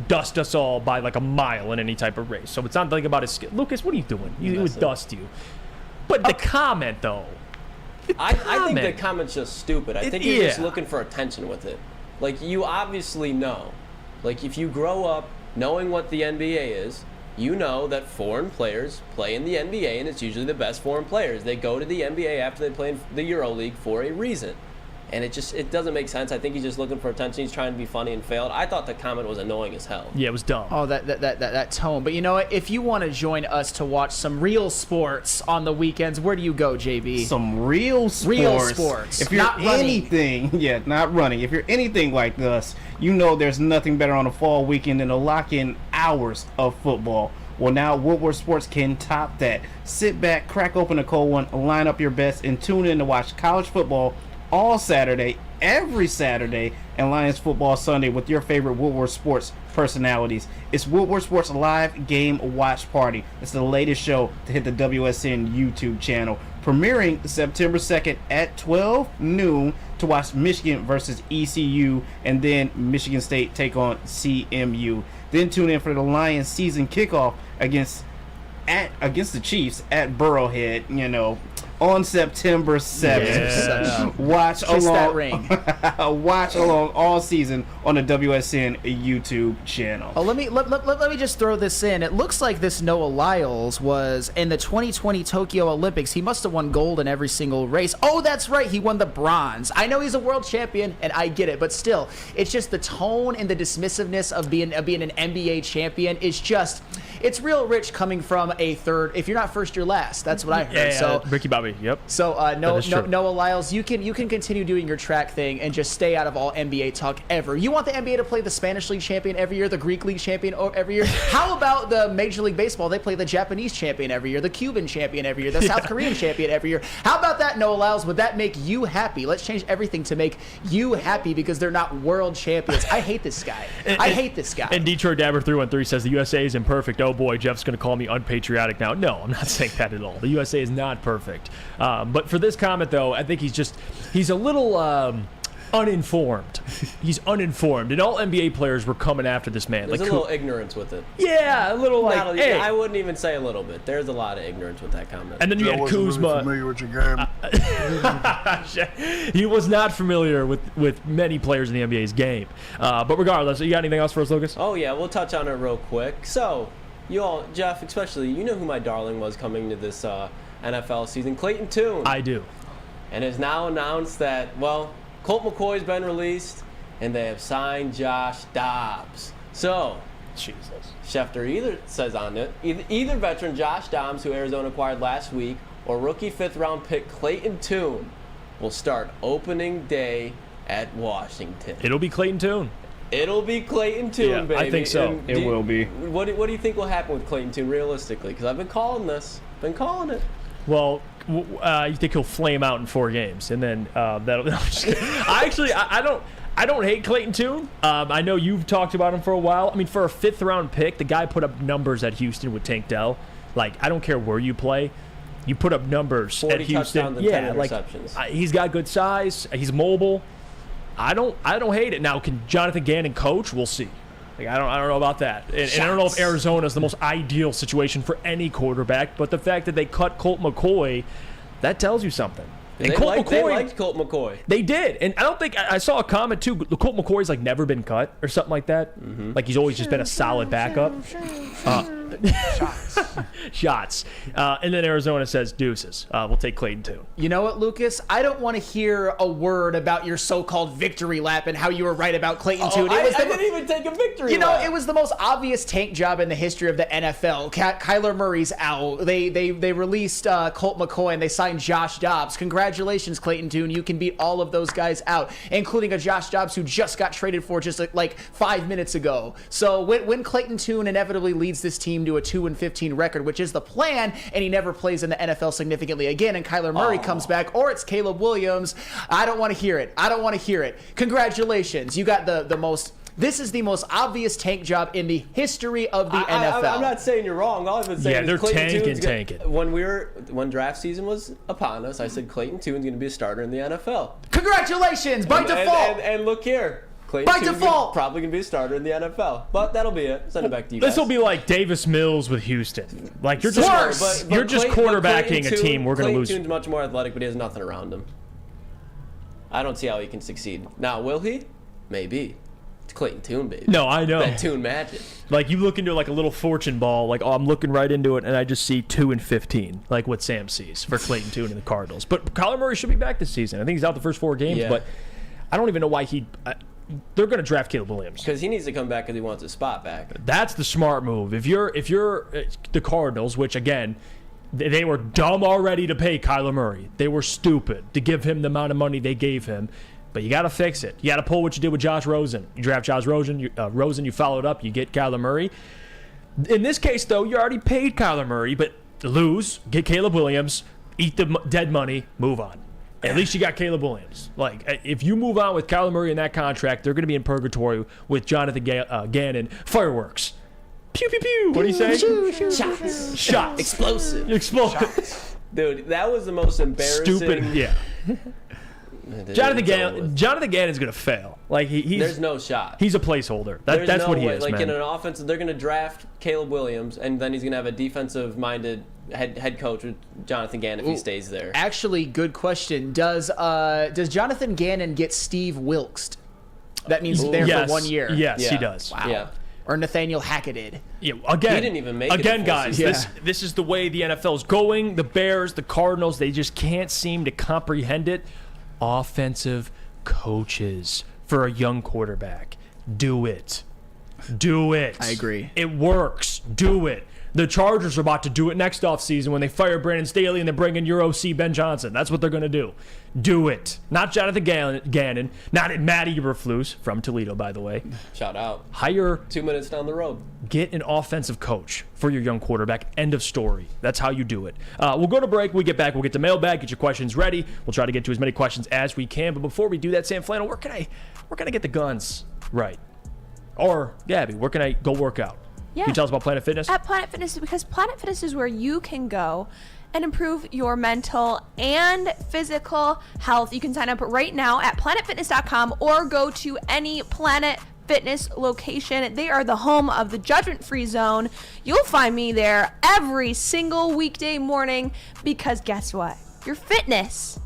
dust us all by like a mile in any type of race. So it's not like about his skill. Lucas, what are you doing? He would dust you. But the comment, though. I think the comment's just stupid. I think you're just looking for attention with it. Like, you obviously know. Like, if you grow up knowing what the NBA is, you know that foreign players play in the NBA, and it's usually the best foreign players. They go to the NBA after they play in the EuroLeague for a reason. And it doesn't make sense. I think he's just looking for attention. He's trying to be funny and failed. I thought the comment was annoying as hell. Yeah, it was dumb. Oh, that tone. But you know what? If you want to join us to watch some real sports on the weekends, where do you go, JB? Some real sports. Real sports. If you're not anything, not running. If you're anything like us, you know there's nothing better on a fall weekend than to lock in hours of football. Well, now Woodward Sports can top that. Sit back, crack open a cold one, line up your bets, and tune in to watch college football all Saturday, every Saturday, and Lions football Sunday with your favorite Woodward Sports personalities. It's Woodward Sports Live Game Watch Party. It's the latest show to hit the WSN YouTube channel, premiering September 2nd at 12 noon to watch Michigan versus ECU, and then Michigan State take on CMU. Then tune in for the Lions season kickoff against the Chiefs at Burrowhead, on September 7th. Yeah. Watch Kiss along that ring. Watch along all season on the WSN YouTube channel. Oh, let me just throw this in. It looks like this Noah Lyles was in the 2020 Tokyo Olympics. He must have won gold in every single race. Oh, that's right. He won the bronze. I know he's a world champion, and I get it, but still, it's just the tone and the dismissiveness of being an NBA champion is just, it's real rich coming from a third. If you're not first, you're last. That's what I heard. Yeah, so Ricky Bobby. Yep. So Noah Lyles, you can continue doing your track thing and just stay out of all NBA talk ever. You want the NBA to play the Spanish League champion every year, the Greek League champion every year. How about the Major League Baseball? They play the Japanese champion every year, the Cuban champion every year, the South Korean champion every year. How about that, Noah Lyles? Would that make you happy? Let's change everything to make you happy because they're not world champions. I hate this guy. I hate this guy. And Detroit Dabber 313 says the USA is imperfect. Oh boy, Jeff's going to call me unpatriotic now. No, I'm not saying that at all. The USA is not perfect. But for this comment, though, I think he's a little uninformed. He's uninformed. And all NBA players were coming after this man. There's a little ignorance with it. Yeah, a little like, hey. I wouldn't even say a little bit. There's a lot of ignorance with that comment. And then you had Kuzma. Really familiar with your game. He was not familiar with many players in the NBA's game. But regardless, you got anything else for us, Lucas? Oh, yeah, we'll touch on it real quick. So, you all, Jeff, especially, you know who my darling was coming to this NFL season, Clayton Tune. I do. And has now announced that, well, Colt McCoy's been released, and they have signed Josh Dobbs. So, Jesus. Schefter either says on it, either veteran Josh Dobbs, who Arizona acquired last week, or rookie 5th-round pick Clayton Tune will start opening day at Washington. It'll be Clayton Tune. It'll be Clayton Tune, baby. I think so. It will be. What do you think will happen with Clayton Tune realistically? Because I've been calling this. Been calling it. Well, you think he'll flame out in 4 games, and then that'll. No, I'm just kidding. I don't hate Clayton Tune. I know you've talked about him for a while. I mean, for a 5th-round pick, the guy put up numbers at Houston with Tank Dell. Like, I don't care where you play, you put up numbers at Houston. 10 interceptions. He's got good size. He's mobile. I don't hate it. Now, can Jonathan Gannon coach? We'll see. Like, I don't know about that. And I don't know if Arizona is the most ideal situation for any quarterback, but the fact that they cut Colt McCoy, that tells you something. And they liked Colt McCoy. They did. And I don't think, I saw a comment too, Colt McCoy's like never been cut or something like that. Mm-hmm. Like he's always just been a solid backup. Shots. And then Arizona says deuces. We'll take Clayton Tune. You know what, Lucas? I don't want to hear a word about your so-called victory lap and how you were right about Clayton Tune. I didn't even take a victory lap. It was the most obvious tank job in the history of the NFL. Kyler Murray's out. They released Colt McCoy and they signed Josh Dobbs. Congratulations, Clayton Tune. You can beat all of those guys out, including a Josh Dobbs who just got traded for just like 5 minutes ago. So when Clayton Tune inevitably leads this team to a 2-15 record, which is the plan, and he never plays in the NFL significantly again, and Kyler Murray comes back, or it's Caleb Williams, I don't want to hear it. Congratulations. You got the most... This is the most obvious tank job in the history of the NFL. I'm not saying you're wrong. All I've been saying they're is Clayton tanking. When draft season was upon us, I said Clayton Tune's going to be a starter in the NFL. Congratulations, by default. And look here. Clayton by Tune's default, probably going to be a starter in the NFL. But that'll be it. Send it back to you This guys. will be like Davis Mills with Houston. Like you're just quarterbacking a team we're going to lose. Clayton Tune's much more athletic, but he has nothing around him. I don't see how he can succeed. Now, will he? Maybe. It's Clayton Tune, baby. No, I know. That Tune magic. Like you look into like a little fortune ball, like I'm looking right into it, and I just see 2-15, like what Sam sees for Clayton Tune and the Cardinals. But Kyler Murray should be back this season. I think he's out the first 4 games, but I don't even know why they're going to draft Caleb Williams because he needs to come back because he wants his spot back. That's the smart move. If you're the Cardinals, which again, they were dumb already to pay Kyler Murray. They were stupid to give him the amount of money they gave him. But you got to fix it. You got to pull what you did with Josh Rosen. You draft Josh Rosen. You follow it up. You get Kyler Murray. In this case, though, you already paid Kyler Murray, but lose, get Caleb Williams, eat the dead money, move on. At least you got Caleb Williams. Like, if you move on with Kyler Murray in that contract, they're going to be in purgatory with Jonathan Gannon. Fireworks. Pew, pew, pew. What do you say? Shots. Explosive. Shots. Dude, that was the most embarrassing. Stupid. Yeah. Jonathan Gannon's going to fail. Like there's no shot. He's a placeholder. That's what he is, like, man. in an offense, they're going to draft Caleb Williams, and then he's going to have a defensive-minded head coach with Jonathan Gannon if he stays there. Actually, good question. Does Jonathan Gannon get Steve Wilkes? That means he's there for 1 year. Yes, he does. Wow. Yeah. Or Nathaniel Hackett. Yeah, again, he didn't even make it. Again, guys, this is the way the NFL is going. The Bears, the Cardinals, they just can't seem to comprehend it. Offensive coaches for a young quarterback. Do it. I agree. It works. Do it. The Chargers are about to do it next offseason when they fire Brandon Staley and they bring in your OC, Ben Johnson. That's what they're going to do. Do it. Not Jonathan Gannon. Not Matty Eberflus, from Toledo, by the way. Shout out. Hire 2 minutes down the road. Get an offensive coach for your young quarterback. End of story. That's how you do it. We'll go to break. We get back. We'll get to mailbag. Get your questions ready. We'll try to get to as many questions as we can. But before we do that, Sam Flannel, where can I get the guns right? Or, Gabby, where can I go work out? Yeah. Can you tell us about Planet Fitness? At Planet Fitness, because Planet Fitness is where you can go and improve your mental and physical health. You can sign up right now at planetfitness.com or go to any Planet Fitness location. They are the home of the judgment-free zone. You'll find me there every single weekday morning because guess what? Your fitness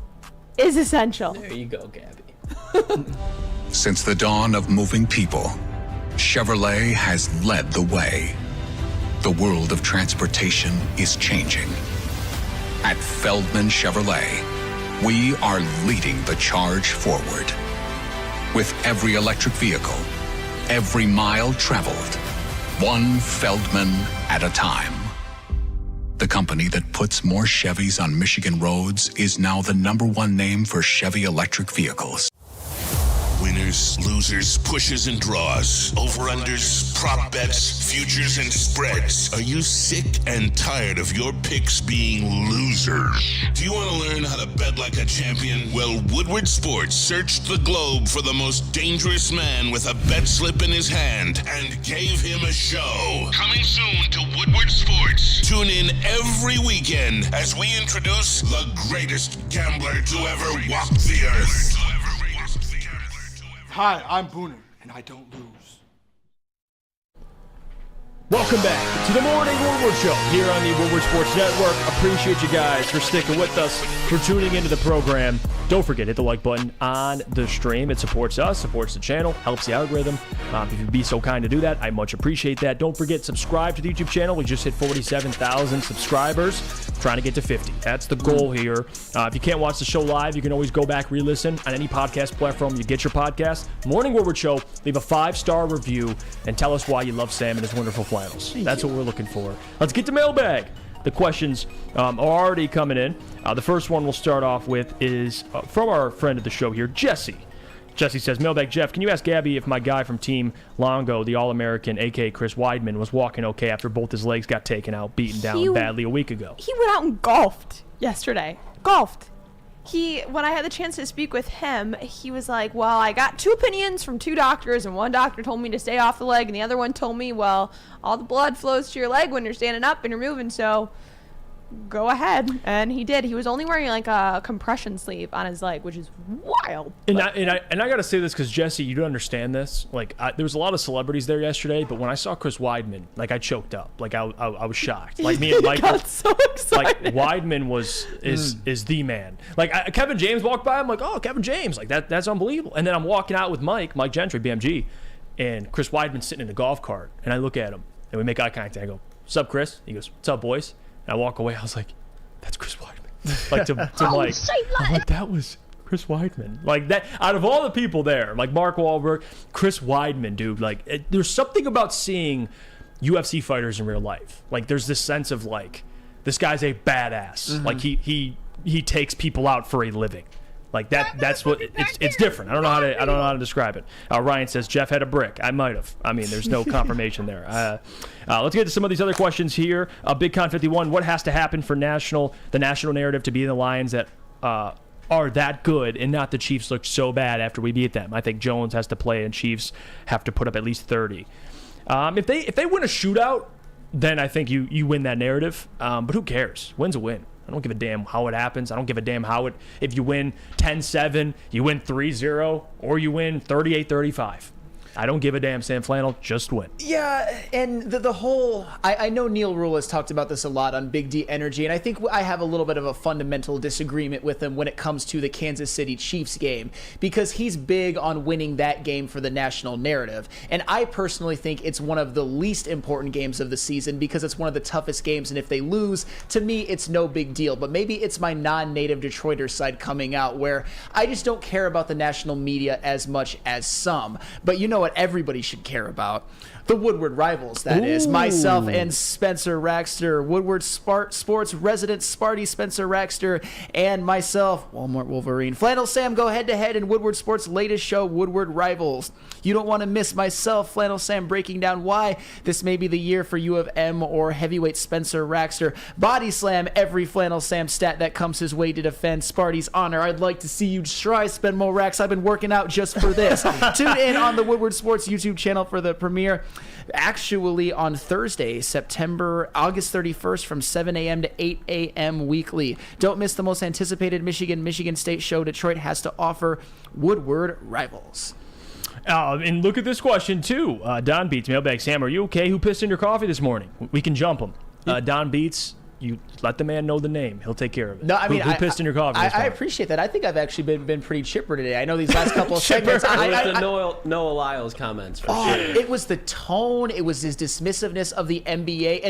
is essential. There you go, Gabby. Since the dawn of moving people, Chevrolet has led the way. The world of transportation is changing. At Feldman Chevrolet, we are leading the charge forward. With every electric vehicle, every mile traveled, one Feldman at a time. The company that puts more Chevys on Michigan roads is now the #1 name for Chevy electric vehicles. Winners, losers, pushes and draws, over-unders, prop bets, futures and spreads. Are you sick and tired of your picks being losers? Do you want to learn how to bet like a champion? Well, Woodward Sports searched the globe for the most dangerous man with a bet slip in his hand and gave him a show. Coming soon to Woodward Sports. Tune in every weekend as we introduce the greatest gambler to ever walk the earth. Hi, I'm Booner, and I don't lose. Welcome back to the Morning Woodward Show here on the Woodward Sports Network. Appreciate you guys for sticking with us, for tuning into the program. Don't forget, hit the like button on the stream. It supports us, supports the channel, helps the algorithm. If you'd be so kind to do that, I much appreciate that. Don't forget, subscribe to the YouTube channel. We just hit 47,000 subscribers. Trying to get to 50. That's the goal here. If you can't watch the show live, you can always go back, re-listen on any podcast platform you get your podcast. Morning Woodward Show. Leave a 5-star review and tell us why you love Sam and his wonderful flannels. That's what we're looking for. Let's get to mailbag. The questions are already coming in. The first one we'll start off with is from our friend of the show here, Jesse. Jesse says, Mailbag Jeff, can you ask Gabby if my guy from Team Longo, the All-American, a.k.a. Chris Weidman, was walking okay after both his legs got taken out, beaten down badly a week ago? He went out and golfed yesterday. Golfed. When I had the chance to speak with him, he was like, well, I got 2 opinions from 2 doctors, and one doctor told me to stay off the leg, and the other one told me, well, all the blood flows to your leg when you're standing up and you're moving, so go ahead. And he did. He was only wearing like a compression sleeve on his leg, which is wild. And I got to say this because, Jesse, you don't understand this. Like, there was a lot of celebrities there yesterday, but when I saw Chris Weidman, like, I choked up. Like, I was shocked. Like, me and Mike got so excited. Like, Weidman is the man. Like, Kevin James walked by. I'm like, oh, Kevin James. Like, that's unbelievable. And then I'm walking out with Mike Gentry, BMG, and Chris Weidman's sitting in a golf cart. And I look at him, and we make eye contact. I go, what's up, Chris? He goes, what's up, boys? And I walk away. I was like, that's Chris Weidman. Like, to Mike. I'm like, that was Chris Weidman. Like, that, out of all the people there, like Mark Wahlberg, Chris Weidman, dude. Like, there's something about seeing UFC fighters in real life. Like, there's this sense of, like, this guy's a badass. Mm-hmm. Like, he takes people out for a living. Like that's what it's different. I don't know how to describe it. Ryan says Jeff had a brick. I might have. I mean, there's no confirmation there. Let's get to some of these other questions here. Big Con 51. What has to happen for the national narrative to be in the Lions that are that good and not the Chiefs look so bad after we beat them? I think Jones has to play and Chiefs have to put up at least 30. If they win a shootout, then I think you win that narrative. But who cares? Win's a win. I don't give a damn how it happens. I don't give a damn if you win 10-7, you win 3-0, or you win 38-35. I don't give a damn, Sam Flannel. Just win. Yeah, and the whole... I know Neil Rule has talked about this a lot on Big D Energy, and I think I have a little bit of a fundamental disagreement with him when it comes to the Kansas City Chiefs game, because he's big on winning that game for the national narrative. And I personally think it's one of the least important games of the season because it's one of the toughest games, and if they lose, to me, it's no big deal. But maybe it's my non-native Detroiter side coming out where I just don't care about the national media as much as some. But you know what everybody should care about? The Woodward rivals, that is. Myself and Spencer Raxter, Woodward Sports resident Sparty Spencer Raxter, and myself, Walmart Wolverine. Flannel Sam go head-to-head in Woodward Sports' latest show, Woodward Rivals. You don't want to miss myself, Flannel Sam, breaking down why this may be the year for U of M or heavyweight Spencer Raxter. Body slam every Flannel Sam stat that comes his way to defend Sparty's honor. I'd like to see you try, spend more racks. I've been working out just for this. Tune in on the Woodward Sports YouTube channel for the premiere. actually on Thursday, August 31st from 7 a.m. to 8 a.m. weekly. Don't miss the most anticipated Michigan State show Detroit has to offer, Woodward Rivals. And look at this question, too. Don Beats, Mailbag Sam, are you okay? Who pissed in your coffee this morning? We can jump him. Don Beats, you let the man know the name. He'll take care of it. No, I mean, who pissed in your coffee this I morning? appreciate that. I think I've actually been pretty chipper today. I know these last couple of segments. Noah Lyles comments for sure. It was the tone. It was his dismissiveness of the NBA.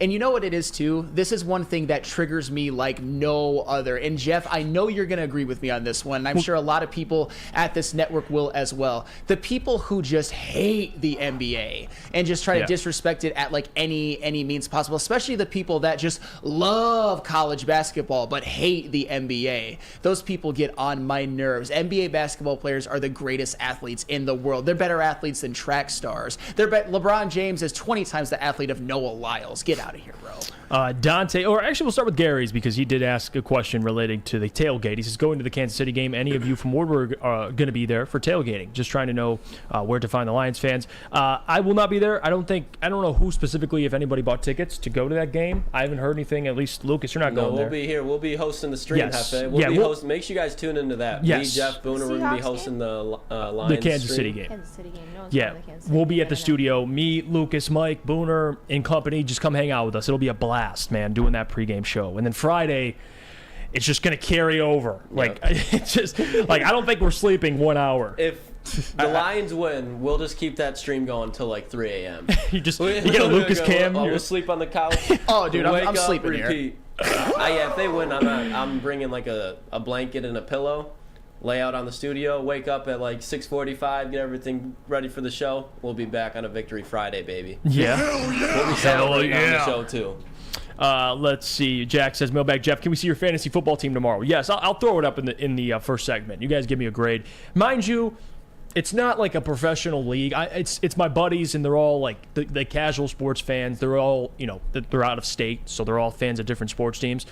And you know what it is, too? This is one thing that triggers me like no other. And, Jeff, I know you're going to agree with me on this one. And I'm sure a lot of people at this network will as well. The people who just hate the NBA and just try to disrespect it at like any means possible, especially the people that just love college basketball but hate the NBA. Those people get on my nerves. NBA basketball players are the greatest athletes in the world. They're better athletes than track stars. LeBron James is 20 times the athlete of Noah Lyles. Get out of here, bro. Dante, or actually we'll start with Gary's because he did ask a question relating to the tailgate. He says, going to the Kansas City game, any of you from Woodward are going to be there for tailgating? Just trying to know where to find the Lions fans. I will not be there. I don't know who specifically, if anybody bought tickets to go to that game. I haven't heard anything. At least, Lucas, you're not going there. We'll be here. We'll be hosting the stream, Yes. Hefe. Make sure you guys tune into that. Yes. Me, Jeff, Booner, we're going to be hosting the Lions the Kansas stream. City game. Kansas City game. No one's Yeah, going to the Kansas City we'll be at the game. studio. Me, Lucas, Mike, Booner, and company. Just come hang out with us. It'll be a blast, man, doing that pregame show. And then Friday, it's just going to carry over. Like, it's just like I don't think we're sleeping 1 hour. If the Lions win, we'll just keep that stream going till like 3 a.m. you get a Lucas cam. We'll sleep on the couch. Oh, dude, wake I'm up, sleeping repeat. Yeah, if they win, I'm bringing like a blanket and a pillow, lay out on the studio, wake up at like 6:45, get everything ready for the show. We'll be back on a Victory Friday, baby. Yeah. We'll be celebrating on the show too. Let's see. Jack says, Mailbag Jeff, can we see your fantasy football team tomorrow? Yes, I'll throw it up in the first segment. You guys give me a grade. Mind you, it's not like a professional league. It's my buddies, and they're all like the casual sports fans. They're all, they're out of state, so they're all fans of different sports teams.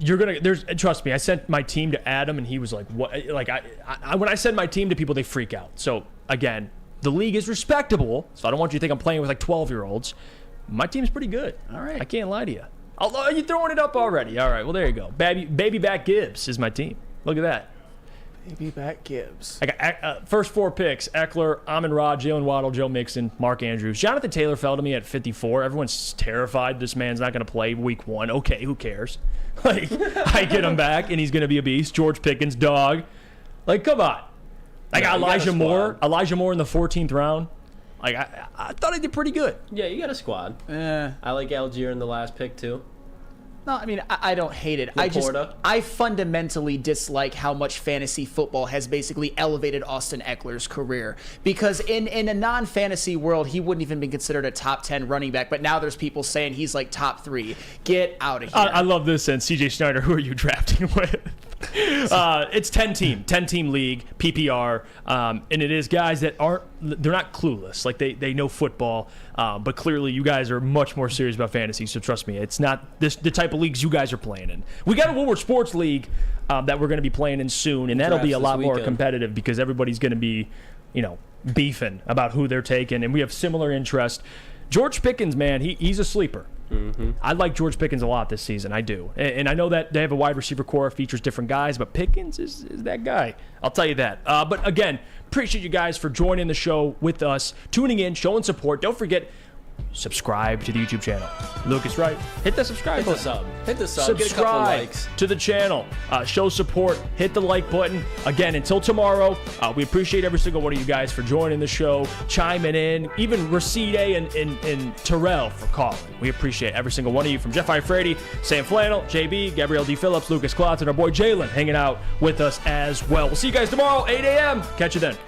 Trust me, I sent my team to Adam, and he was like, what? Like, when I send my team to people, they freak out. So, again, the league is respectable, so I don't want you to think I'm playing with like 12-year-olds. My team's pretty good. All right. I can't lie to you. Oh, you're throwing it up already. All right, well, there you go. Baby Back Gibbs is my team. Look at that. Baby Back Gibbs. I got first 4 picks: Eckler, Amon-Ra, Jalen Waddle, Joe Mixon, Mark Andrews. Jonathan Taylor fell to me at 54. Everyone's terrified this man's not going to play week 1. Okay, who cares? Like, I get him back, and he's going to be a beast. George Pickens, dog. Like, come on. I got Elijah Moore. Elijah Moore in the 14th round. Like, I thought I did pretty good. Yeah, you got a squad. I like Algier in the last pick, too. No, I mean, I don't hate it. I fundamentally dislike how much fantasy football has basically elevated Austin Eckler's career. Because in a non-fantasy world, he wouldn't even be considered a top 10 running back. But now there's people saying he's like top 3. Get out of here. I love this. And CJ Schneider, who are you drafting with? It's 10-team league, PPR, and it is guys that they're not clueless. Like they know football, but clearly you guys are much more serious about fantasy. So trust me, it's not the type of leagues you guys are playing in. We got a Woodward Sports League that we're going to be playing in soon, and that'll be a lot more competitive because everybody's going to be, beefing about who they're taking, and we have similar interest. George Pickens, man, he's a sleeper. Mm-hmm. I like George Pickens a lot this season. I do. And I know that they have a wide receiver core, features different guys, but Pickens is that guy. I'll tell you that. But again, appreciate you guys for joining the show with us, tuning in, showing support. Don't forget, subscribe to the YouTube channel. Lucas, right? Hit the subscribe button. Hit the sub. Get a couple likes. To the channel. Show support. Hit the like button. Again, until tomorrow, we appreciate every single one of you guys for joining the show, chiming in, even Raside and Terrell for calling. We appreciate every single one of you, from Jeff Iafrate, Sam Flannel, JB, Gabrielle D. Phillips, Lucas Klotz, and our boy Jalen hanging out with us as well. We'll see you guys tomorrow, 8 a.m. Catch you then.